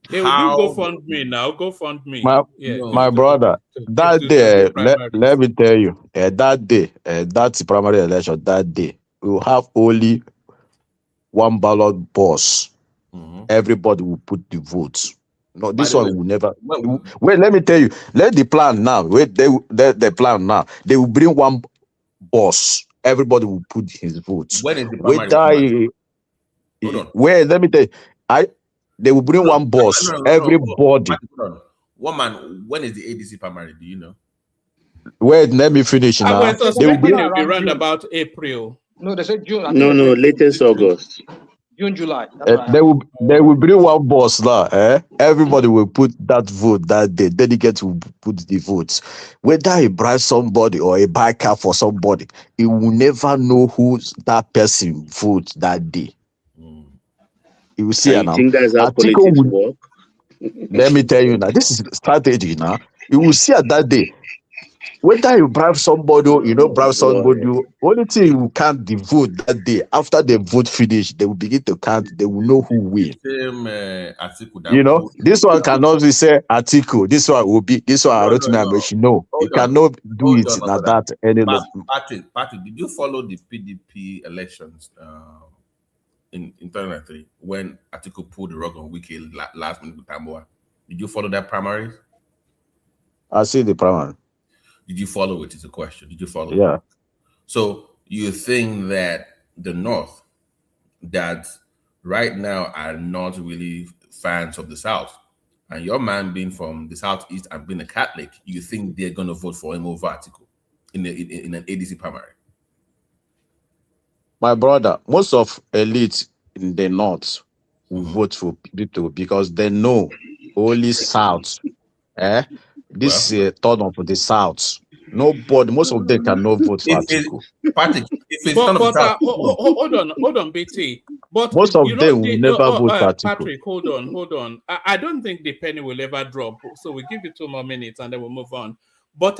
They will do GoFundMe now. GoFundMe. My brother, that day, let me tell you, that day, that's the primary election. That day, we will have only one ballot box. Everybody will put the votes. No, this one will never. Wait, let me tell you. Let the plan now. Wait, the plan now. They will bring one boss. Everybody will put his votes. When is the primary? Wait, let me tell you. They will bring one boss. Everybody. One man. When is the ADC primary? Do you know? Wait, let me finish now. They will be around about April. No, they said June. No, latest August. June, July. They will bring one boss now. Everybody will put that vote that day. Delegates will put the votes. Whether he bribe somebody or he buy car for somebody, he will never know who that person votes that day. You will see. I think that's how politics work. Let me tell you now. This is strategy now. You will see at that day. Whether you bribe somebody or you don't bribe somebody, only thing you can't the vote that day. After the vote finish, they will begin to count. They will know who win. This one cannot be say article. This one will be. This one I wrote me. No, you cannot do it like that any longer. Patrick, did you follow the PDP elections in 2003 when Atiku pulled the rug on Wiki last minute with Tamboa? Did you follow that primary? I see the primary. Did you follow it? Is a question. Did you follow Yeah. it? So you think that the North, that right now are not really fans of the South, and your man being from the Southeast and being a Catholic, you think they're going to vote for him over Atiku in an ADC primary? My brother, most of elite in the North will vote for Peter because they know only South. This turn of the South. Nobody, most of them cannot vote for Atiku. Patrick, if it's turn of the South, hold on, BT. But most of them will never vote for Atiku. Patrick, hold on. I don't think the penny will ever drop. So we give you 2 more minutes and then we'll move on. But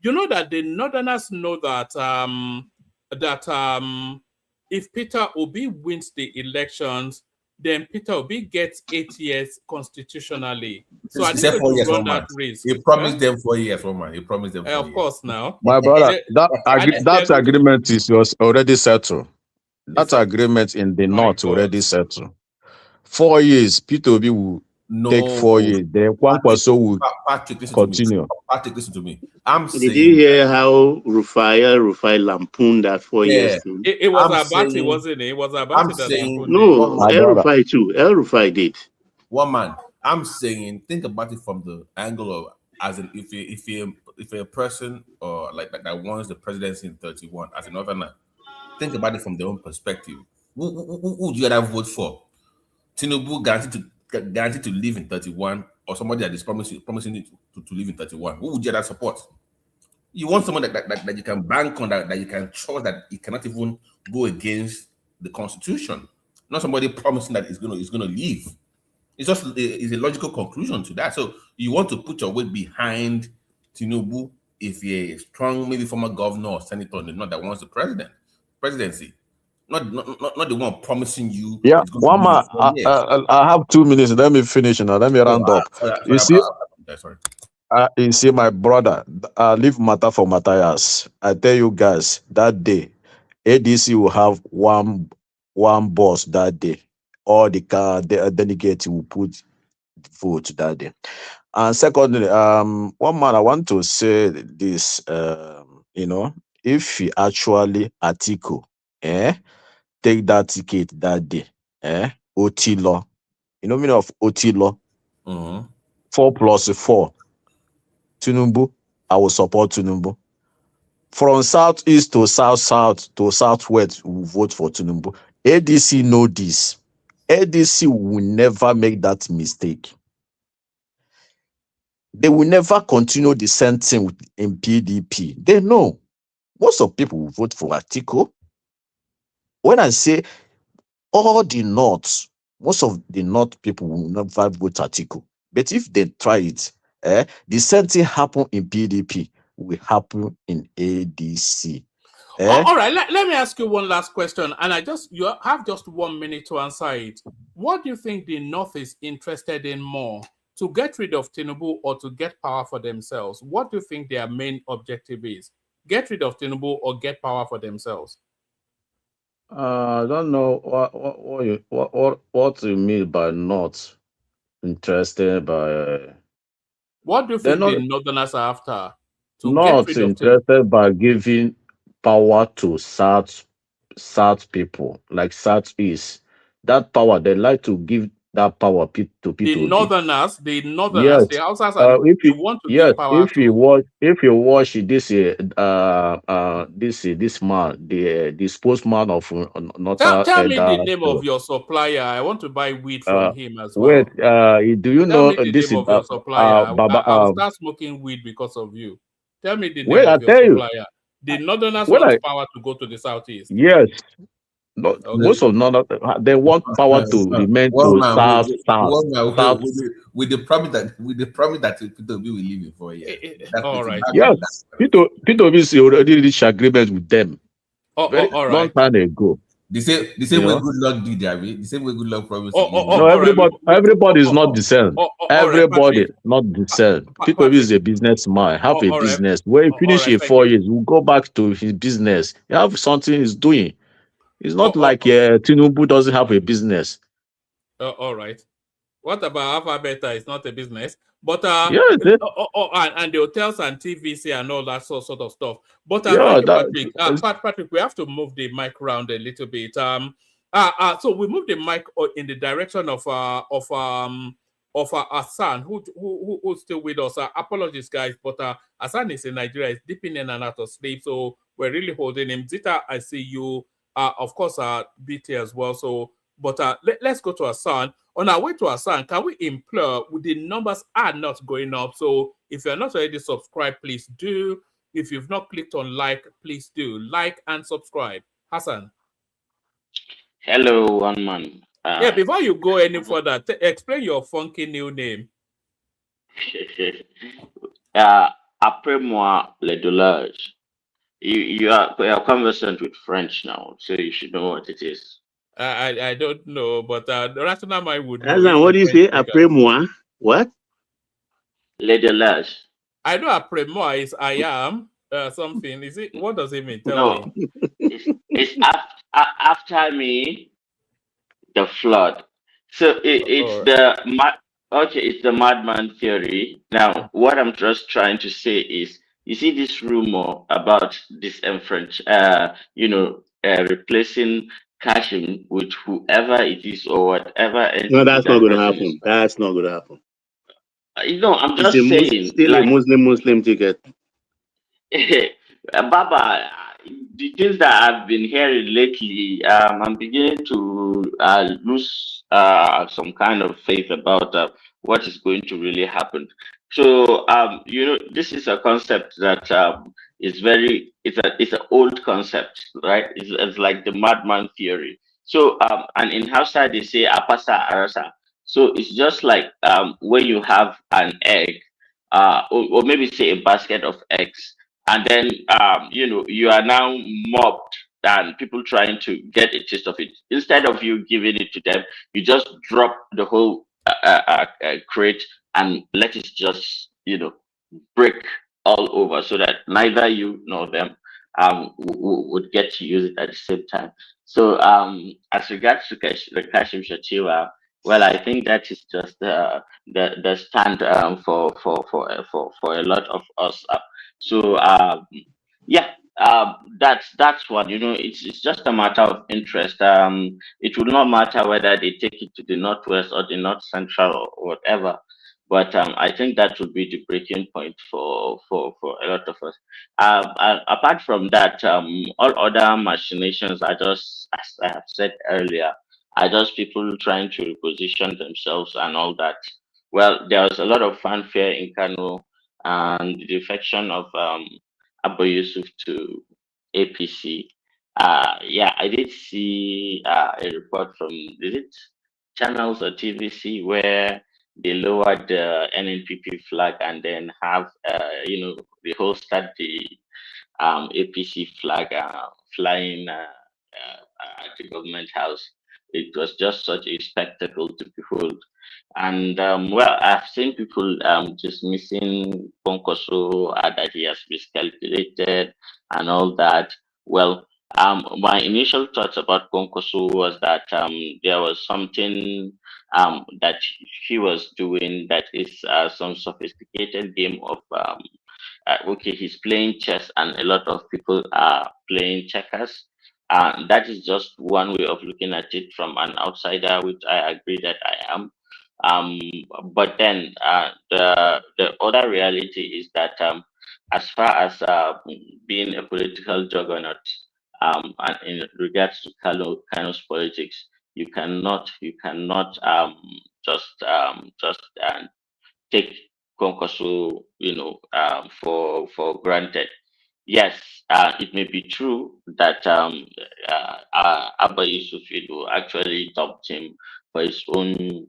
you know that the Northerners know that if Peter Obi wins the elections, then Peter Obi gets 8 years constitutionally. So I think we run that risk. He promised them 4 years, Roman. He promised them 4 years. Of course, now. My brother, that agreement is already settled. That agreement in the North already settled. 4 years, Peter Obi will take 4 years. Then Kwankwaso will continue. Patrick, listen to me. I'm saying. Did you hear how Rufai lampooned that 4 years? Too? It was Abati, wasn't it? It was Abati that lampooned. No, El Rufai too. El Rufai did. One man. I'm saying, think about it from the angle of as an if you're a person or like that wants the presidency in 31 as a northerner, think about it from their own perspective. Who would you rather vote for? Tinubu guaranteed to live in 31, or somebody that is promising to live in 31? Who would you rather support? You want someone that you can bank on, that you can trust, that he cannot even go against the constitution. Not somebody promising that he's gonna leave. It's just a logical conclusion to that. So you want to put your weight behind Tinubu if you're a strong, maybe former governor or senator, not that wants the presidency. Not the one promising you. Yeah, one man. I have 2 minutes. Let me finish now. Let me round up. You see, my brother, leave matter for Matthias. I tell you guys, that day, ADC will have one boss that day. All the delegates will put vote that day. And secondly, one man, I want to say this. If he actually Atiku, take that ticket that day, OT law. You know meaning of OT law? 4 plus 4. Tinubu, I will support Tinubu. From southeast to south to southwest, we will vote for Tinubu. ADC know this. ADC will never make that mistake. They will never continue the same thing in PDP. They know. Most of people will vote for Atiku. When I say all the North, most of the North people will never vote Atiku. But if they try it, the same thing happen in PDP will happen in ADC. All right, let me ask you one last question, and you have just 1 minute to answer it. What do you think the North is interested in more, to get rid of Tinubu or to get power for themselves? What do you think their main objective is? Get rid of Tinubu or get power for themselves? I don't know what you mean by not interested by. What do you think the Northerners are after? Not interested by giving power to South people, like Southeast. That power, they like to give that power to people. The Northerners, yes. the Hausas, they want to give power if you watch this this man, the spokesman of tell me the name of your supplier. I want to buy weed from him as well. Wait, do you know this is your supplier? I'll start smoking weed because of you. Tell me the name of your supplier. The Northerners want power to go to the Southeast. Yes. Most of they want power to remain to south. With the promise that Peter Obi will leave in 4 years. All right. Yes, Peter Obi already reached agreement with them. Long time ago. The same way Good Luck did, the same way Good Luck promised. Everybody is not the same. Everybody not the same. Peter Obi is a businessman. Have a business. When he finish in 4 years, we'll go back to his business. He have something he's doing. It's not like Tinubu doesn't have a business. All right. What about Alpha Beta? It's not a business. But Yeah, and the hotels and TVC and all that sort of stuff. But yeah, thank you, Patrick. Patrick, we have to move the mic around a little bit. So we move the mic in the direction of Hassan, who's still with us. Apologies, guys, but Hassan is in Nigeria. He's dipping in and out of sleep, so we're really holding him. Zita, I see you. Of course, BT as well. So, but let's go to Hassan. On our way to Hassan, can we implore? The numbers are not going up. So, if you're not already subscribed, please do. If you've not clicked on like, please do like and subscribe. Hassan. Hello, one man. Yeah, before you go any further, explain your funky new name. Après-moi le dollars. You are conversant with French now, so you should know what it is. I don't know, but the rational mind would know. Hassan, what do you say? Après moi? What? Le dollars. I know après moi is I am something. Is it? What does it mean? Tell me. It's after me, the flood. So it's it's the madman theory. Now, what I'm just trying to say is, you see this rumor about this replacing Kashim with whoever it is or whatever. No, that's not going to happen. That's not going to happen. I'm just saying. Still like, a Muslim ticket. Baba, the things that I've been hearing lately, I'm beginning to lose some kind of faith about what is going to really happen. So, this is a concept that is it's an old concept, right? It's like the madman theory. So, and in Hausa they say apasa arasa. So it's just like when you have an egg, or maybe say a basket of eggs, and then you are now mobbed and people trying to get a taste of it. Instead of you giving it to them, you just drop the whole crate and let it just break all over, so that neither you nor them would get to use it at the same time. So as regards to the Kashim Shettima, well, I think that is just the stand for a lot of us. So that's one. It's just a matter of interest. It will not matter whether they take it to the northwest or the north central or whatever. But I think that would be the breaking point for a lot of us. Apart from that, all other machinations are just, as I have said earlier, are just people trying to reposition themselves and all that. Well, there was a lot of fanfare in Kanu and the defection of Abba Yusuf to APC. I did see a report from, is it channels or TVC, where they lowered the NNPP flag and then have, they hosted the APC flag flying at the government house. It was just such a spectacle to behold. And I've seen people dismissing Ponkoso, that he has miscalculated and all that. Well, my initial thoughts about Ponkoso was that there was something that he was doing that is some sophisticated game of he's playing chess and a lot of people are playing checkers. That is just one way of looking at it from an outsider, which I agree that I am. But then the other reality is that as far as being a political juggernaut, and in regards to Kanu's politics, you cannot just take Konkosu, for granted. Yes, it may be true that Abba Yusuf actually dumped him for his own,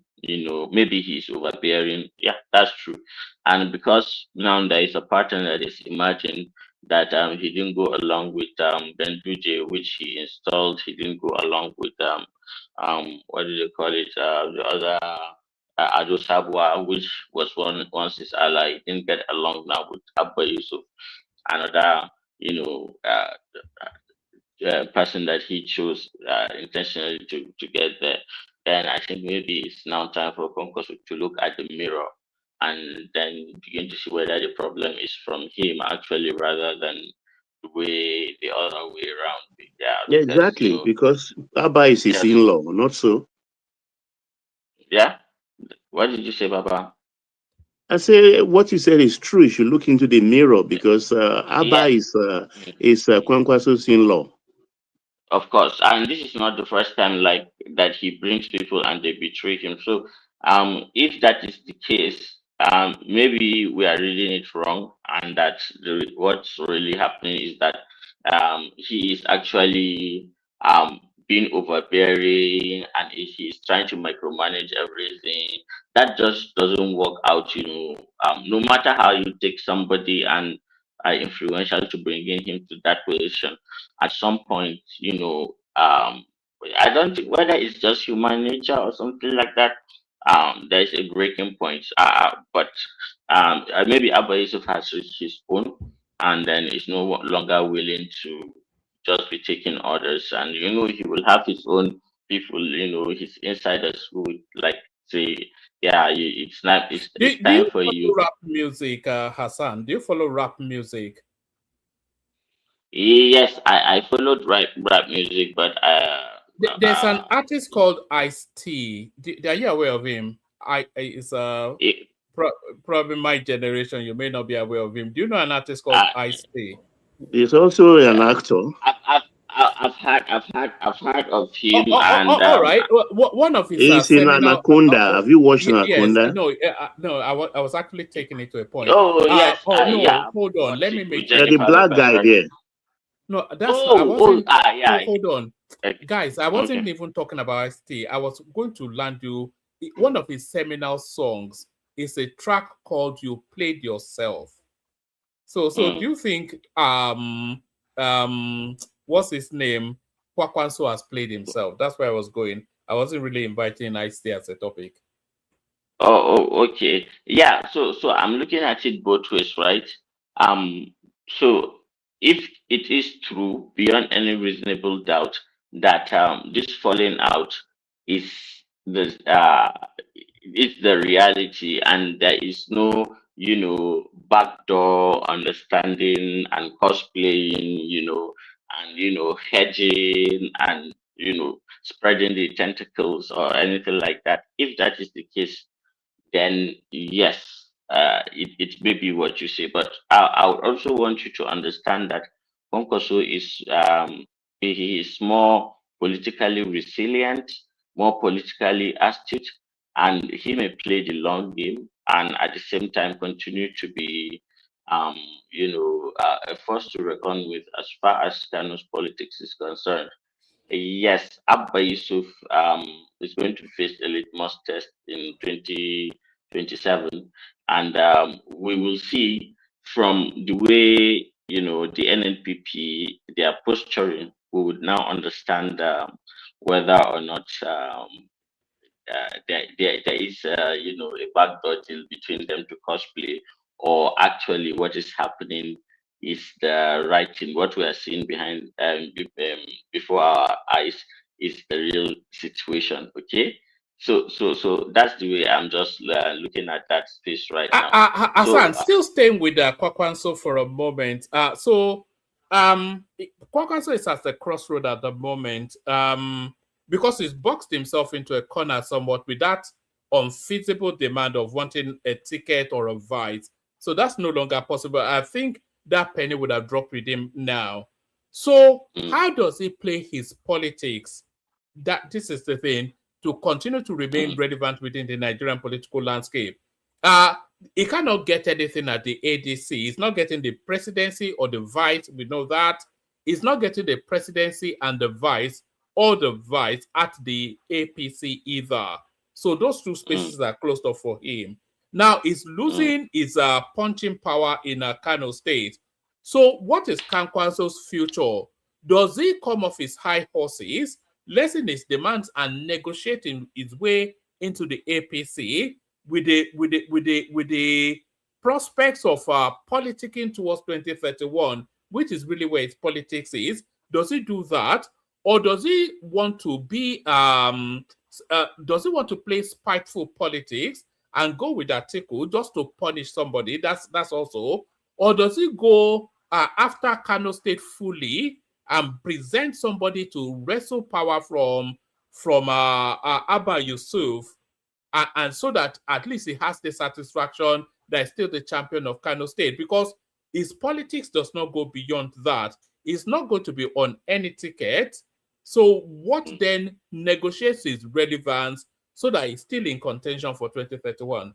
maybe he's overbearing. Yeah, that's true. And because now there is a pattern that is emerging, that he didn't go along with Ben Duje, which he installed. He didn't go along with what do they call it? The other Ado Sabwa, which was once his ally. He didn't get along now with Abba Yusuf, another person that he chose intentionally to get there. then I think maybe it's now time for Concourse to look at the mirror and then begin to see whether the problem is from him actually rather than the way the other way around. Yeah, Yeah, because exactly, because Abba is his yes, in-law, not so. yeah. What did you say, Baba? I say what you said is true. You should look into the mirror because Abba Yes. is Kwankwaso's in-law. Of course, and this is not the first time like that he brings people and they betray him. So, if that is the case, maybe we are reading it wrong, and that what's really happening is that he is actually being overbearing and he is trying to micromanage everything. That just doesn't work out, no matter how you take somebody and are influential to bringing him to that position at some point, I don't think whether it's just human nature or something like that. There's a breaking point. But maybe Abba Yusuf has reached his own, and then is no longer willing to just be taking orders, and he will have his own people, his insiders who would like say, yeah, it's not, it's Do time you for follow you. rap music, Hassan? Do you follow rap music? Yes, I followed rap music, but There's an artist called Ice-T. Are you aware of him? It's probably my generation. You may not be aware of him. Do you know an artist called Ice-T? He's also an actor. I've heard of him, all right. One of his He's in seminal. Anaconda. Have you watched Yes. Anaconda? No. I was actually taking it to a point. Oh yes. Yeah. Hold on. Let me make Yeah, the black guy there. No, that's I wasn't. Yeah. Hold on, guys. I wasn't even talking about Ice-T. I was going to land you. One of his seminal songs is a track called "You Played Yourself." So do you think what's his name? Kwakwanso has played himself. That's where I was going. I wasn't really inviting Ice-T as a topic. Okay. Yeah. So I'm looking at it both ways, right? So if it is true beyond any reasonable doubt that this falling out is the it's the reality, and there is no backdoor understanding and cosplaying, and hedging and spreading the tentacles or anything like that. If that is the case, then yes, it may be what you say. But I would also want you to understand that Konkoso is he is more politically resilient, more politically astute, and he may play the long game and at the same time continue to be a force to reckon with as far as Kanu's politics is concerned. Yes, Abba Yusuf is going to face a litmus test in 2027, and we will see from the way the NNPP they are posturing. We would now understand whether or not there is a backdoor deal between them to cosplay, or actually what is happening is the right thing. What we are seeing behind before our eyes is the real situation. Okay, so that's the way I'm just looking at that space right now. Hassan, still staying with Kwakwanso for a moment. Kwakwanso is at the crossroad at the moment. Because he's boxed himself into a corner somewhat with that unfeasible demand of wanting a ticket or a vice. So that's no longer possible. I think that penny would have dropped with him now. So how does he play his politics? This is the thing, to continue to remain relevant within the Nigerian political landscape. He cannot get anything at the ADC. He's not getting the presidency or the vice. We know that. He's not getting the presidency and the vice or the vice at the APC either. So those two spaces are closed off for him. Now he's losing his punching power in Kano State. So what is Kwankwanso's future? Does he come off his high horses, lessen his demands, and negotiating his way into the APC with the prospects of politicking towards 2031, which is really where his politics is? Does he do that? Or does he want to be does he want to play spiteful politics and go with Atiku just to punish somebody? That's also. Or does he go after Kano State fully and present somebody to wrestle power from Abba Yusuf, and so that at least he has the satisfaction that he's still the champion of Kano State? Because his politics does not go beyond that. He's not going to be on any ticket. So what then negotiates his relevance so that he's still in contention for 2031?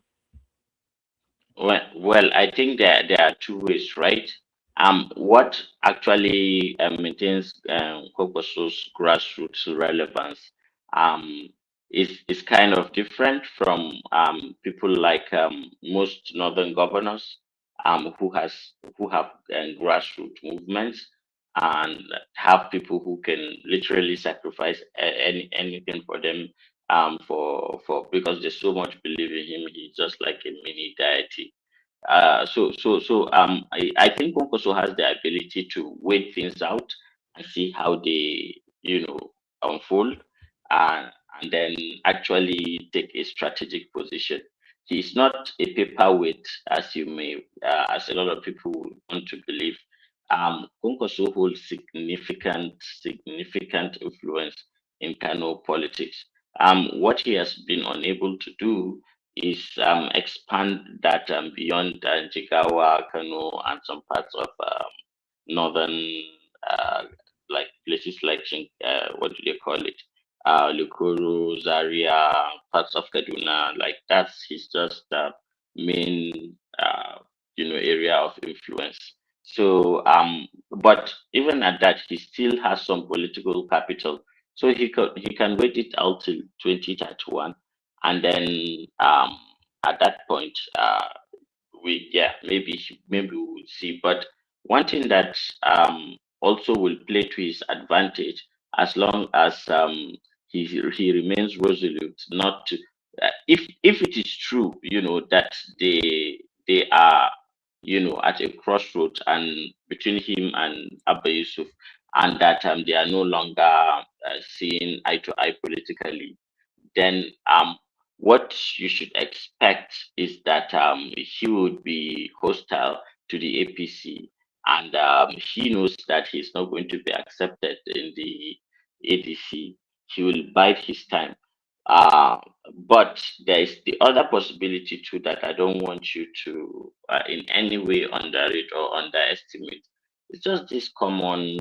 Well, I think that there are two ways, right? What actually maintains Kokoso's grassroots relevance is kind of different from people like most northern governors who have grassroots movements and have people who can literally sacrifice anything for them for because they so much believe in him. He's just like a mini deity. I think Konkoso has the ability to wait things out and see how they, unfold, and then actually take a strategic position. He's not a paperweight, as as a lot of people want to believe. Konkoso holds significant influence in Kano politics. What he has been unable to do is expand that beyond Jigawa, Kano, and some parts of northern, like places like what do they call it, Lukuru, Zaria, parts of Kaduna. Like that's his just main, area of influence. So, but even at that, he still has some political capital. So he can wait it out till 2031, and then at that point, maybe we will see. But one thing that also will play to his advantage, as long as he remains resolute not to, if it is true, that they are, at a crossroads and between him and Abba Yusuf, and that they are no longer seeing eye to eye politically, then what you should expect is that he would be hostile to the APC, and he knows that he's not going to be accepted in the ADC. He will bide his time. Uh, but there is the other possibility too that I don't want you to in any way underrate or underestimate. It's just this common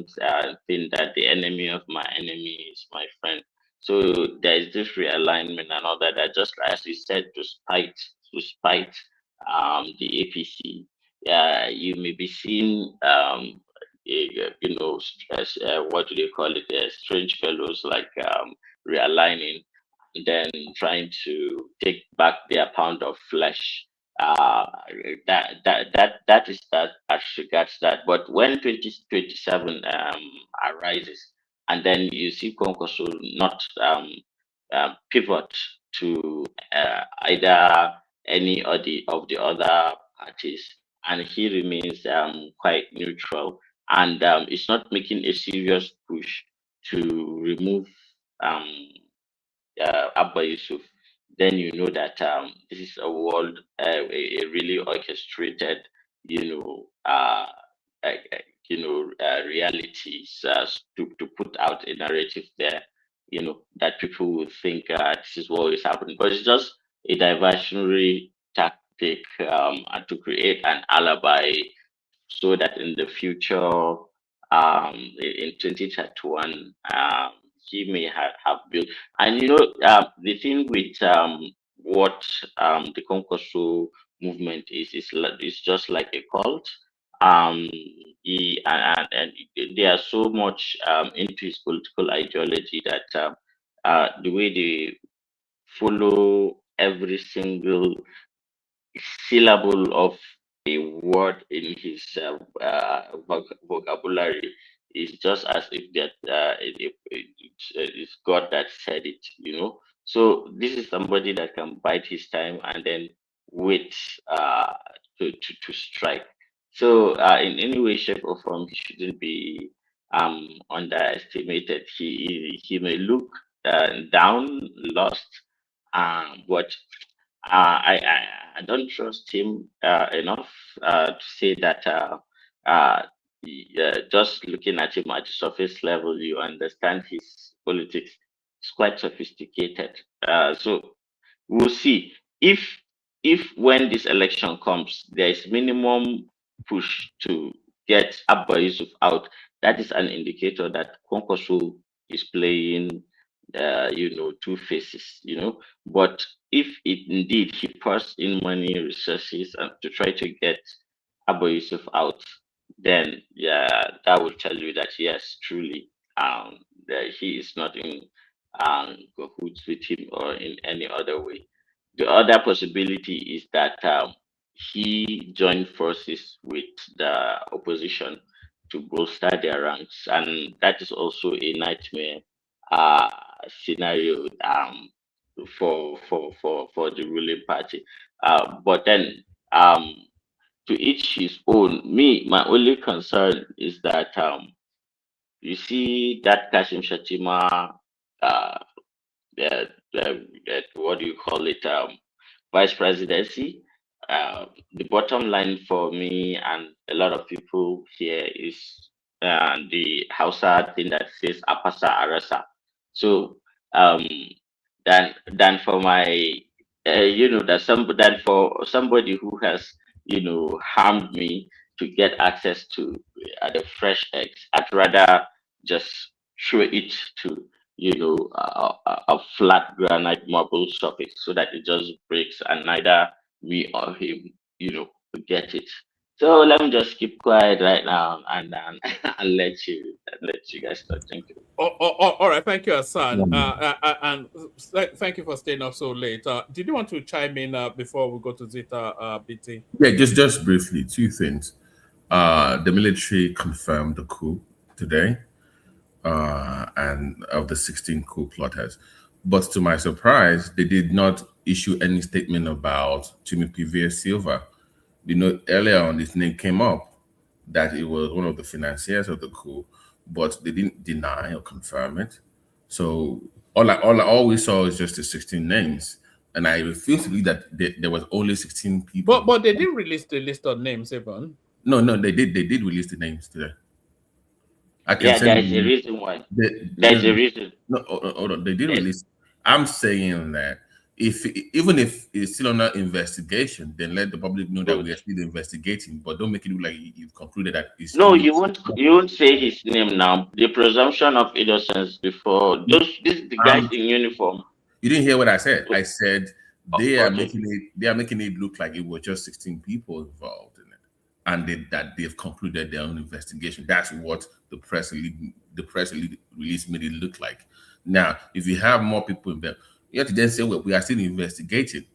thing that the enemy of my enemy is my friend. So there is this realignment and all that. That just as you said, to spite the APC, you may be seeing what do they call it? Strange fellows like realigning, and then trying to take back their pound of flesh. Uh, that is that as regards that. But when 2027 arises, and then you see Konkoso not pivot to either any of the other parties, and he remains quite neutral, and is not making a serious push to remove um, Abba Yusuf, then you know that this is a world, a really orchestrated, you know, uh, realities to put out a narrative there, that people will think this is what is happening. But it's just a diversionary tactic and to create an alibi so that in the future, in 2031, he may have built. And the thing with what the Concoso movement is just like a cult. Um, and they are so much into his political ideology that the way they follow every single syllable of a word in his vocabulary is just as if that it's God that said it. So this is somebody that can bite his time and then wait to strike. So in any way, shape, or form, he shouldn't be underestimated. He may look down, lost. But I don't trust him enough to say that just looking at him at the surface level, you understand his politics. It's quite sophisticated. So we'll see if when this election comes, there is minimum push to get Abba Yusuf out. That is an indicator that Kwankwaso is playing, two faces. But if it indeed he pours in money, resources, and to try to get Abba Yusuf out, then yeah, that will tell you that yes, truly, that he is not in cahoots with him or in any other way. The other possibility is that he joined forces with the opposition to bolster their ranks, and that is also a nightmare uh, scenario for the ruling party. But then, to each his own. Me, my only concern is that you see that Kashim Shatima, uh, what do you call it, vice presidency. The bottom line for me and a lot of people here is the Hausa thing that says Apasa Arasa. So um, than for my, than for somebody who has harmed me to get access to the fresh eggs, I'd rather just throw it to a flat granite marble surface so that it just breaks and neither me or him, get it. So let me just keep quiet right now and and let you guys talk. Thank you. All right, thank you, Hassan, and thank you for staying up so late. Did you want to chime in before we go to Zita, BT? Yeah, just briefly, two things. The military confirmed the coup today, and of the 16 coup plotters. But to my surprise, they did not issue any statement about Timothy Villa Silva. Earlier on, this name came up that it was one of the financiers of the coup, but they didn't deny or confirm it. So all we saw is just the 16 names, and I refuse to believe that there was only 16 people. But they didn't release the list of names, even. No, they did release the names today. I can Yeah, send there's a you. reason why. There's a reason. No, hold on. They did release. I'm saying that even if it's still under investigation, then let the public know that we are still investigating. But don't make it look like you've concluded that it's. No, you won't say his name now. The presumption of innocence before the guys in uniform. You didn't hear what I said. I said they are making it look like it was just 16 people involved in it, and that they've concluded their own investigation. That's what the press release made it look like. Now, if you have more people in there, you have to then say, well, we are still investigating.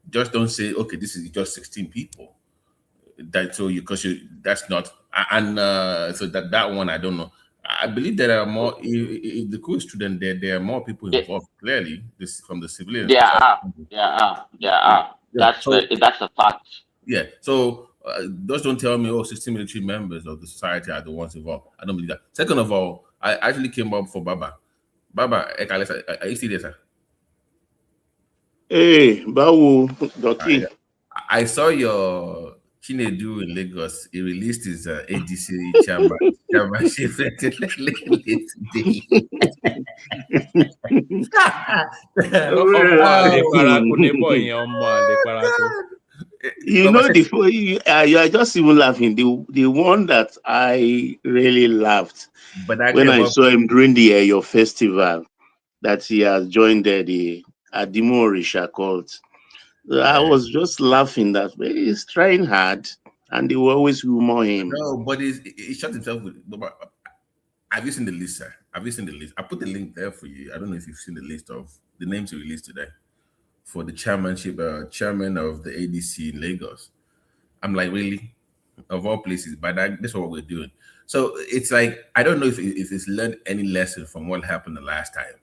Just don't say, okay, this is just 16 people. That's not, and so that one I don't know. I believe there are more. If the coup is true, then there are more people involved. Clearly, this from the civilians. There are. That's a fact. Yeah. So just don't tell me, 16 military members of the society are the ones involved. I don't believe that. Second of all, I actually came up for Baba. Baba, are you still there, sir? Hey, Bawu, Doki. I saw your Chinedu in Lagos. He released his ADC chairmanship You know, you are just even laughing. The one that I really laughed when I saw him during the your festival, that he has joined the Adimo Orisha cult. I was just laughing that he's trying hard, and they will always humor him. No, but he shot himself with. Have you seen the list, sir? Have you seen the list? I put the link there for you. I don't know if you've seen the list of the names he released today for the chairman of the ADC in Lagos. I'm like, really? Of all places, but that's what we're doing. So it's like, I don't know if it's learned any lesson from what happened the last time.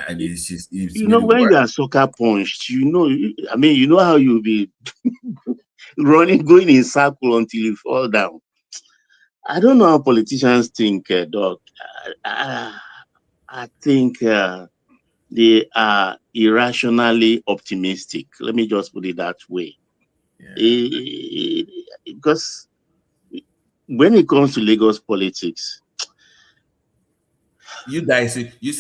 And it's just, when you are soccer punched, I mean, you know how you'll be going in circle until you fall down. I don't know how politicians think, Doc. I think they are irrationally optimistic. Let me just put it that way. Because when it comes to Lagos politics, you guys, you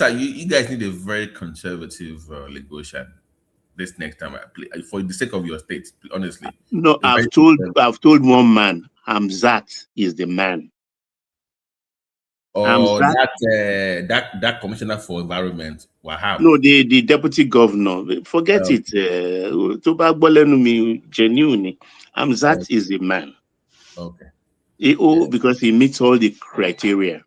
guys need a very conservative Lagosian this next time I play for the sake of your state. Honestly, no, a very I've told one man, Hamzat is the man. or Hamzat, that commissioner for environment, Wahab. no, the deputy governor. Forget it. Genuine. Hamzat is the man. Okay. Because he meets all the criteria.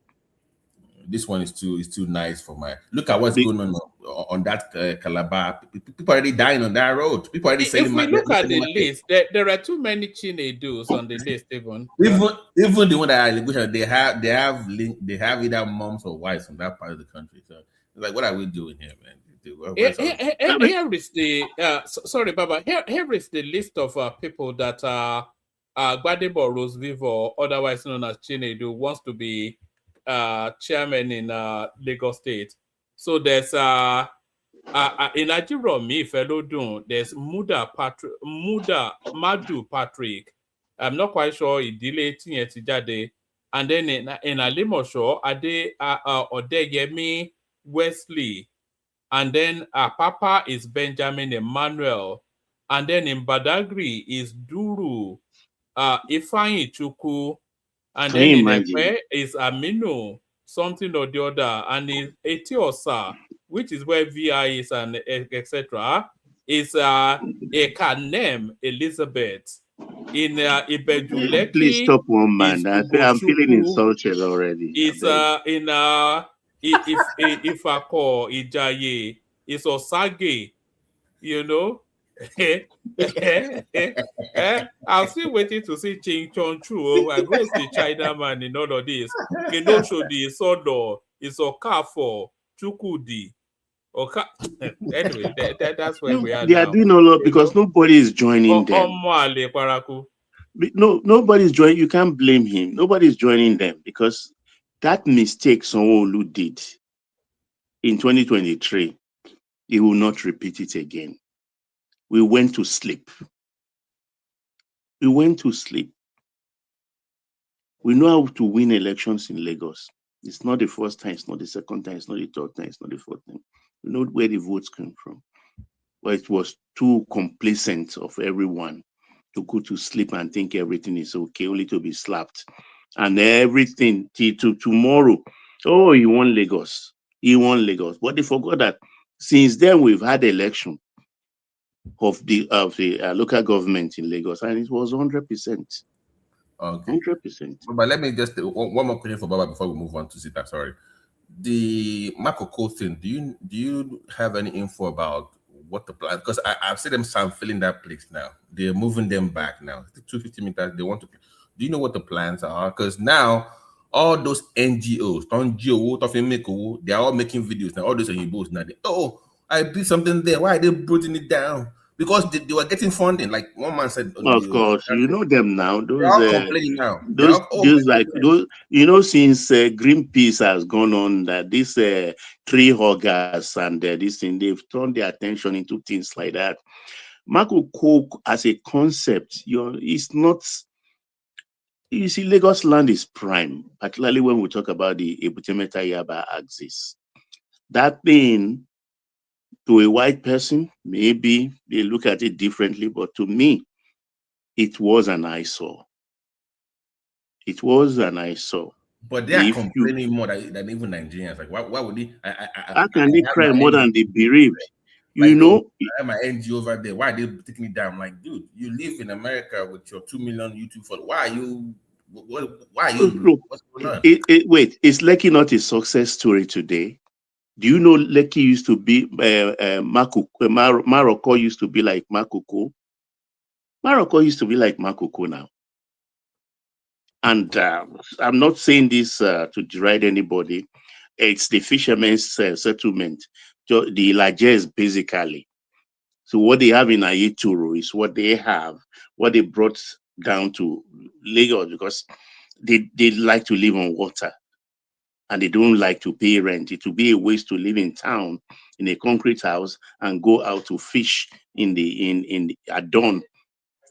This one is too nice for my. Look at what's going on that Calabar. People already dying on that road. People already saying. If we look at the list, there are too many Chinedus on the list. Even the one that are they have either moms or wives from that part of the country. So it's like, what are we doing here, man? Here is the sorry, Baba. Here is the list of people that Gbadebo Rosevivo, otherwise known as Chinedu, wants to be chairman in Lagos State. So there's in Ajiromi Felodun, there's Madu Patrick. I'm not quite sure ìdílé tíyẹn ti jáde. And then in Alimosho, Ade Odeyemi Wesley. And then Papa is Benjamin Emmanuel. And then in Badagry is Duru, Ifeanyi Chukwu. And then in Epe is Aminu, something or the other. And in Etiosa, which is where VI is and etc., is Ekanem Elizabeth. In Ibejuleki, please stop one man. I'm feeling insulted already. It's in Ifako Ijaye, it's Osage, you know. I'm still waiting to see Ching Chong Chu. I go to China man in all of this. Kenoshodi, Sodo, it's Okafo, Chukudi. Anyway, that's where we are. They are doing a lot because nobody is joining them. No, nobody's joining. You can't blame him. Nobody's joining them because that mistake Sanwo-Olu did in 2023, he will not repeat it again. We went to sleep. We went to sleep. We know how to win elections in Lagos. It's not the first time, it's not the second time, it's not the third time, it's not the fourth time. We know where the votes came from. But it was too complacent of everyone to go to sleep and think everything is okay, only to be slapped. And everything till tomorrow. Oh, he won Lagos. He won Lagos. But they forgot that since then we've had election of the local government in Lagos, and it was 100%. Okay. 100%. But let me just one more question for Baba before we move on to Sita. Sorry. The Makoko thing, do you have any info about what the plan? Because I've seen them start filling that place now. They're moving them back now. 250 meters. They want to. Do you know what the plans are? Because now all those NGOs, they're all making videos now. All those NGOs now. I did something there. Why are they putting it down? Because they were getting funding. Like one man said. Of course, you know them now. They're all complaining now. Those since Greenpeace has gone on that this tree huggers and this thing, they've turned their attention into things like that. Makoko as a concept, it's not. You see, Lagos land is prime, particularly when we talk about the Ebute-Metta-Yaba axis. That thing, to a white person, maybe they look at it differently, but to me, it was an eyesore. It was an eyesore. But they are complaining more than even Nigerians. Like, why would they? How can they cry more than the bereaved? Like, you know, I have my NGO over there. Why are they taking it down? I'm like, dude, you live in America with your 2 million YouTube followers. Why are you? Why are you? What's going on? Wait, is Lekki not a success story today? Do you know Lekki used to be Morocco used to be like Makoko? Morocco used to be like Makoko now. And I'm not saying this to deride anybody. It's the fishermen's settlement. The Lajes basically. So what they have in Ayetoro is what they have, what they brought down to Lagos because they like to live on water. and they don't like to pay rent. It will be a waste to live in town in a concrete house and go out to fish at dawn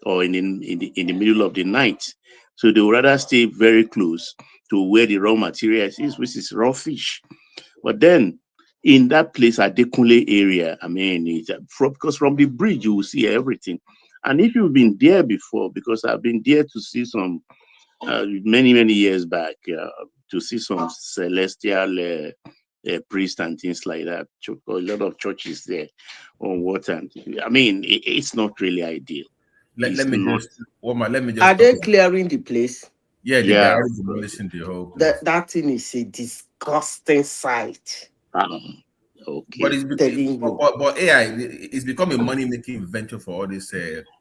or in the middle of the night. So they would rather stay very close to where the raw material is, which is raw fish. But then in that place at Dekunle area, I mean, because from the bridge you will see everything. And if you've been there before, because I've been there to see some many years back, to see some celestial priests and things like that. A lot of churches there on water. I mean, it's not really ideal. Let me just Are they clearing the place? Yeah, they are already demolishing the whole place. That thing is a disgusting sight. Okay. But AI is becoming a money-making venture for all these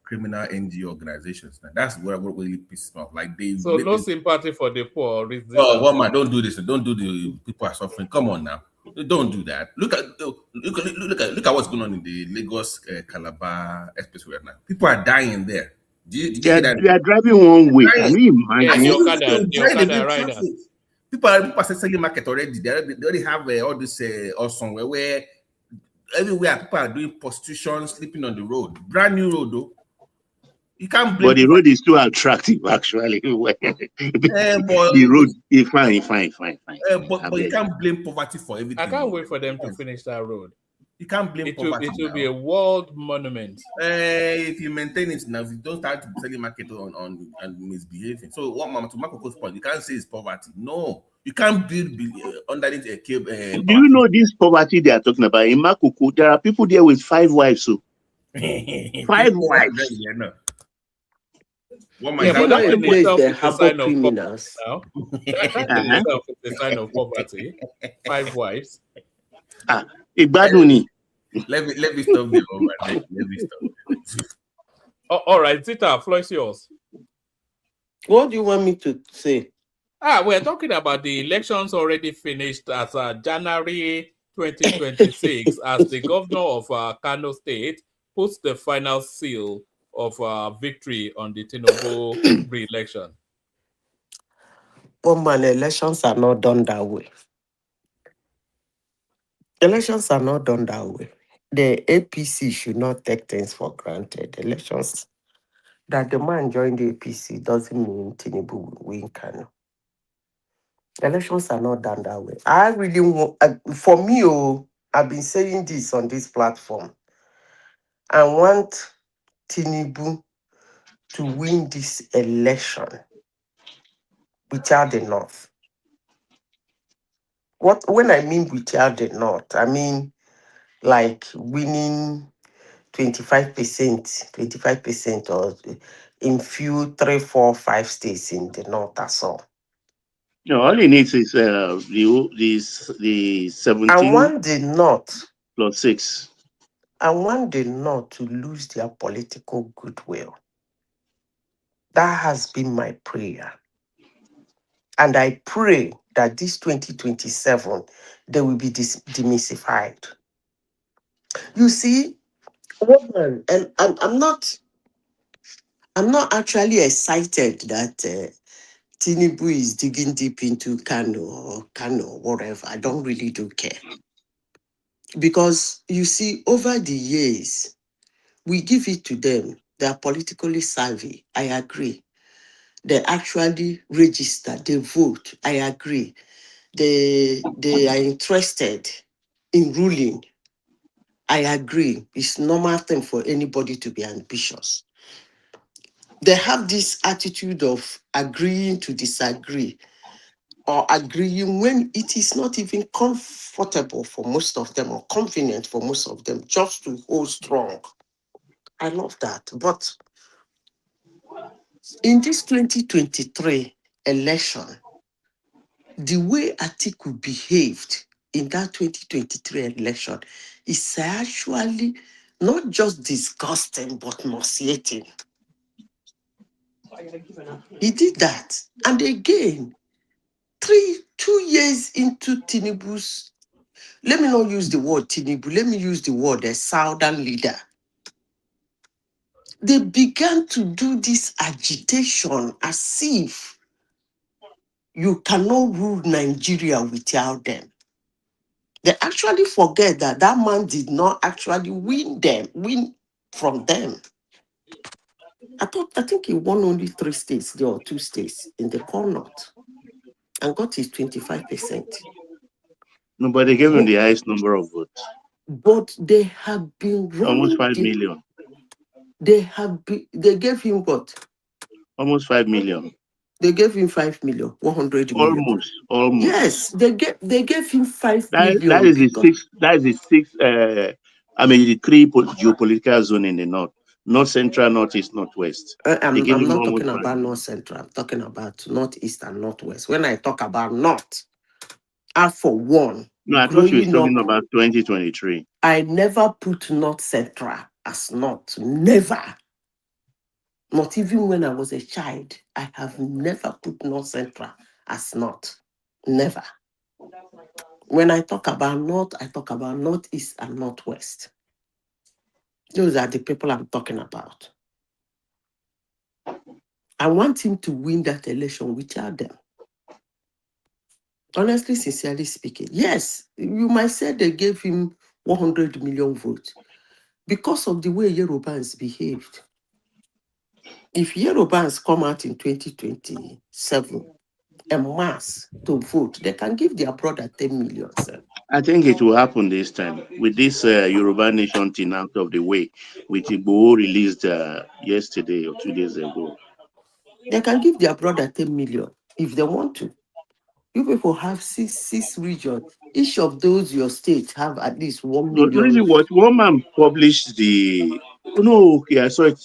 criminal NGO organizations. Now, that's what really pisses me off. Like so no sympathy for the poor. Oh, one man, don't do this. Don't do the people are suffering. Come on now, don't do that. Look at what's going on in the Lagos Calabar expressway right now. People are dying there. They are driving one way. Can you imagine? The Okada riders. People are selling market already. They already have all this awesome where everywhere people are doing prostitution, sleeping on the road. Brand new road though. You can't blame. But the road is too attractive, actually. The road is fine. But you can't blame poverty for everything. I can't wait for them to finish that road. You can't blame poverty. It will be a world monument. If you maintain it now, if you don't start selling market on and misbehaving. So what Mama to Marco's point, you can't say it's poverty. No, you can't build underneath a cable. Do you know this poverty they are talking about? In Makoko, there are people there with 5 wives. So 5 wives. But that in itself is a sign of criminals. It's a sign of poverty. 5 wives. Ibaduni. Let me stop there. Let me stop. All right, Zita, floor is yours. What do you want me to say? We're talking about the elections already finished as January 2026 as the governor of Kano State puts the final seal of victory on the Tinubu re-election. But man, elections are not done that way. Elections are not done that way. The APC should not take things for granted. Elections, that the man joined the APC doesn't mean Tinubu will win Kanu. Elections are not done that way. I really want, for me, I've been saying this on this platform. I want Tinubu to win this election without the North. When I mean without the North, I mean like winning 25% or in few 3, 4, 5 states in the North. That's all. No, all he needs is the 17. I want the North plus 6. I want the North to lose their political goodwill. That has been my prayer. And I pray that this 2027, they will be demystified. You see, woman, and I'm not actually excited that Tinubu is digging deep into Kanu or whatever. I don't really do care. Because you see, over the years, we give it to them. They are politically savvy. I agree. They actually register, they vote. I agree. They are interested in ruling. I agree. It's normal thing for anybody to be ambitious. They have this attitude of agreeing to disagree or agreeing when it is not even comfortable for most of them or convenient for most of them, just to hold strong. I love that. But in this 2023 election, the way Atiku behaved in that 2023 election is actually not just disgusting, but nauseating. He did that. And again, 2 years into Tinubu's, let me not use the word Tinubu, let me use the word a southern leader. They began to do this agitation as if You cannot rule Nigeria without them. They actually forget that that man did not actually win from them. I think he won only 3 states there, or 2 states in the core north, and got his 25%. No, but they gave him the highest number of votes. But they have been Almost running 5 million. they gave him what? Almost 5 million. They gave him 5 million, 100 million. Almost. Yes, they gave him 5 That million is the because sixth. That is the sixth. The three geopolitical zone in the north: north central, northeast, northwest. They I'm give him not almost talking 5 about million. north central. I'm talking about northeast and northwest. When I talk about north, I for one, No, I thought she was growing talking up, about 2023. I never put north central as north. Never. Not even when I was a child. I have never put north central as north. Never. When I talk about north, I talk about northeast and northwest. Those are the people I'm talking about. I want him to win that election without them. Honestly, sincerely speaking, yes, you might say they gave him 100 million votes because of the way Yorubans behaved. If Yorubans come out in 2027 en masse to vote, they can give their brother 10 million. Sir. I think it will happen this time with this Yoruba Nation thing out of the way, which Igboho released yesterday or 2 days ago. They can give their brother 10 million if they want to. You people have six regions. Each of those your states have at least 1 So million. really, what one man published the? Oh, no, okay, I saw it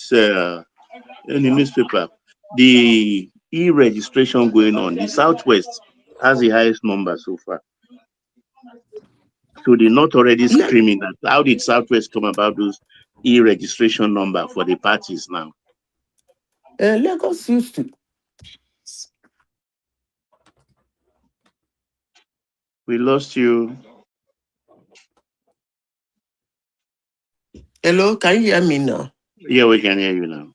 in the newspaper. The e-registration going on. The Southwest has the highest number so far. So they're not already screaming that. How did Southwest come about those e-registration number for the parties now? Lagos used to. We lost you. Hello, can you hear me now? Yeah, we can hear you now.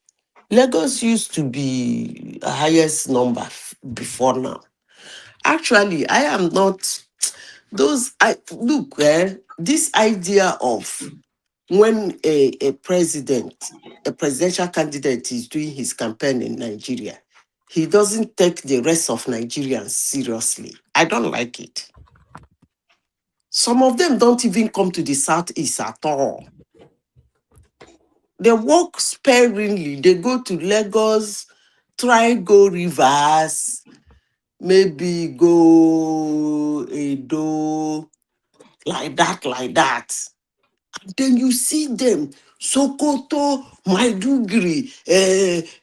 Lagos used to be the highest number before now. Actually, I am not this idea of when a presidential candidate is doing his campaign in Nigeria, he doesn't take the rest of Nigerians seriously. I don't like it. Some of them don't even come to the Southeast at all. They walk sparingly. They go to Lagos, try go Rivers, maybe go Edo, like that. And then you see them, Sokoto, Maiduguri,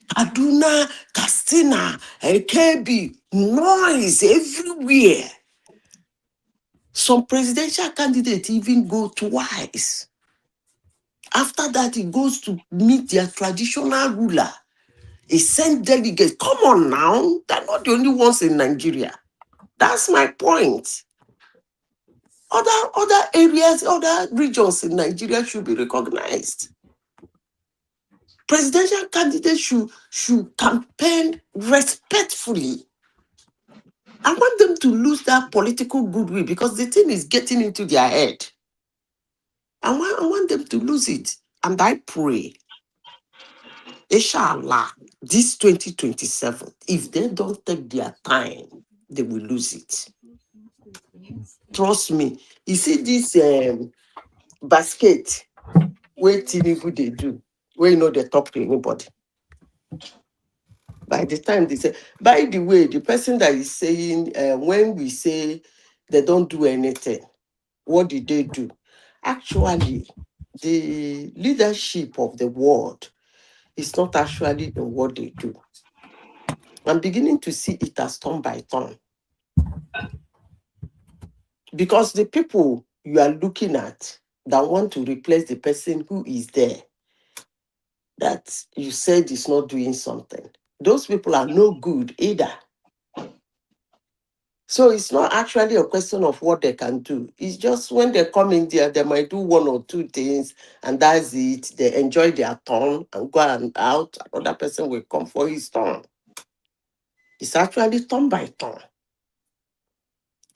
Kaduna, Katsina, Kebbi, noise everywhere. Some presidential candidates even go twice. After that, he goes to meet their traditional ruler. He sent delegates. Come on now. They're not the only ones in Nigeria. That's my point. Other areas, other regions in Nigeria should be recognized. Presidential candidates should campaign respectfully. I want them to lose that political goodwill because the thing is getting into their head. I want them to lose it. And I pray, inshallah, this 2027, if they don't take their time, they will lose it. Trust me. You see this basket where Tinubu they do, where they talk to anybody. By the time they say, by the way, the person that is saying, when we say they don't do anything, what did they do? Actually, the leadership of the world is not actually in what they do. I'm beginning to see it as turn by turn. Because the people you are looking at that want to replace the person who is there, that you said is not doing something, those people are no good either. So it's not actually a question of what they can do. It's just when they come in there, they might do 1 or 2 things, and that's it. They enjoy their turn and go and out. Another person will come for his turn. It's actually turn by turn.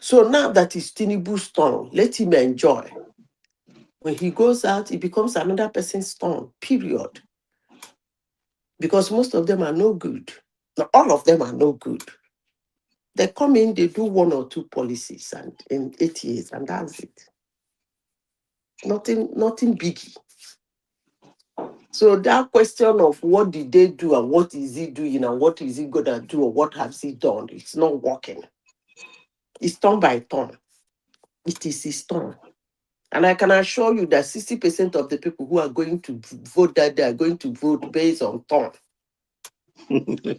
So now that it's Tinubu's turn, let him enjoy. When he goes out, it becomes another person's turn, period. Because most of them are no good. Now, all of them are no good. They come in, they do 1 or 2 policies and in 8 years, and that's it. Nothing biggie. So that question of what did they do and what is he doing and what is he gonna do or what has he done, it's not working. It's turn by turn. It is his turn. And I can assure you that 60% of the people who are going to vote that day are going to vote based on turn. You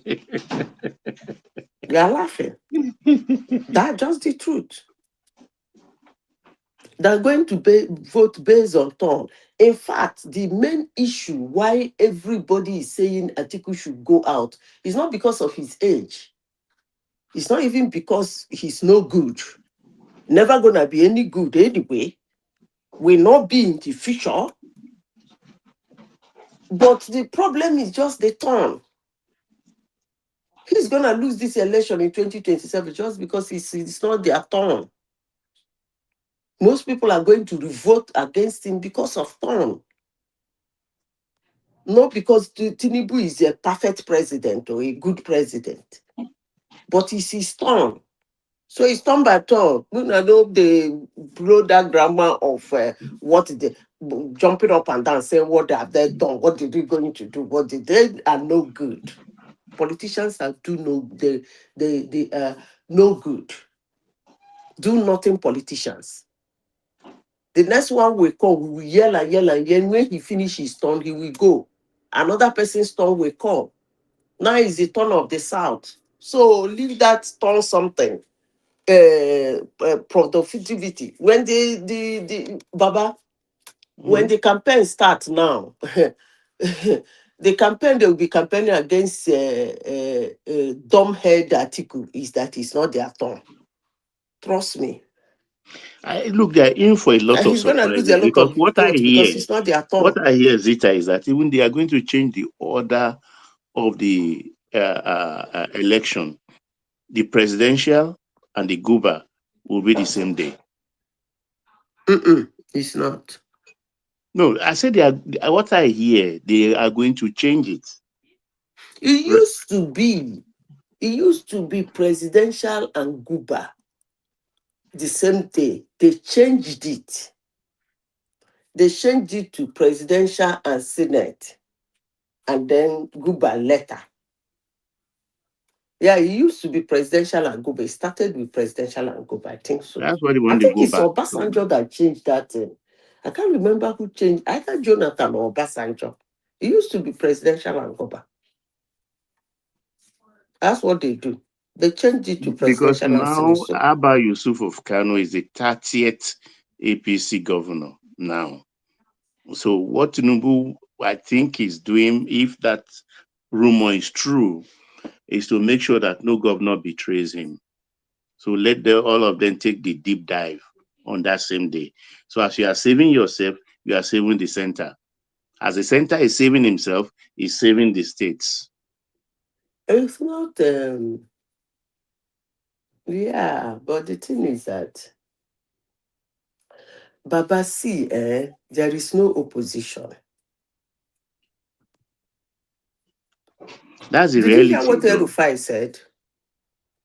are laughing. That's just the truth. They're going to vote based on turn. In fact, the main issue why everybody is saying Atiku should go out is not because of his age. It's not even because he's no good. Never gonna be any good anyway. Will not be in the future. But the problem is just the turn. He's gonna lose this election in 2027 just because it's not their turn. Most people are going to vote against him because of turn. Not because Tinubu is a perfect president or a good president, but it's his turn. So it's turn by turn. I know they blow that grammar of what they jumping up and down, saying what have they done, what did they going to do, what did they are no good. Politicians are they are no good. Do nothing politicians. The next one will come, we will yell and yell and yell. When he finishes his turn, he will go. Another person's turn will come. Now is the turn of the South. So leave that turn something. Productivity. When the Baba, when the campaign starts now, the campaign they will be campaigning against dumb head Atiku is that it's not their turn. Trust me. Look, they're in for a lot of He's going to lose surprises a lot because of votes because it's not their turn. what I hear, Zita, is that even they are going to change the order of the election. The presidential and the guber will be the same day. It's not. No, I said what I hear, they are going to change it. It used to be presidential and guber the same day. They changed it. They changed it to presidential and senate, and then guber later. Yeah, it used to be presidential and guber. It started with presidential and guber. I think so. That's what they want I to think go it's back. Obasanjo that changed that thing. I can't remember who changed. Either Jonathan or Obasanjo. It used to be presidential and guber. That's what they do. They changed it to Because presidential and now senate. Abba Yusuf of Kano is the 30th APC governor now. So what Tinubu, I think, is doing, if that rumor is true, is to make sure that no governor betrays him. So let all of them take the deep dive on that same day. So as you are saving yourself, you are saving the center. As the center is saving himself, he's saving the states. It's not, yeah, but the thing is that Baba, see, there is no opposition. That's the Did reality. you hear what Erufai said?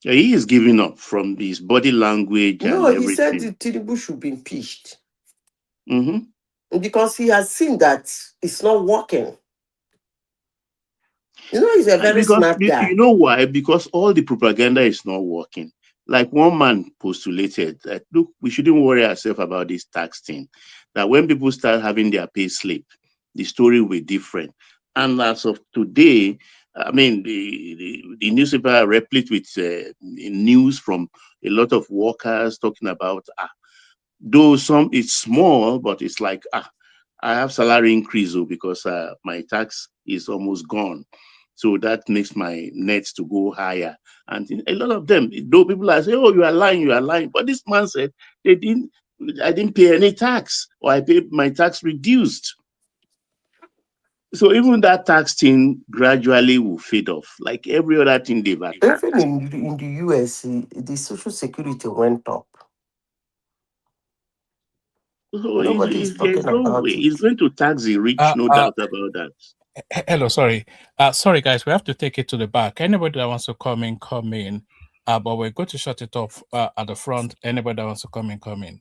He is giving up from his body language and No, he said everything. the Tinubu should be impeached. Because he has seen that it's not working. You know, he's a very smart guy. You know why? Because all the propaganda is not working. Like one man postulated that, look, we shouldn't worry ourselves about this tax thing. That when people start having their pay slip, the story will be different. And as of today, I mean, the newspaper are replete with news from a lot of workers talking about, though some it's small, but it's like, I have salary increase because my tax is almost gone. So that makes my nets to go higher. And a lot of them, though people are saying, oh, you are lying. But this man said, I didn't pay any tax, or I paid my tax reduced. So even that tax thing gradually will fade off, like every other thing they've attacked. Even in the US, the social security went up. So Nobody is there's talking no about way. it. It's going to tax the rich, no doubt about that. Hello, sorry. Sorry, guys, we have to take it to the back. Anybody that wants to come in, come in. But we're going to shut it off at the front. Anybody that wants to come in, come in.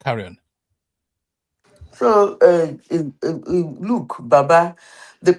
Carry on. So, look, Baba, the